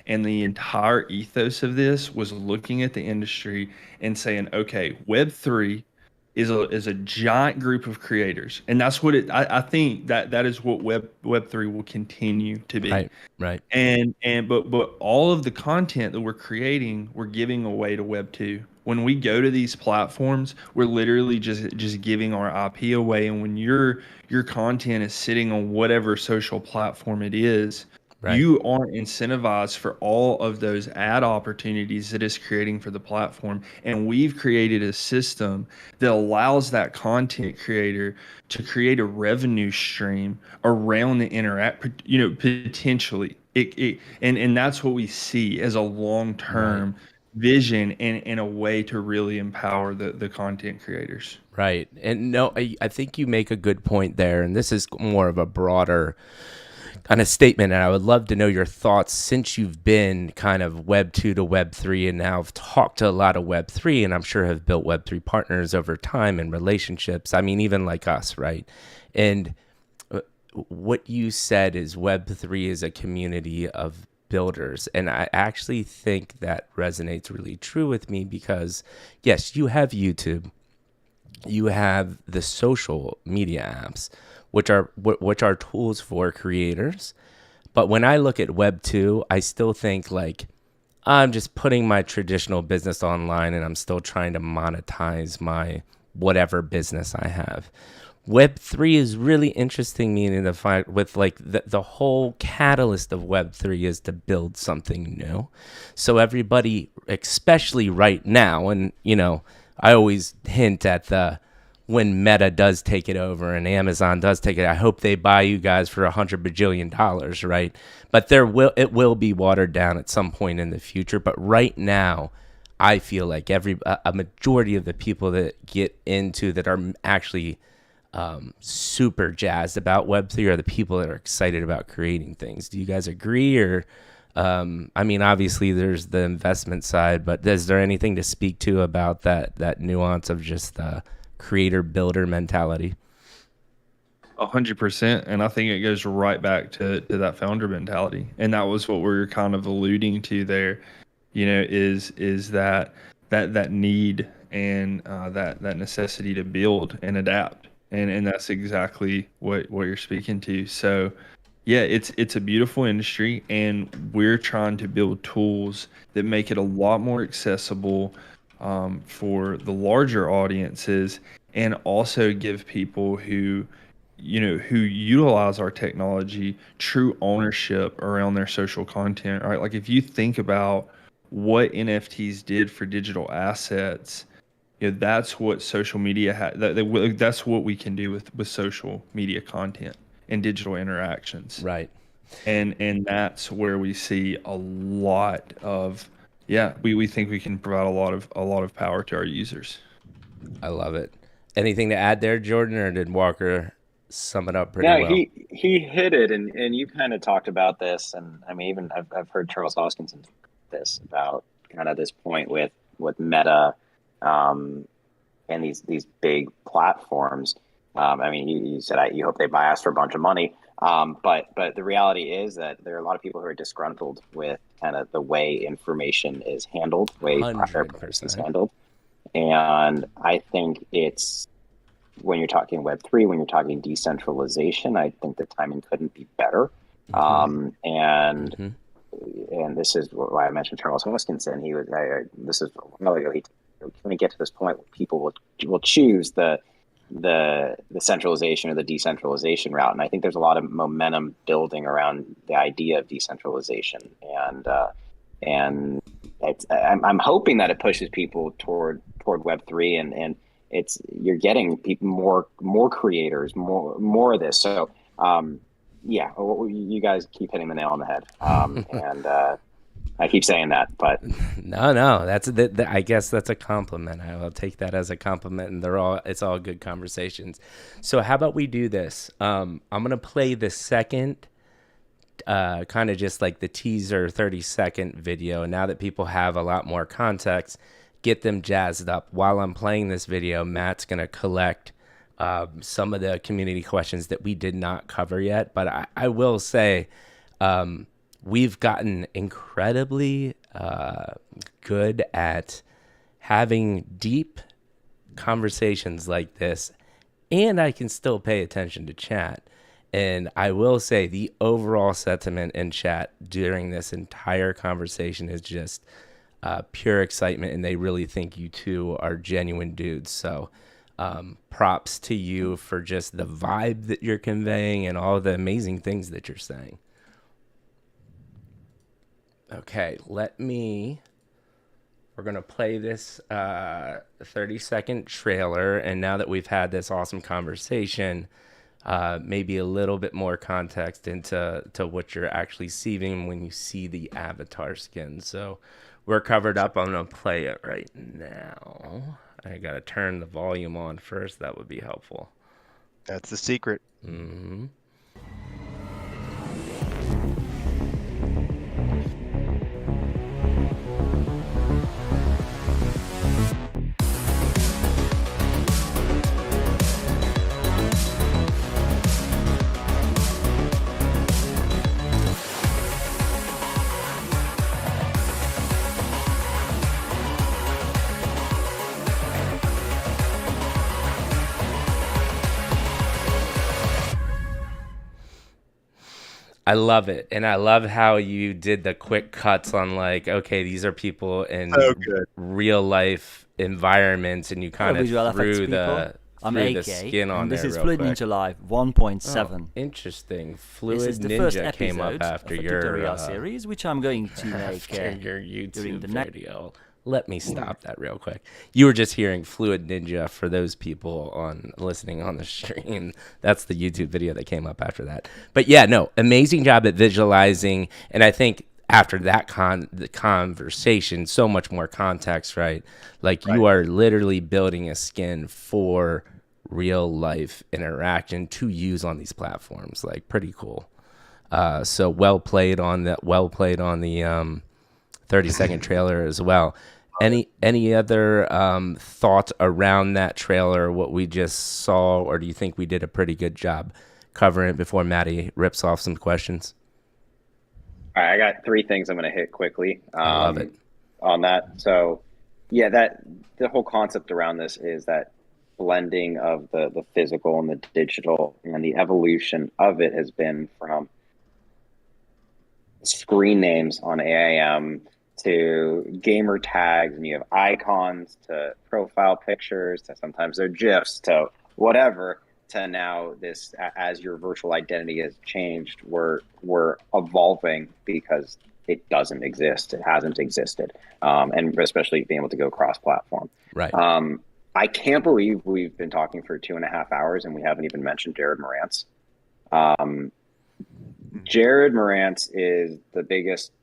And the entire ethos of this was looking at the industry and saying, okay, Web3 is a giant group of creators, and that's what I think that is what Web3 will continue to be. Right. But all of the content that we're creating, we're giving away to Web2. When we go to these platforms, we're literally just giving our IP away. And when your content is sitting on whatever social platform it is, you aren't incentivized for all of those ad opportunities that it's creating for the platform. And we've created a system that allows that content creator to create a revenue stream around the potentially. And that's what we see as a long-term vision and a way to really empower the content creators. Right. And no, I think you make a good point there. And this is more of a broader kind of statement, and I would love to know your thoughts since you've been kind of Web 2 to Web 3 and now have talked to a lot of Web 3 and I'm sure have built Web 3 partners over time and relationships. I mean, even like us, right? And what you said is Web 3 is a community of builders. And I actually think that resonates really true with me because, yes, you have YouTube, you have the social media apps, which are tools for creators, But when I look at Web 2, I still think like I'm just putting my traditional business online and I'm still trying to monetize my whatever business I have. Web 3 is really interesting me in the fight with like the whole catalyst of Web 3 is to build something new. So everybody, especially right now, and you know, I always hint at the when Meta does take it over and Amazon does take it, I hope they buy you guys for $100 bajillion, right? But it will be watered down at some point in the future. But right now, I feel like a majority of the people that get into that are actually super jazzed about Web3 are the people that are excited about creating things. Do you guys agree? Or, I mean, obviously there's the investment side, but is there anything to speak to about that nuance of just the creator builder mentality? 100%, and I think it goes right back to that founder mentality, and that was what we were kind of alluding to there. You know, is that need and that necessity to build and adapt, and that's exactly what you're speaking to. So, yeah, it's a beautiful industry, and we're trying to build tools that make it a lot more accessible for the larger audiences, and also give people who utilize our technology true ownership around their social content, right? Like if you think about what NFTs did for digital assets, you know, that's what social media that's what we can do with social media content and digital interactions. Right. And that's where we see a lot of, we think we can provide a lot of power to our users. I love it. Anything to add there, Jordan, or did Walker sum it up pretty well? No, he hit it, and you kind of talked about this, and I mean, even I've heard Charles Hoskinson talk about this, about kind of this point with Meta, and these big platforms. I mean, you said you hope they buy us for a bunch of money, but the reality is that there are a lot of people who are disgruntled with kind of the way information is handled, the way their privacy is handled, and I think it's, when you're talking Web3, when you're talking decentralization, I think the timing couldn't be better. And this is why I mentioned Charles Hoskinson. He was this is a while ago. When we get to this point where people will choose the centralization or the decentralization route, and I think there's a lot of momentum building around the idea of decentralization, and I'm hoping that it pushes people toward Web3 and you're getting people more creators, more of this. So, you guys keep hitting the nail on the head. And I keep saying that, but no, that's I guess that's a compliment. I will take that as a compliment, and it's all good conversations. So how about we do this? I'm gonna play the second, kind of just like the teaser 30-second video. And now that people have a lot more context, get them jazzed up. While I'm playing this video, Matt's going to collect some of the community questions that we did not cover yet. But I will say we've gotten incredibly good at having deep conversations like this, and I can still pay attention to chat. And I will say the overall sentiment in chat during this entire conversation is just pure excitement, and they really think you two are genuine dudes. So props to you for just the vibe that you're conveying and all the amazing things that you're saying. Okay, we're going to play this 30-second trailer, and now that we've had this awesome conversation, maybe a little bit more context into what you're actually seeing when you see the avatar skin. So we're covered up. I'm going to play it right now. I got to turn the volume on first. That would be helpful. That's the secret. Mm-hmm. I love it. And I love how you did the quick cuts on like, okay, these are people in real life environments, and you kind of visual effects threw people. I'm the AK, skin on and this there is real Fluid quick. Ninja Live Oh, 1.7. interesting. This Fluid is the first Ninja came up episode after of a your tutorial series, which I'm going to make after your during YouTube the next. video. Let me stop that real quick. You were just hearing Fluid Ninja for those people on listening on the stream. That's the YouTube video that came up after that. But yeah, no, amazing job at visualizing. And I think after that the conversation, so much more context, right? Like you are literally building a skin for real life interaction to use on these platforms. Like pretty cool. So well played on the 30-second trailer as well. Any other thoughts around that trailer, what we just saw, or do you think we did a pretty good job covering it before Maddie rips off some questions? All right, I got 3 things I'm going to hit quickly. I love it. On that. So, yeah, that the whole concept around this is that blending of the physical and the digital, and the evolution of it has been from screen names on AIM to gamer tags, and you have icons, to profile pictures, to sometimes they're GIFs, to whatever, to now this, as your virtual identity has changed, we're evolving because it doesn't exist. It hasn't existed. And especially being able to go cross-platform. Right. I can't believe we've been talking for 2.5 hours and we haven't even mentioned Jared Morantz. Jared Morantz is the biggest,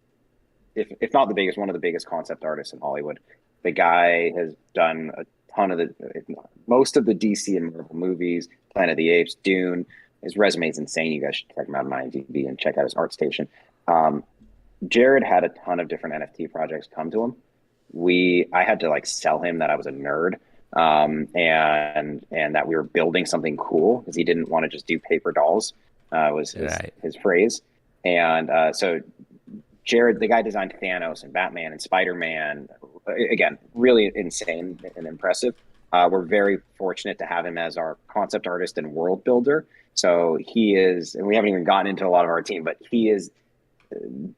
if not the biggest, one of the biggest concept artists in Hollywood. The guy has done a ton of most of the DC and Marvel movies, Planet of the Apes, Dune. His resume is insane. You guys should check him out on IMDb and check out his art station. Jared had a ton of different NFT projects come to him. I had to like sell him that I was a nerd, and that we were building something cool, because he didn't want to just do paper dolls. Was his phrase. And so Jared, the guy designed Thanos and Batman and Spider-Man. Again, really insane and impressive. We're very fortunate to have him as our concept artist and world builder. So he is, and we haven't even gotten into a lot of our team, but he is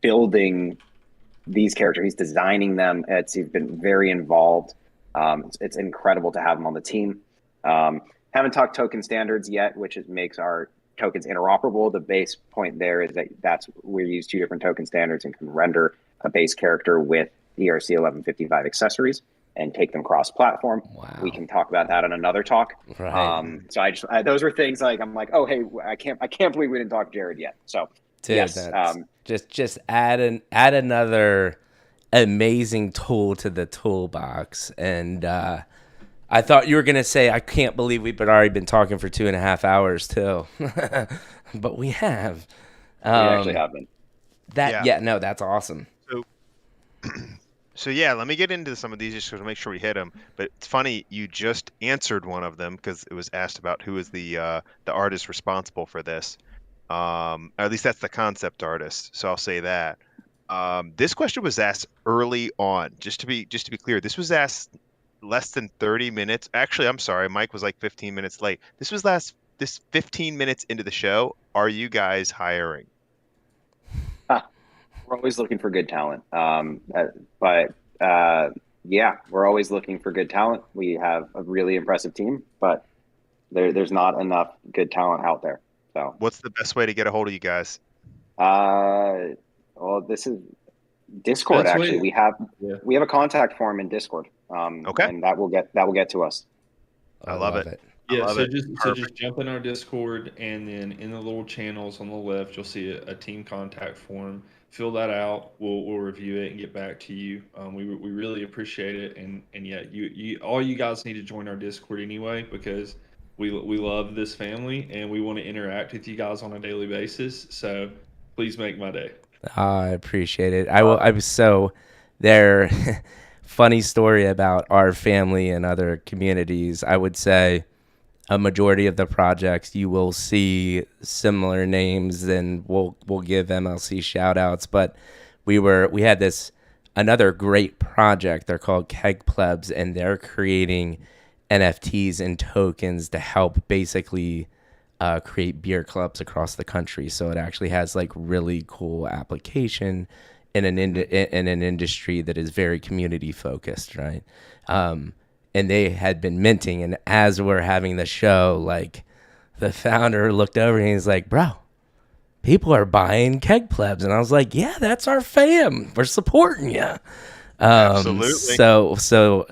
building these characters. He's designing them. He's been very involved. It's incredible to have him on the team. Haven't talked token standards yet, which makes our tokens interoperable. The base point there is that we use 2 different token standards and can render a base character with ERC 1155 accessories and take them cross-platform. Wow. We can talk about that on another talk. Right. So those are things like, I'm like, oh hey, I can't believe we didn't talk Jared yet. So dude, yes, just add another amazing tool to the toolbox. And I thought you were going to say, I can't believe we've already been talking for 2.5 hours too. But we have. We actually have been. That's awesome. So yeah, let me get into some of these just to make sure we hit them. But it's funny, you just answered one of them, because it was asked about who is the artist responsible for this. Or at least that's the concept artist. So I'll say that. This question was asked early on. Just to be clear, this was asked less than 30 minutes. Actually, I'm sorry, Mike was like 15 minutes late. This 15 minutes into the show. Are you guys hiring? We're always looking for good talent. But yeah, we're always looking for good talent. We have a really impressive team, but there's not enough good talent out there. So what's the best way to get a hold of you guys? Well, this is Discord. Actually, we have a contact form in Discord. Okay. And that will get to us. I love it. Yeah, so just jump in our Discord, and then in the little channels on the left, you'll see a team contact form. Fill that out. We'll review it and get back to you. We really appreciate it, and yeah, you all you guys need to join our Discord anyway, because we love this family and we want to interact with you guys on a daily basis. So please make my day. I appreciate it. I was so there. Funny story about our family and other communities. I would say a majority of the projects you will see similar names, and we'll give MLC shout outs. But we had another great project. They're called Keg Plebs, and they're creating NFTs and tokens to help basically create beer clubs across the country. So it actually has like really cool application in an in an industry that is very community focused, right? And they had been minting, and as we're having the show, like the founder looked over and he's like, "Bro, people are buying keg plebs," and I was like, "Yeah, that's our fam. We're supporting you." Absolutely. So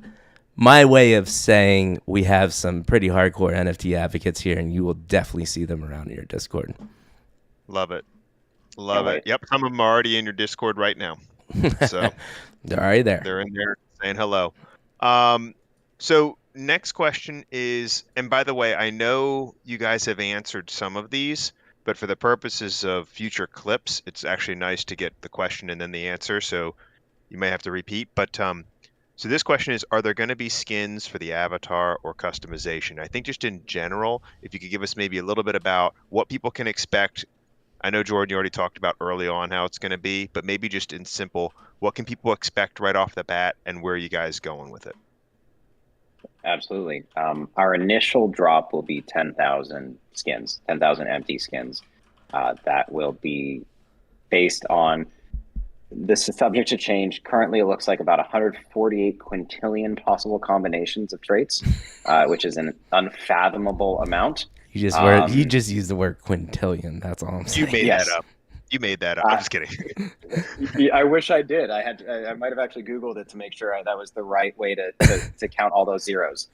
my way of saying we have some pretty hardcore NFT advocates here, and you will definitely see them around your Discord. Love it. Love it. Yep. Some of them are already in your Discord right now. So they're already there. They're in there saying hello. So next question is, and by the way, I know you guys have answered some of these, but for the purposes of future clips, it's actually nice to get the question and then the answer. So you may have to repeat. But so this question is, are there going to be skins for the avatar or customization? I think just in general, if you could give us maybe a little bit about what people can expect. I know, Jordan, you already talked about early on how it's going to be, but maybe just in simple, what can people expect right off the bat, and where are you guys going with it? Absolutely. Our initial drop will be 10,000 skins, 10,000 empty skins. That will be based on, this is subject to change. Currently, it looks like about 148 quintillion possible combinations of traits, which is an unfathomable amount. You just used the word quintillion. That's all I'm saying. You made that up. You made that up. I'm just kidding. I wish I did. I might have actually Googled it to make sure that was the right way to count all those zeros.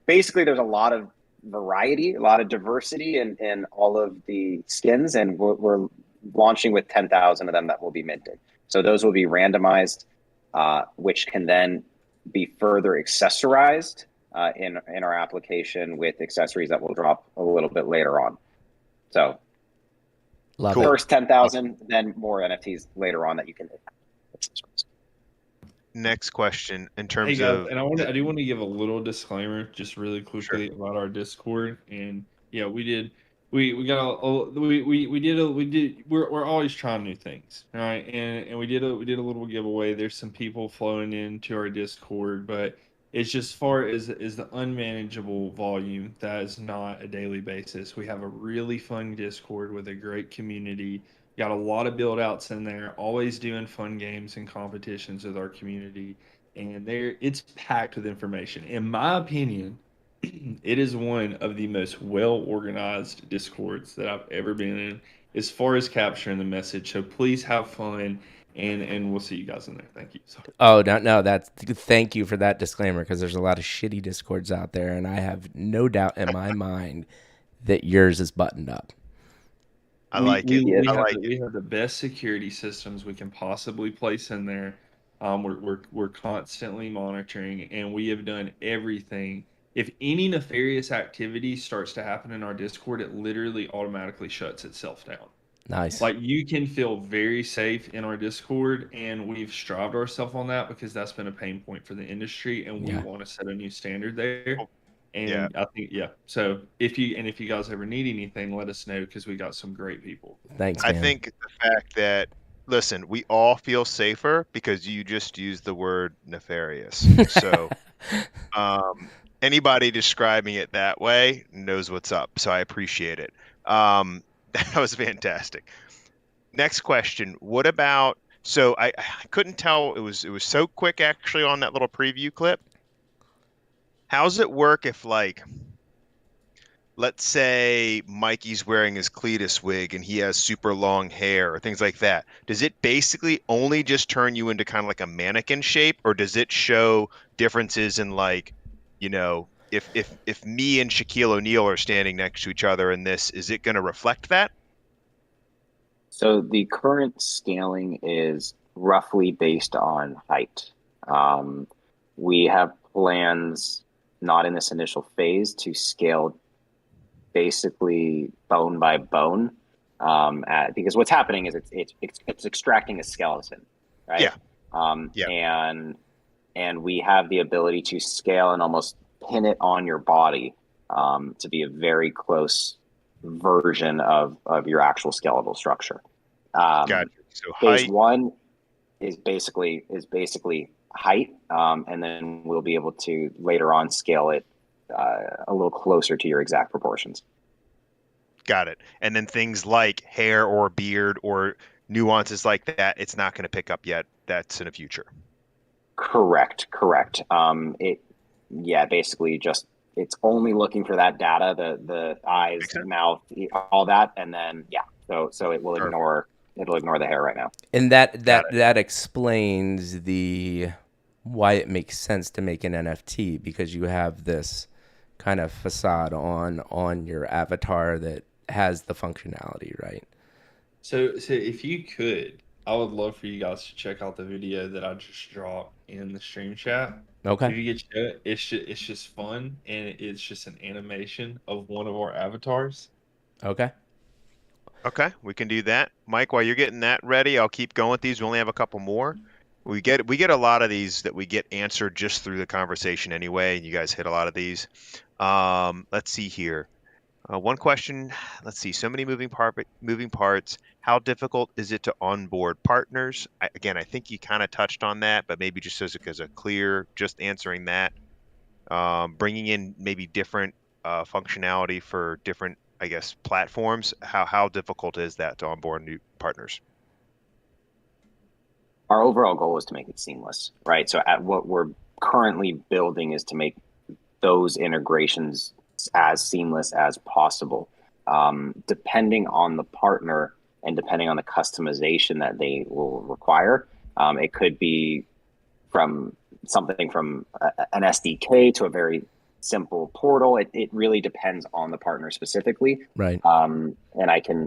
Basically, there's a lot of variety, a lot of diversity in all of the skins, and we're launching with 10,000 of them that will be minted. So those will be randomized, which can then be further accessorized in our application with accessories that will drop a little bit later on. So first 10,000, then more NFTs later on that you can accessorize. Next question in terms of, and I do want to give a little disclaimer just really quickly about our Discord. And yeah, we're always trying new things, right? And we did a little giveaway. There's some people flowing into our Discord, but it's just far as the unmanageable volume. That is not a daily basis. We have a really fun Discord with a great community. Got a lot of build outs in there, always doing fun games and competitions with our community. And it's packed with information. In my opinion, it is one of the most well organized Discords that I've ever been in as far as capturing the message. So please have fun. And we'll see you guys in there. Thank you. Sorry. Oh, no, thank you for that disclaimer, because there's a lot of shitty Discords out there, and I have no doubt in my mind that yours is buttoned up. I like it. We have the best security systems we can possibly place in there. We're constantly monitoring, and we have done everything. If any nefarious activity starts to happen in our Discord, it literally automatically shuts itself down. Nice. Like, you can feel very safe in our Discord, and we've strived ourselves on that because that's been a pain point for the industry, and we want to set a new standard there. And I think, so if you guys ever need anything, let us know, because we got some great people. Thanks, man. I think the fact that, listen, we all feel safer because you just used the word nefarious. So anybody describing it that way knows what's up. So I appreciate it. That was fantastic. Next question. What about, so I couldn't tell, it was so quick actually on that little preview clip. How's it work if, like, let's say Mikey's wearing his Cletus wig and he has super long hair or things like that? Does it basically only just turn you into kind of like a mannequin shape, or does it show differences in, like, you know, if me and Shaquille O'Neal are standing next to each other in this, is it going to reflect that? So the current scaling is roughly based on height. We have plans, not in this initial phase, to scale basically bone by bone, because what's happening is it's extracting a skeleton, right? And we have the ability to scale and almost pin it on your body to be a very close version of your actual skeletal structure. Gotcha. So phase one is basically height, and then we'll be able to later on scale it a little closer to your exact proportions. Got it. And then things like hair or beard or nuances like that, it's not going to pick up yet. That's in the future. Correct. Basically just it's only looking for that data, the eyes, mouth, all that, and then so it will ignore the hair right now. And that explains why it makes sense to make an NFT, because you have this kind of facade on your avatar that has the functionality, right? So if you could, I would love for you guys to check out the video that I just dropped in the stream chat. Okay. If you get to it, it's just fun, and it's just an animation of one of our avatars. Okay, we can do that. Mike, while you're getting that ready, I'll keep going with these. We only have a couple more. We get a lot of these that we get answered just through the conversation anyway, and you guys hit a lot of these. Let's see here. One question. Let's see. So many moving parts. How difficult is it to onboard partners? I think you kind of touched on that, but maybe just as a clear, just answering that. Bringing in maybe different functionality for different, I guess, platforms. How difficult is that to onboard new partners? Our overall goal is to make it seamless, right? So what we're currently building is to make those integrations as seamless as possible. Depending on the partner and depending on the customization that they will require, it could be from something from an SDK to a very simple portal. It really depends on the partner specifically. right. And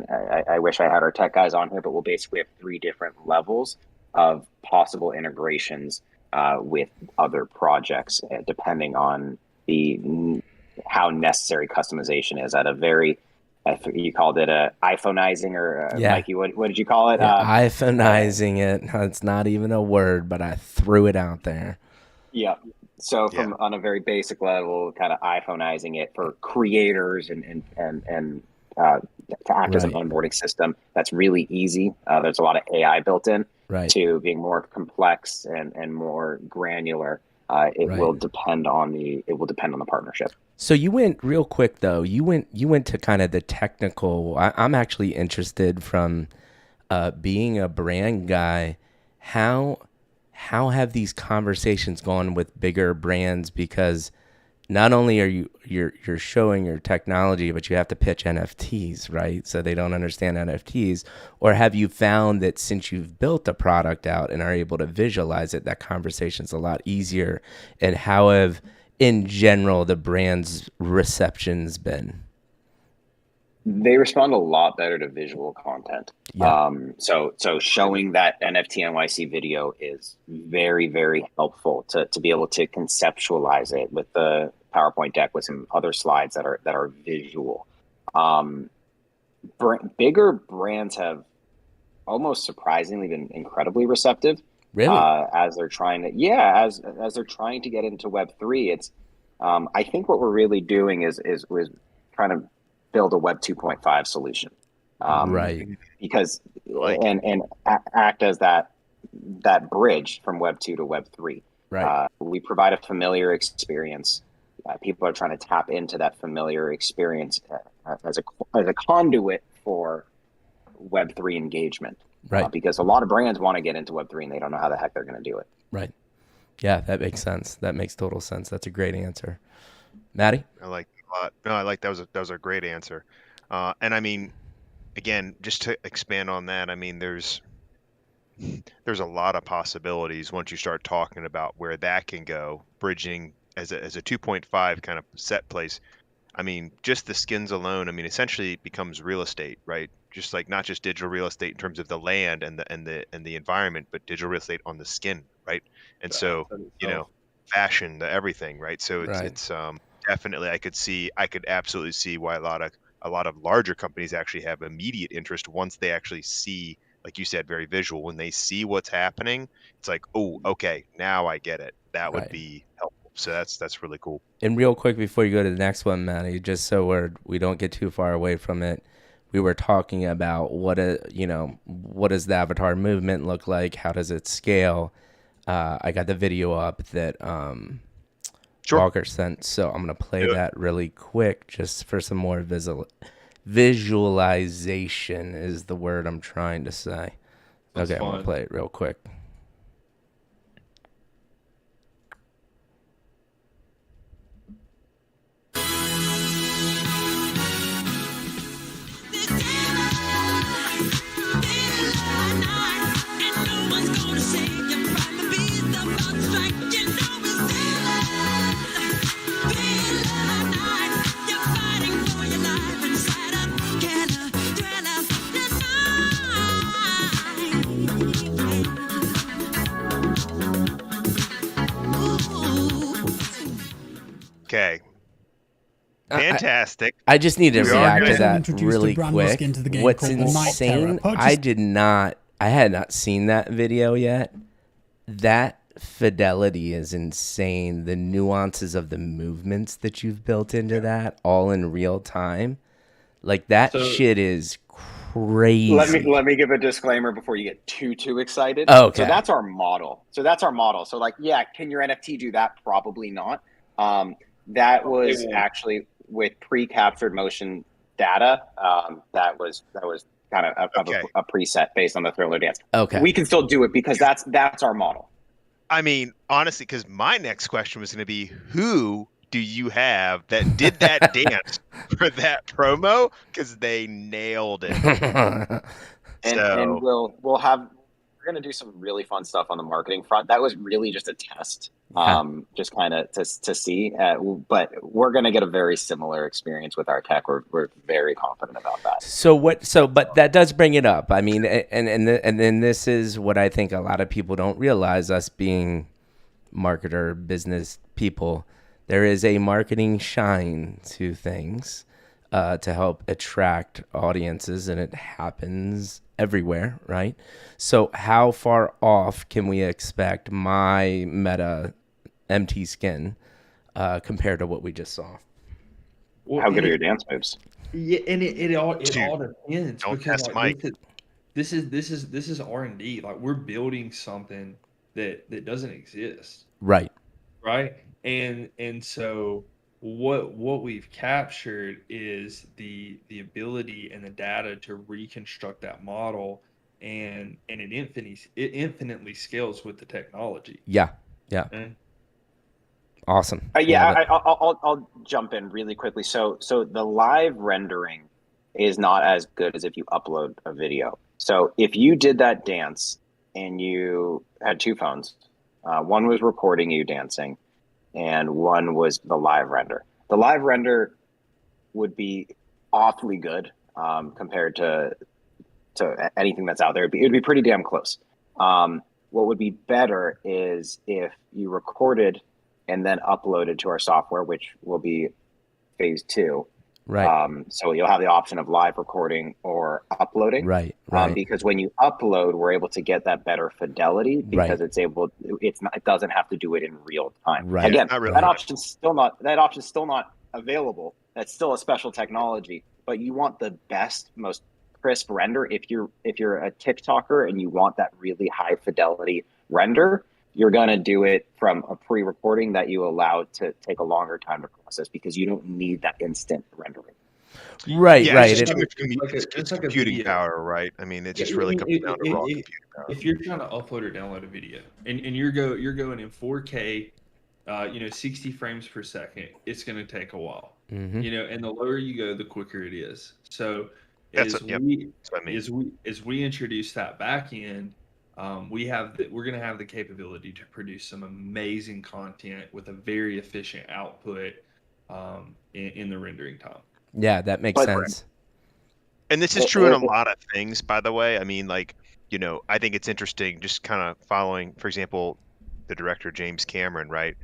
I wish I had our tech guys on here, but we'll basically have 3 different levels of possible integrations with other projects, depending on how necessary customization is at a very, you called it iPhoneizing or Mikey, what did you call it? iPhoneizing it. It's not even a word, but I threw it out there. Yeah. So on a very basic level, kind of iPhoneizing it for creators and to act as an onboarding system. That's really easy. There's a lot of AI built in to being more complex and more granular. It will depend on the partnership. So you went real quick though. You went to kind of the technical. I'm actually interested from being a brand guy. How have these conversations gone with bigger brands? Because not only are you're showing your technology, but you have to pitch NFTs, right? So they don't understand NFTs. Or have you found that since you've built a product out and are able to visualize it, that conversation's a lot easier? And how have, in general, the brand's reception's been? They respond a lot better to visual content. Yeah. So showing that NFT NYC video is very, very helpful to be able to conceptualize it with the PowerPoint deck with some other slides that are visual. Bigger brands have almost surprisingly been incredibly receptive. Really? As they're trying to, as they're trying to get into Web3, it's I think what we're really doing is trying to build a Web 2.5 solution, because and act as that bridge from Web 2 to Web 3. We provide a familiar experience. People are trying to tap into that familiar experience as a conduit for Web 3 engagement. Because a lot of brands want to get into Web 3 and they don't know how the heck they're going to do it. Right. Yeah, that makes sense. That makes total sense. That's a great answer. Maddie? I like a lot. No, I like that was a great answer. And I mean, again, just to expand on that, I mean, there's a lot of possibilities once you start talking about where that can go, bridging as a 2.5 kind of set place. I mean, just the skins alone, I mean, essentially it becomes real estate, right? Just like not just digital real estate in terms of the land and the environment, but digital real estate on the skin, right? And so, fashion, the everything, right? So it's definitely I could absolutely see why a lot of larger companies actually have immediate interest once they actually see, like you said, very visual. When they see what's happening, it's like, oh, okay, now I get it. That would be helpful. So that's really cool. And real quick before you go to the next one, Maddie, just so we don't get too far away from it, we were talking about what does the avatar movement look like? How does it scale? I got the video up that Walker sent, so I'm gonna play that really quick just for some more Visualization is the word I'm trying to say. That's okay, I'm going to fun. play it real quick. Okay. Fantastic. I just need to We are react gonna- to that introduced a really brand new quick. skin to the game What's called the Night insane, Terror. I had not seen that video yet. That fidelity is insane. The nuances of the movements that you've built into that all in real time. Like that shit is crazy. Let me give a disclaimer before you get too excited. Okay. So that's our model. So like, yeah, can your NFT do that? Probably not. That was actually with pre-captured motion data. That was kind of a preset based on the Thriller dance. Okay. We can still do it because that's our model. I mean, honestly, because my next question was going to be, who do you have that did that dance for that promo? Because they nailed it. And we're going to do some really fun stuff on the marketing front. That was really just a test, just kind of to see. But we're going to get a very similar experience with our tech. We're very confident about that. But that does bring it up. I mean, and then this is what I think a lot of people don't realize, us being marketer business people. There is a marketing shine to things to help attract audiences, and it happens everywhere, right? So how far off can we expect my Meta MT skin compared to what we just saw? How good are your dance moves? Yeah, and it all depends. Don't because test like, Mike. this is R&D. Like, we're building something that doesn't exist. Right. And so what we've captured is the ability and the data to reconstruct that model, and it infinitely scales with the technology. Yeah. And Awesome. I'll jump in really quickly. So the live rendering is not as good as if you upload a video. So if you did that dance and you had two phones, one was recording you dancing, and one was the live render. The live render would be awfully good compared to anything that's out there. It'd be pretty damn close. What would be better is if you recorded and then uploaded to our software, which will be phase 2. Right. So you'll have the option of live recording or uploading. Right. Because when you upload, we're able to get that better fidelity because it doesn't have to do it in real time. Right. Again, really that option's still not available. That's still a special technology, but you want the best, most crisp render. If you're a TikToker and you want that really high fidelity render, you're going to do it from a pre-recording that you allow to take a longer time to process because you don't need that instant rendering. Right. It's It- it's computing power, right? I mean, it just really comes down to raw computing power. If you're trying to upload or download a video and you're going in 4K, 60 frames per second, it's going to take a while. Mhm. And the lower you go, the quicker it is. So That's as what I mean. we introduce that back end, we're going to have the capability to produce some amazing content with a very efficient output in the rendering time. Yeah, that makes sense. And this is true in a lot of things, by the way. I mean, like, I think it's interesting just kind of following, for example, the director James Cameron, right?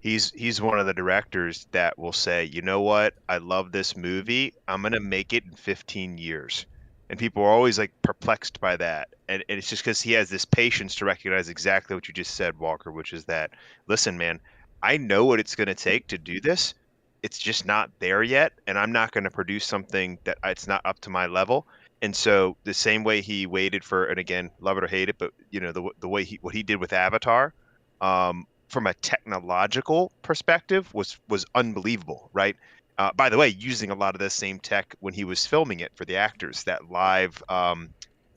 He's one of the directors that will say, you know what? I love this movie. I'm going to make it in 15 years. And people are always like perplexed by that. And it's just because he has this patience to recognize exactly what you just said, Walker, which is that, listen, man, I know what it's going to take to do this. It's just not there yet. And I'm not going to produce something that it's not up to my level. And so the same way he waited for, and again, love it or hate it, but the way what he did with Avatar, from a technological perspective was unbelievable, right? By the way, using a lot of the same tech when he was filming it for the actors, that live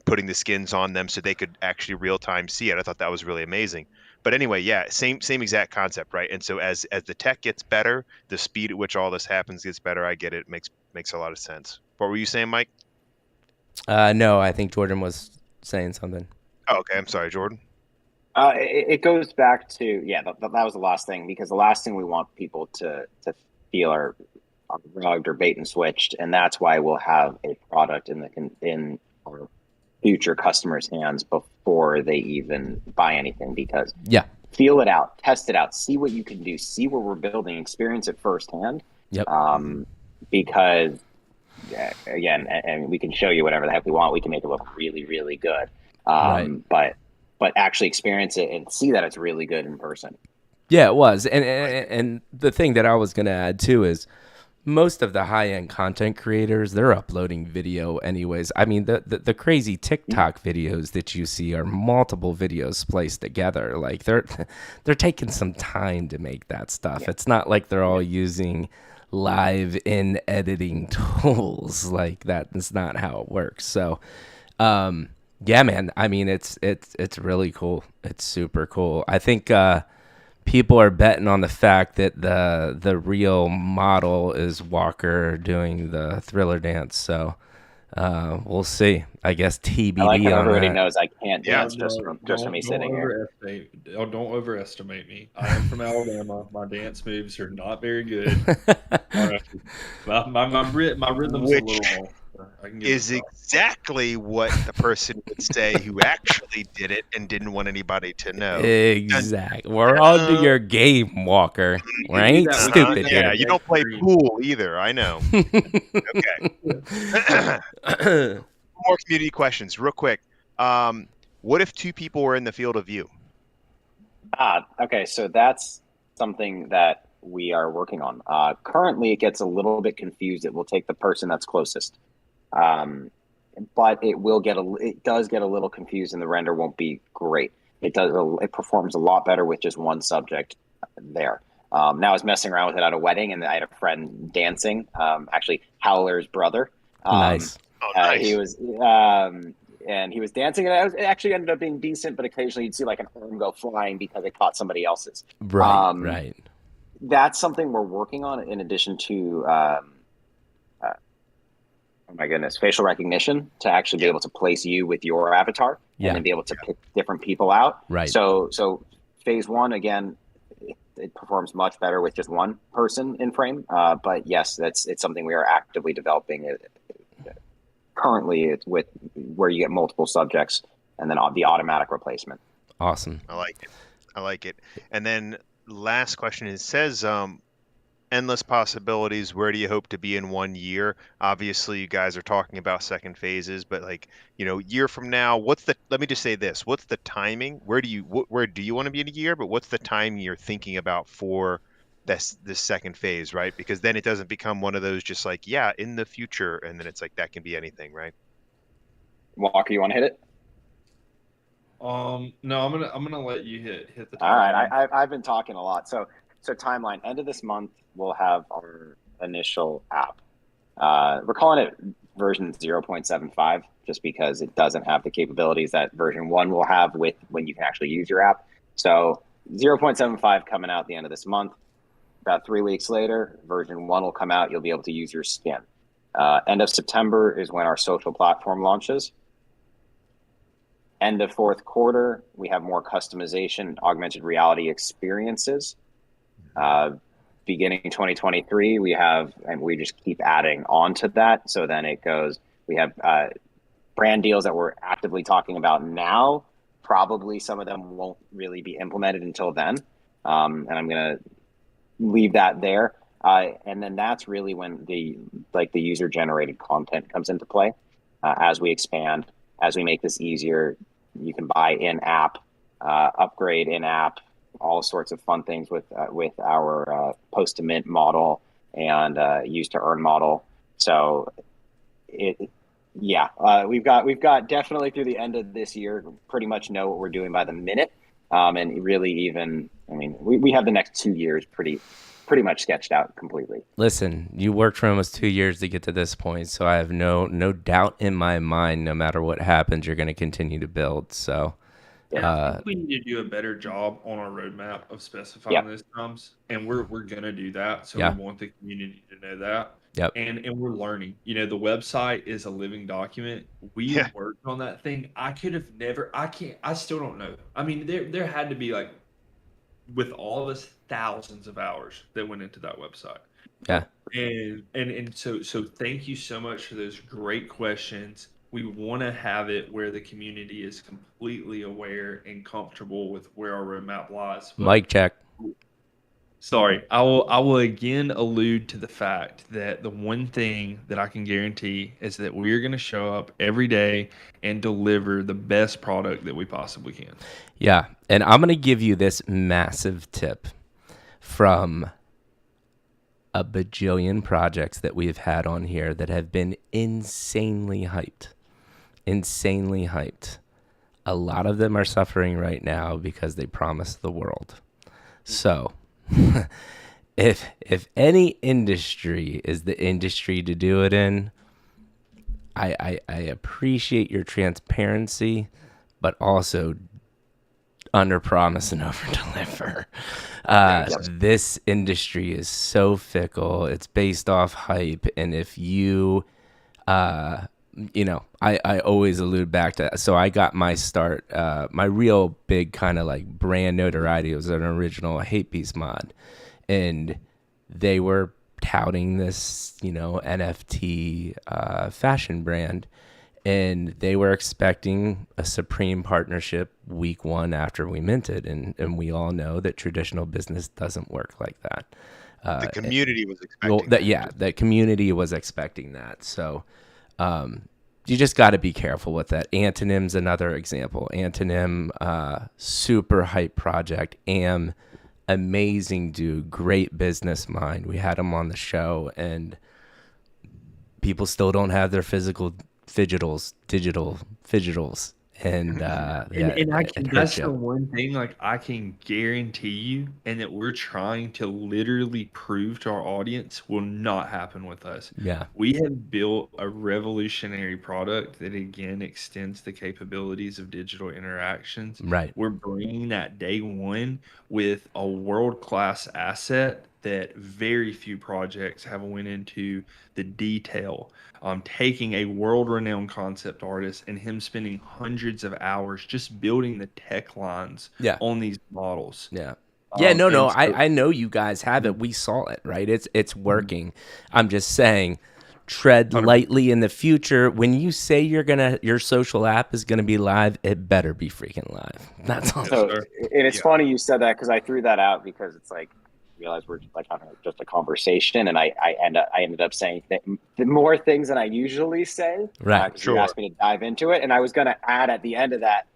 putting the skins on them so they could actually real time see it. I thought that was really amazing. But anyway, yeah, same exact concept, right? And so as the tech gets better, the speed at which all this happens gets better. I get it. Makes a lot of sense. What were you saying, Mike? No, I think Jordan was saying something. Oh, okay. I'm sorry, Jordan. It goes back to that was the last thing, because the last thing we want people to feel are rugged or bait and switched, and that's why we'll have a product in our future customers' hands before they even buy anything, because feel it out, test it out, see what you can do, see what we're building, experience it firsthand. Because again, and we can show you whatever the heck we want, we can make it look really, really good. But actually experience it and see that it's really good in person. Yeah, it was. And the thing that I was going to add too is most of the high-end content creators, they're uploading video anyways. I mean, the crazy TikTok videos that you see are multiple videos spliced together. Like they're taking some time to make that stuff. Yeah. It's not like they're all using live in editing tools. Like that is not how it works. So, yeah, man. I mean, it's really cool. It's super cool. I think people are betting on the fact that the real model is Walker doing the Thriller dance. So we'll see. I guess TBD. I like how on everybody that. knows I can't dance just from me sitting here. Don't overestimate me. I am from Alabama. My dance moves are not very good. My rhythm's a little off. Is exactly what the person would say who actually did it and didn't want anybody to know. Exactly. We're on to your game, Walker. We ain't stupid here. Yeah, you don't play pool either. I know. Okay. More community questions, real quick. What if two people were in the field of view? Okay, so that's something that we are working on. Currently, it gets a little bit confused. It will take the person that's closest. But it does get a little confused, and the render won't be great. It performs a lot better with just one subject there. Now I was messing around with it at a wedding, and I had a friend dancing, actually Howler's brother. Nice. Nice. He was, and he was dancing, and it actually ended up being decent, but occasionally you'd see like an arm go flying because it caught somebody else's. Right. That's something we're working on in addition to, oh my goodness, facial recognition to actually be able to place you with your avatar and then be able to pick different people out. Right. So phase one, again, it performs much better with just one person in frame. But yes, it's something we are actively developing. Currently, it's with where you get multiple subjects and then the automatic replacement. Awesome. I like it. And then last question, it says, endless possibilities. Where do you hope to be in 1 year? Obviously, you guys are talking about second phases, but year from now, let me just say this. What's the timing? Where do you want to be in a year? But what's the time you're thinking about for this second phase, right? Because then it doesn't become one of those just like, in the future. And then it's like, that can be anything, right? Walker, you want to hit it? No, I'm going to let you hit the timeline. All right. I've been talking a lot. So timeline, end of this month, we'll have our initial app. We're calling it version 0.75 just because it doesn't have the capabilities that version 1 will have with when you can actually use your app. So 0.75 coming out at the end of this month. About 3 weeks later, version 1 will come out. You'll be able to use your skin. End of September is when our social platform launches. End of fourth quarter, we have more customization, augmented reality experiences. Beginning 2023, we just keep adding on to that. So then it goes, we have brand deals that we're actively talking about now. Probably some of them won't really be implemented until then. And I'm going to leave that there. And then that's really when the user generated content comes into play. As we expand, as we make this easier, you can buy in-app, upgrade in-app, all sorts of fun things with our post to mint model and use to earn model. So we've got definitely through the end of this year, pretty much know what we're doing by the minute. And really even I mean, we have the next 2 years pretty much sketched out completely. Listen, you worked for almost 2 years to get to this point, so I have no doubt in my mind, no matter what happens, you're going to continue to build. So, And I think we need to do a better job on our roadmap of specifying those times, and we're gonna do that. So we want the community to know that. Yep. And we're learning. You know, the website is a living document. We worked on that thing. I could have never. I can't. I still don't know. I mean, there had to be like, with all this thousands of hours that went into that website. Yeah. And so thank you so much for those great questions. We want to have it where the community is completely aware and comfortable with where our roadmap lies. But, mic check. Sorry, I will again allude to the fact that the one thing that I can guarantee is that we're going to show up every day and deliver the best product that we possibly can. Yeah, and I'm going to give you this massive tip from a bajillion projects that we've had on here that have been insanely hyped. Insanely hyped. A lot of them are suffering right now because they promised the world. So, if any industry is the industry to do it in, I appreciate your transparency, but also under promise and over deliver. This industry is so fickle. It's based off hype. And if you, I always allude back to, so I got my start, my real big kind of like brand notoriety was an original hate piece mod. And they were touting this, NFT fashion brand. And they were expecting a supreme partnership week one after we minted. And we all know that traditional business doesn't work like that. The community was expecting that. The community was expecting that. So you just got to be careful with that. Antonym's another example. Antonym, super hype project. Amazing dude, great business mind. We had him on the show, and people still don't have their digital fidgetals, and that's the one thing, like, I can guarantee you, and that we're trying to literally prove to our audience will not happen with us. Yeah, we have built a revolutionary product that again extends the capabilities of digital interactions. Right. We're bringing that day one with a world-class asset that very few projects have went into the detail. Taking a world-renowned concept artist and him spending hundreds of hours just building the tech lines on these models. Yeah. No. I know you guys have it. We saw it, right? It's working. I'm just saying, tread lightly in the future. When you say your social app is gonna be live, it better be freaking live. That's all. So, and it's funny you said that, because I threw that out because it's like, realize we're like having just a conversation, and I ended up saying more things than I usually say. Right. Because you asked me to dive into it, and I was going to add at the end of that,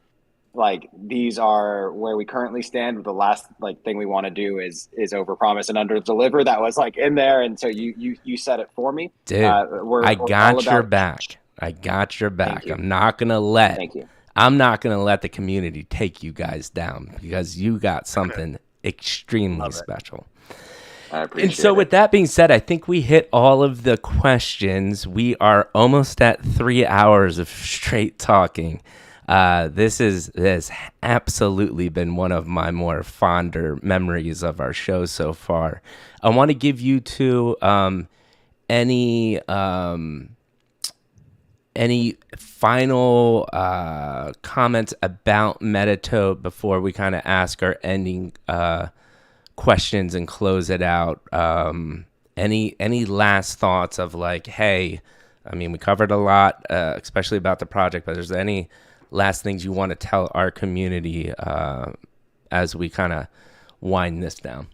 like, these are where we currently stand. The last thing we want to do is overpromise and underdeliver. That was in there, and so you said it for me, dude. I got your back. I'm not gonna let. Thank you. I'm not gonna let the community take you guys down, because you got something extremely special. I appreciate and so it. With that being said, I think we hit all of the questions. We are almost at 3 hours of straight talking. This has absolutely been one of my more fonder memories of our show so far. I want to give you two any final comments about MetaTope before we kind of ask our ending questions and close it out. Any last thoughts of hey, I mean, we covered a lot, especially about the project, but is there any last things you want to tell our community as we kind of wind this down?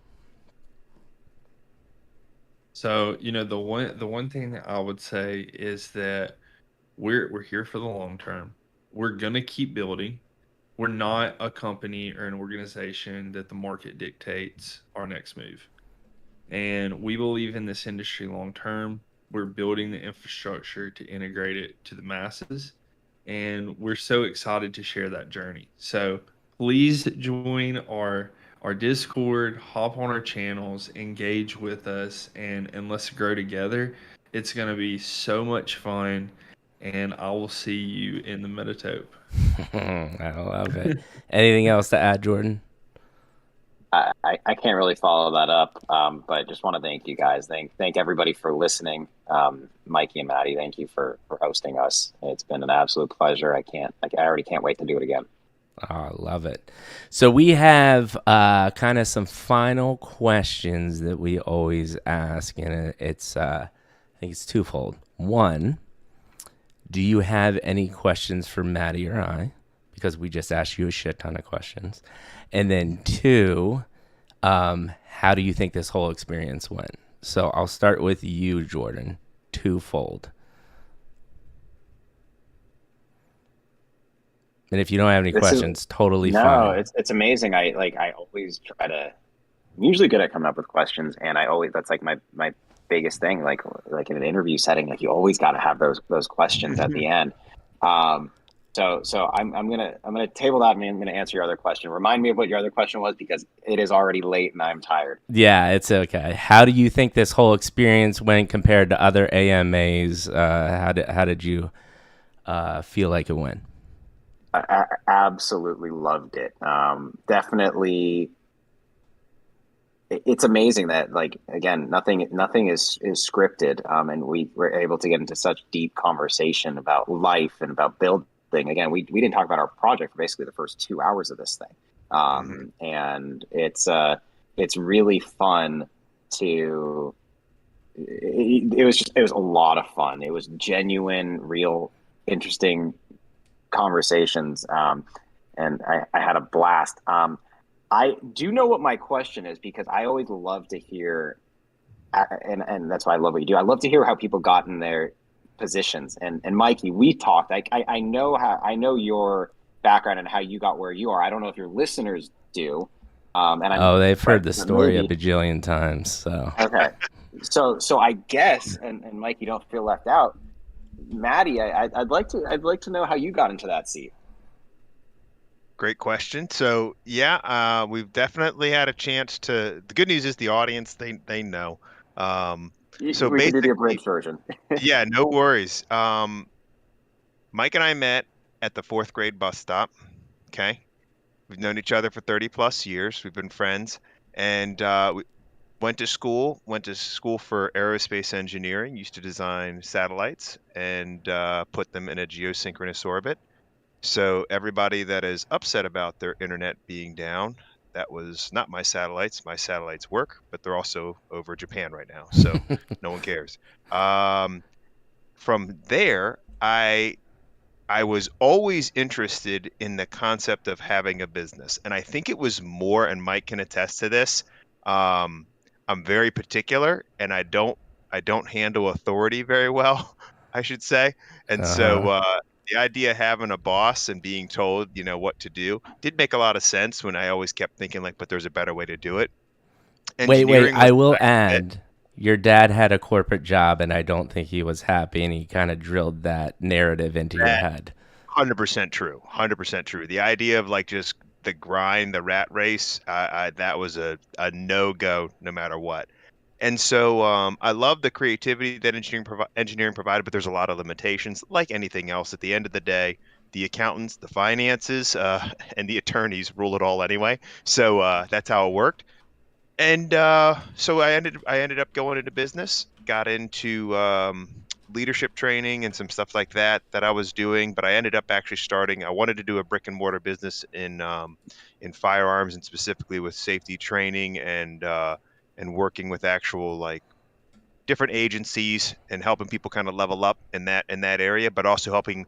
So, the one thing that I would say is that we're here for the long term. We're gonna keep building. We're not a company or an organization that the market dictates our next move. And we believe in this industry long term. We're building the infrastructure to integrate it to the masses. And we're so excited to share that journey. So please join our our Discord, hop on our channels, engage with us, and let's grow together. It's going to be so much fun, and I will see you in the MetaTope. I love it. Anything else to add, Jordan? I can't really follow that up, but just want to thank you guys. Thank everybody for listening. Mikey and Maddie, thank you for hosting us. It's been an absolute pleasure. I already can't wait to do it again. Oh, I love it. So we have kind of some final questions that we always ask, and it's I think it's twofold. One, do you have any questions for Maddie or I? Because we just asked you a shit ton of questions. And then two, how do you think this whole experience went? So I'll start with you, Jordan. Twofold. And if you don't have any questions, totally fine. No, it's amazing. I always try to. I'm usually good at coming up with questions, and that's like my biggest thing. Like in an interview setting, like you always got to have those questions at the end. So I'm gonna table that, and I'm gonna answer your other question. Remind me of what your other question was, because it is already late and I'm tired. Yeah, it's okay. How do you think this whole experience went compared to other AMAs? How did you feel like it went? I absolutely loved it. Definitely, it's amazing that, like, again, nothing is scripted, and we were able to get into such deep conversation about life and about building. Again, we didn't talk about our project for basically the first 2 hours of this thing, and it's really fun to. It was a lot of fun. It was genuine, real, interesting conversations, and I had a blast. I do know what my question is, because I always love to hear, and that's why I love what you do. I love to hear how people got in their positions. And Mikey, we talked. I know your background and how you got where you are. I don't know if your listeners do. They've heard the story a bajillion times. So okay, so I guess, and Mikey, don't feel left out. Maddie, I'd like to know how you got into that seat. Great question. So yeah, we've definitely had a chance to. The good news is the audience, they know. So we can do the basically, abridged version. yeah, no worries. Mike and I met at the 4th grade bus stop. Okay, we've known each other for 30 plus years. We've been friends, and we went to school for aerospace engineering. Used to design satellites and put them in a geosynchronous orbit. So everybody that is upset about their internet being down, that was not my satellites. My satellites work, but they're also over Japan right now, so no one cares. From there, I was always interested in the concept of having a business, and I think it was more, and Mike can attest to this. I'm very particular, and I don't handle authority very well, I should say. And so the idea of having a boss and being told, what to do did make a lot of sense, when I always kept thinking, like, but there's a better way to do it. Wait, I will add, your dad had a corporate job, and I don't think he was happy, and he kind of drilled that narrative into your head. 100% true. 100% true. The idea of, like, just the grind, the rat race, that was a no-go no matter what. And so I love the creativity that engineering provided, but there's a lot of limitations, like anything else. At the end of the day, the accountants, the finances, and the attorneys rule it all anyway. So that's how it worked. And so I ended up going into business, got into leadership training and some stuff like that I was doing. But I ended up actually starting. I wanted to do a brick and mortar business in firearms, and specifically with safety training and working with actual, like, different agencies and helping people kind of level up in that area, but also helping,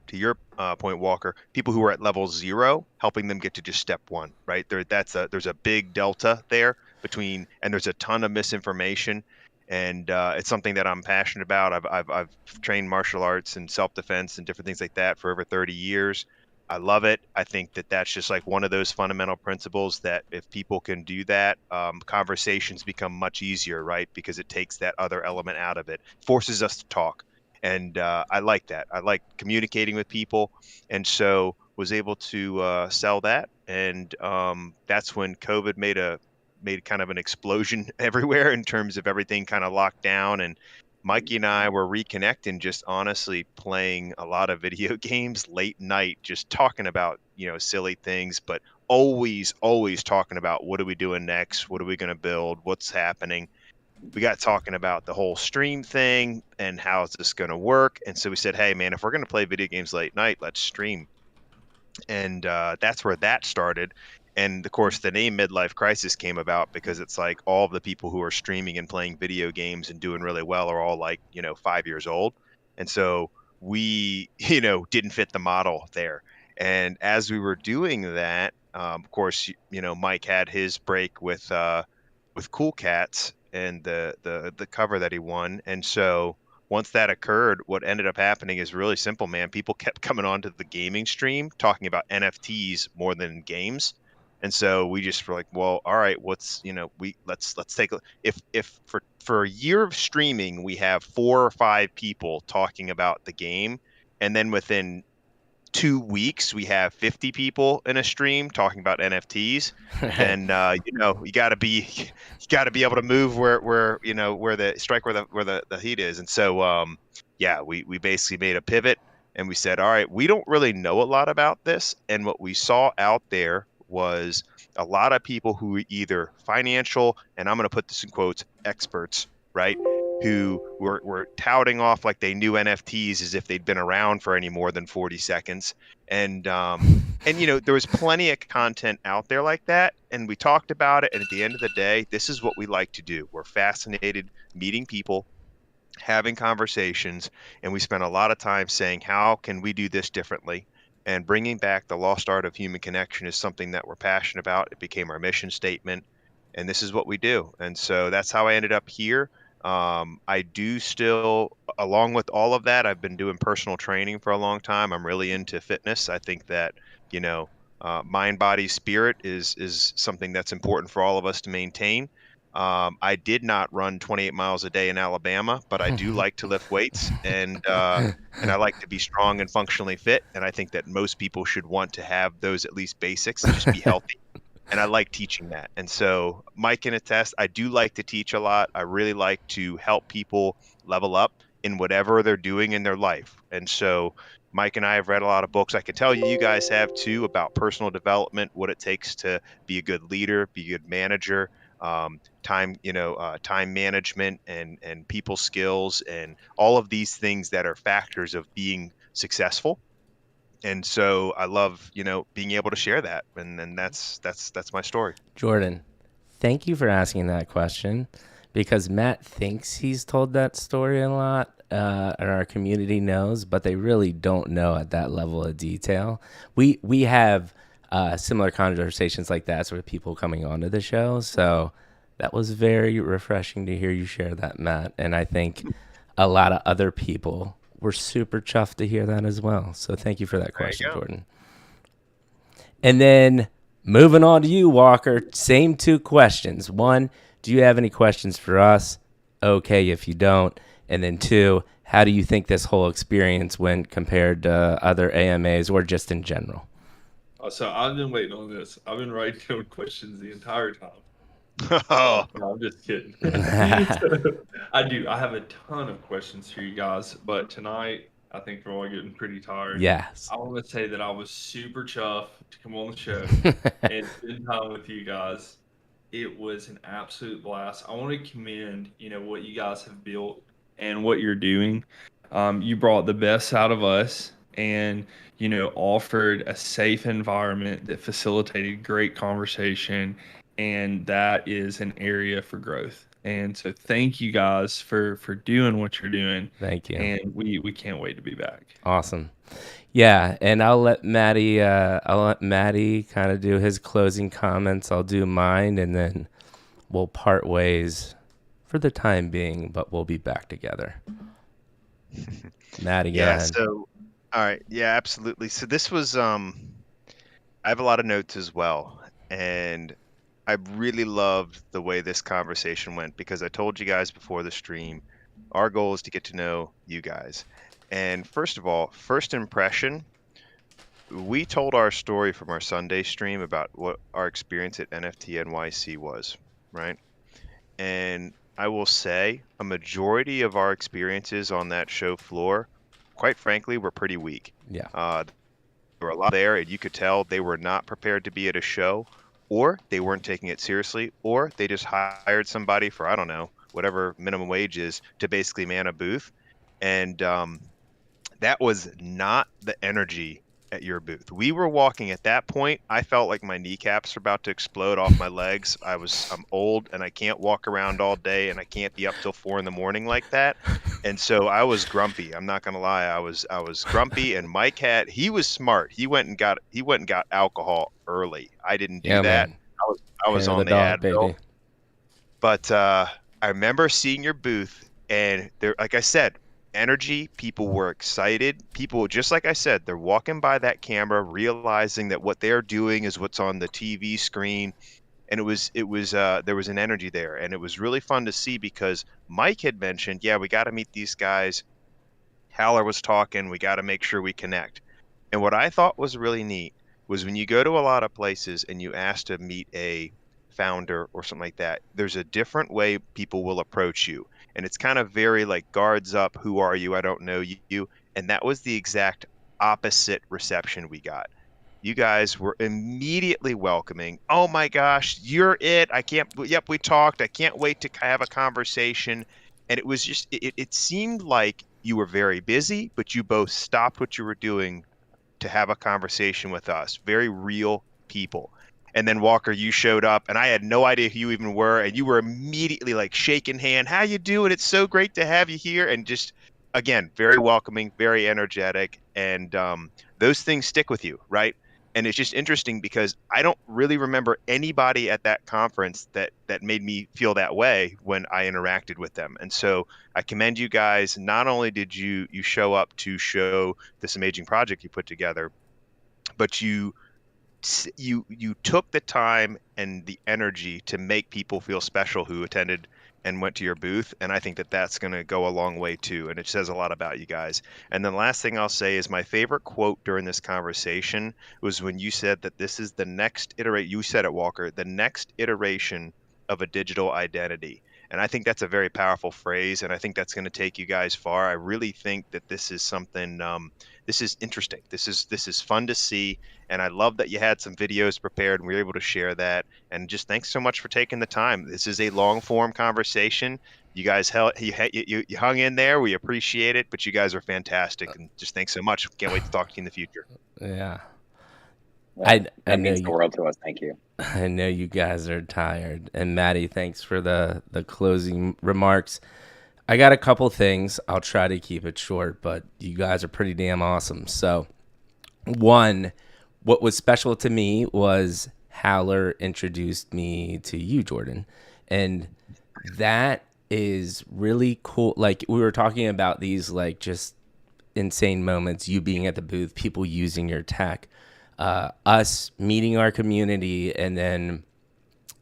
to your point, Walker, people who are at level 0, helping them get to just step 1, right? There's a big delta there between, and there's a ton of misinformation, and it's something that I'm passionate about. I've trained martial arts and self-defense and different things like that for over 30 years. I love it. I think that that's just like one of those fundamental principles that if people can do that, conversations become much easier, right? Because it takes that other element out of it, forces us to talk. And I like that. I like communicating with people. And so was able to sell that, and that's when COVID made kind of an explosion everywhere in terms of everything kind of locked down. And Mikey and I were reconnecting, just honestly playing a lot of video games late night, just talking about, silly things, but always talking about what are we doing next? What are we going to build? What's happening? We got talking about the whole stream thing and how is this going to work. And so we said, hey, man, if we're going to play video games late night, let's stream. And that's where that started. And of course, the name Midlife Crisis came about because it's like all of the people who are streaming and playing video games and doing really well are all like, 5 years old. And so we, didn't fit the model there. And as we were doing that, of course, Mike had his break with Cool Cats and the cover that he won. And so once that occurred, what ended up happening is really simple, man. People kept coming onto the gaming stream talking about NFTs more than games. And so we just were like, well, all right, let's take if for a year of streaming we have 4 or 5 people talking about the game, and then within 2 weeks we have 50 people in a stream talking about NFTs, then you got to be able to move where the strike where the heat is. And so we basically made a pivot, and we said, all right, we don't really know a lot about this, and what we saw out there was a lot of people who were either financial, and I'm going to put this in quotes, experts, right, who were touting off like they knew NFTs as if they'd been around for any more than 40 seconds. And there was plenty of content out there like that. And we talked about it. And at the end of the day, this is what we like to do. We're fascinated meeting people, having conversations, and we spent a lot of time saying, how can we do this differently? And bringing back the lost art of human connection is something that we're passionate about. It became our mission statement, and this is what we do. And so that's how I ended up here. I do still, along with all of that, I've been doing personal training for a long time. I'm really into fitness. I think that, mind, body, spirit is something that's important for all of us to maintain. I did not run 28 miles a day in Alabama, but I do like to lift weights, and I like to be strong and functionally fit. And I think that most people should want to have those at least basics and just be healthy. And I like teaching that. And so Mike can attest, I do like to teach a lot. I really like to help people level up in whatever they're doing in their life. And so Mike and I have read a lot of books. I can tell you guys have too, about personal development, what it takes to be a good leader, be a good manager, time management and people skills, and all of these things that are factors of being successful. And so I love, being able to share that. And then that's my story. Jordan, thank you for asking that question, because Matt thinks he's told that story a lot, and our community knows, but they really don't know at that level of detail. We have similar conversations like that with people coming onto the show. So that was very refreshing to hear you share that, Matt. And I think a lot of other people we're super chuffed to hear that as well. So thank you for that question, Jordan. And then moving on to you, Walker, same 2 questions. 1, do you have any questions for us? Okay, if you don't. And then 2, how do you think this whole experience went compared to other AMAs or just in general? So I've been waiting on this. I've been writing down questions the entire time. Oh, no, I'm just kidding. I have a ton of questions for you guys, but tonight I think we're all getting pretty tired. Yes. I want to say that I was super chuffed to come on the show and spend time with you guys. It was an absolute blast. I want to commend, what you guys have built and what you're doing. You brought the best out of us and, offered a safe environment that facilitated great conversation. And that is an area for growth. And so thank you guys for doing what you're doing. Thank you. And we can't wait to be back. Awesome. Yeah, and I'll let Maddie kind of do his closing comments. I'll do mine, and then we'll part ways for the time being, but we'll be back together. Maddie, go ahead. So all right. Yeah, absolutely. So this was I have a lot of notes as well, and I really loved the way this conversation went, because I told you guys before the stream, our goal is to get to know you guys. And first of all, first impression, we told our story from our Sunday stream about what our experience at NFT NYC was, right? And I will say a majority of our experiences on that show floor, quite frankly, were pretty weak. Yeah. There were a lot there, and you could tell they were not prepared to be at a show, or they weren't taking it seriously, or they just hired somebody for, I don't know, whatever minimum wage is to basically man a booth. And that was not the energy at your booth. We were walking at that point. I felt like my kneecaps were about to explode off my legs. I'm old and I can't walk around all day and I can't be up till 4 a.m. like that. And so I was grumpy. I'm not gonna lie. I was grumpy. And Mike he was smart. He went and got alcohol early. I didn't do that. Man. I was Hand on of the dog, Advil. baby. But I remember seeing your booth, and there, like I said, energy. People were excited. People, just like I said, they're walking by that camera, realizing that what they're doing is what's on the TV screen, and there was an energy there, and it was really fun to see because Mike had mentioned, yeah, we got to meet these guys. Haller was talking, we got to make sure we connect. And what I thought was really neat was when you go to a lot of places and you ask to meet a founder or something like that, there's a different way people will approach you. And it's kind of very like guards up, who are you? I don't know you. And that was the exact opposite reception we got. You guys were immediately welcoming. Oh my gosh, you're it. Yep, we talked. I can't wait to have a conversation. And it was just, it seemed like you were very busy, but you both stopped what you were doing to have a conversation with us. Very real people. And then Walker, you showed up and I had no idea who you even were. And you were immediately like shaking hand. How you doing? It's so great to have you here. And just, again, very welcoming, very energetic. And those things stick with you, right? And it's just interesting because I don't really remember anybody at that conference that made me feel that way when I interacted with them. And so I commend you guys. Not only did you show up to show this amazing project you put together, but you took the time and the energy to make people feel special who attended and went to your booth. And I think that that's going to go a long way too. And it says a lot about you guys. And the last thing I'll say is my favorite quote during this conversation was when you said that this is the next iteration. You said it, Walker, the next iteration of a digital identity. And I think that's a very powerful phrase. And I think that's going to take you guys far. I really think that this is something, this is interesting. This is fun to see. And I love that you had some videos prepared and we were able to share that. And just thanks so much for taking the time. This is a long form conversation. You guys you hung in there. We appreciate it, but you guys are fantastic. And just thanks so much. Can't wait to talk to you in the future. Yeah. That I means know the world to us. Thank you. I know you guys are tired. And Maddie, thanks for the closing remarks. I got a couple things. I'll try to keep it short, but you guys are pretty damn awesome. So, one, what was special to me was Haller introduced me to you, Jordan. And that is really cool. Like, we were talking about these, like, just insane moments, you being at the booth, people using your tech, us meeting our community, and then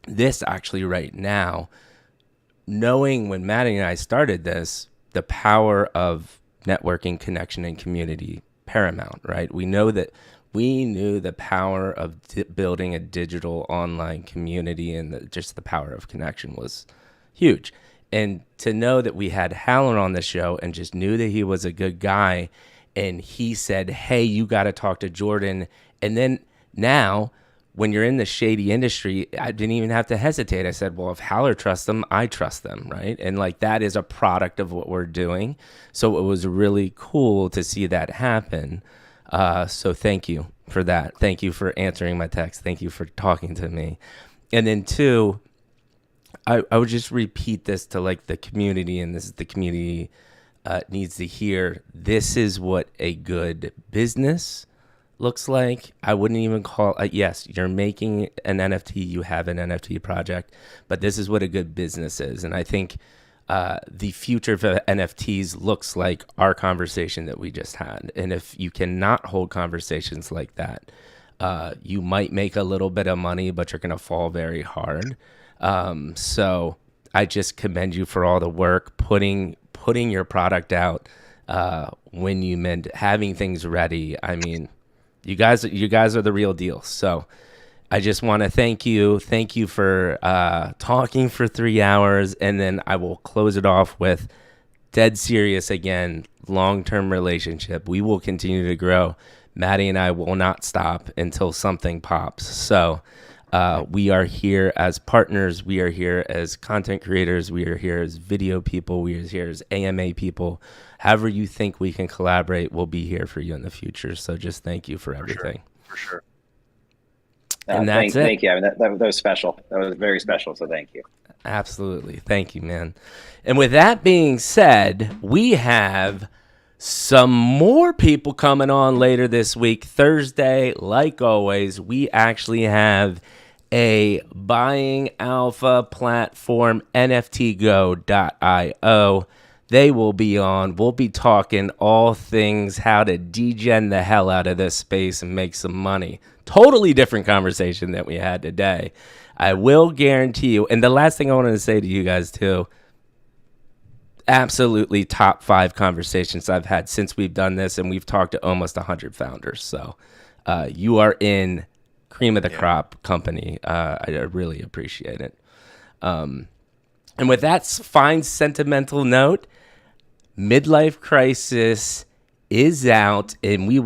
this actually right now, knowing when Maddie and I started this, the power of networking, connection, and community paramount, right? We knew the power of building a digital online community, and just the power of connection was huge. And to know that we had Haller on the show and just knew that he was a good guy, and he said, hey, you got to talk to Jordan. And then now, when you're in the shady industry, I didn't even have to hesitate. I said, well, if Haller trusts them, I trust them, right? And like, that is a product of what we're doing. So it was really cool to see that happen. So thank you for that. Thank you for answering my text. Thank you for talking to me. And then two, I would just repeat this to like the community, and this is the community needs to hear. This is what a good business looks like. I wouldn't even call yes, you're making an NFT, you have an NFT project, but this is what a good business is. And I think the future of NFTs looks like our conversation that we just had. And if you cannot hold conversations like that, you might make a little bit of money, but you're going to fall very hard. So I just commend you for all the work, putting your product out when you meant having things ready. I mean, You guys are the real deal. So I just want to thank you. Thank you for talking for 3 hours. And then I will close it off with dead serious again, long-term relationship. We will continue to grow. Maddie and I will not stop until something pops. So we are here as partners. We are here as content creators. We are here as video people. We are here as AMA people. However you think we can collaborate, we'll be here for you in the future. So just thank you for everything. For sure. And that's it. Thank you. I mean, that was special. That was very special. So thank you. Absolutely. Thank you, man. And with that being said, we have some more people coming on later this week. Thursday, like always, we actually have a buying alpha platform, NFTgo.io. They will be on. We'll be talking all things how to degen the hell out of this space and make some money. Totally different conversation that we had today. I will guarantee you. And the last thing I wanted to say to you guys too, absolutely top 5 conversations I've had since we've done this, and we've talked to almost 100 founders. So you are in cream of the crop company. I really appreciate it. And with that fine sentimental note, Midlife Crisis is out, and we will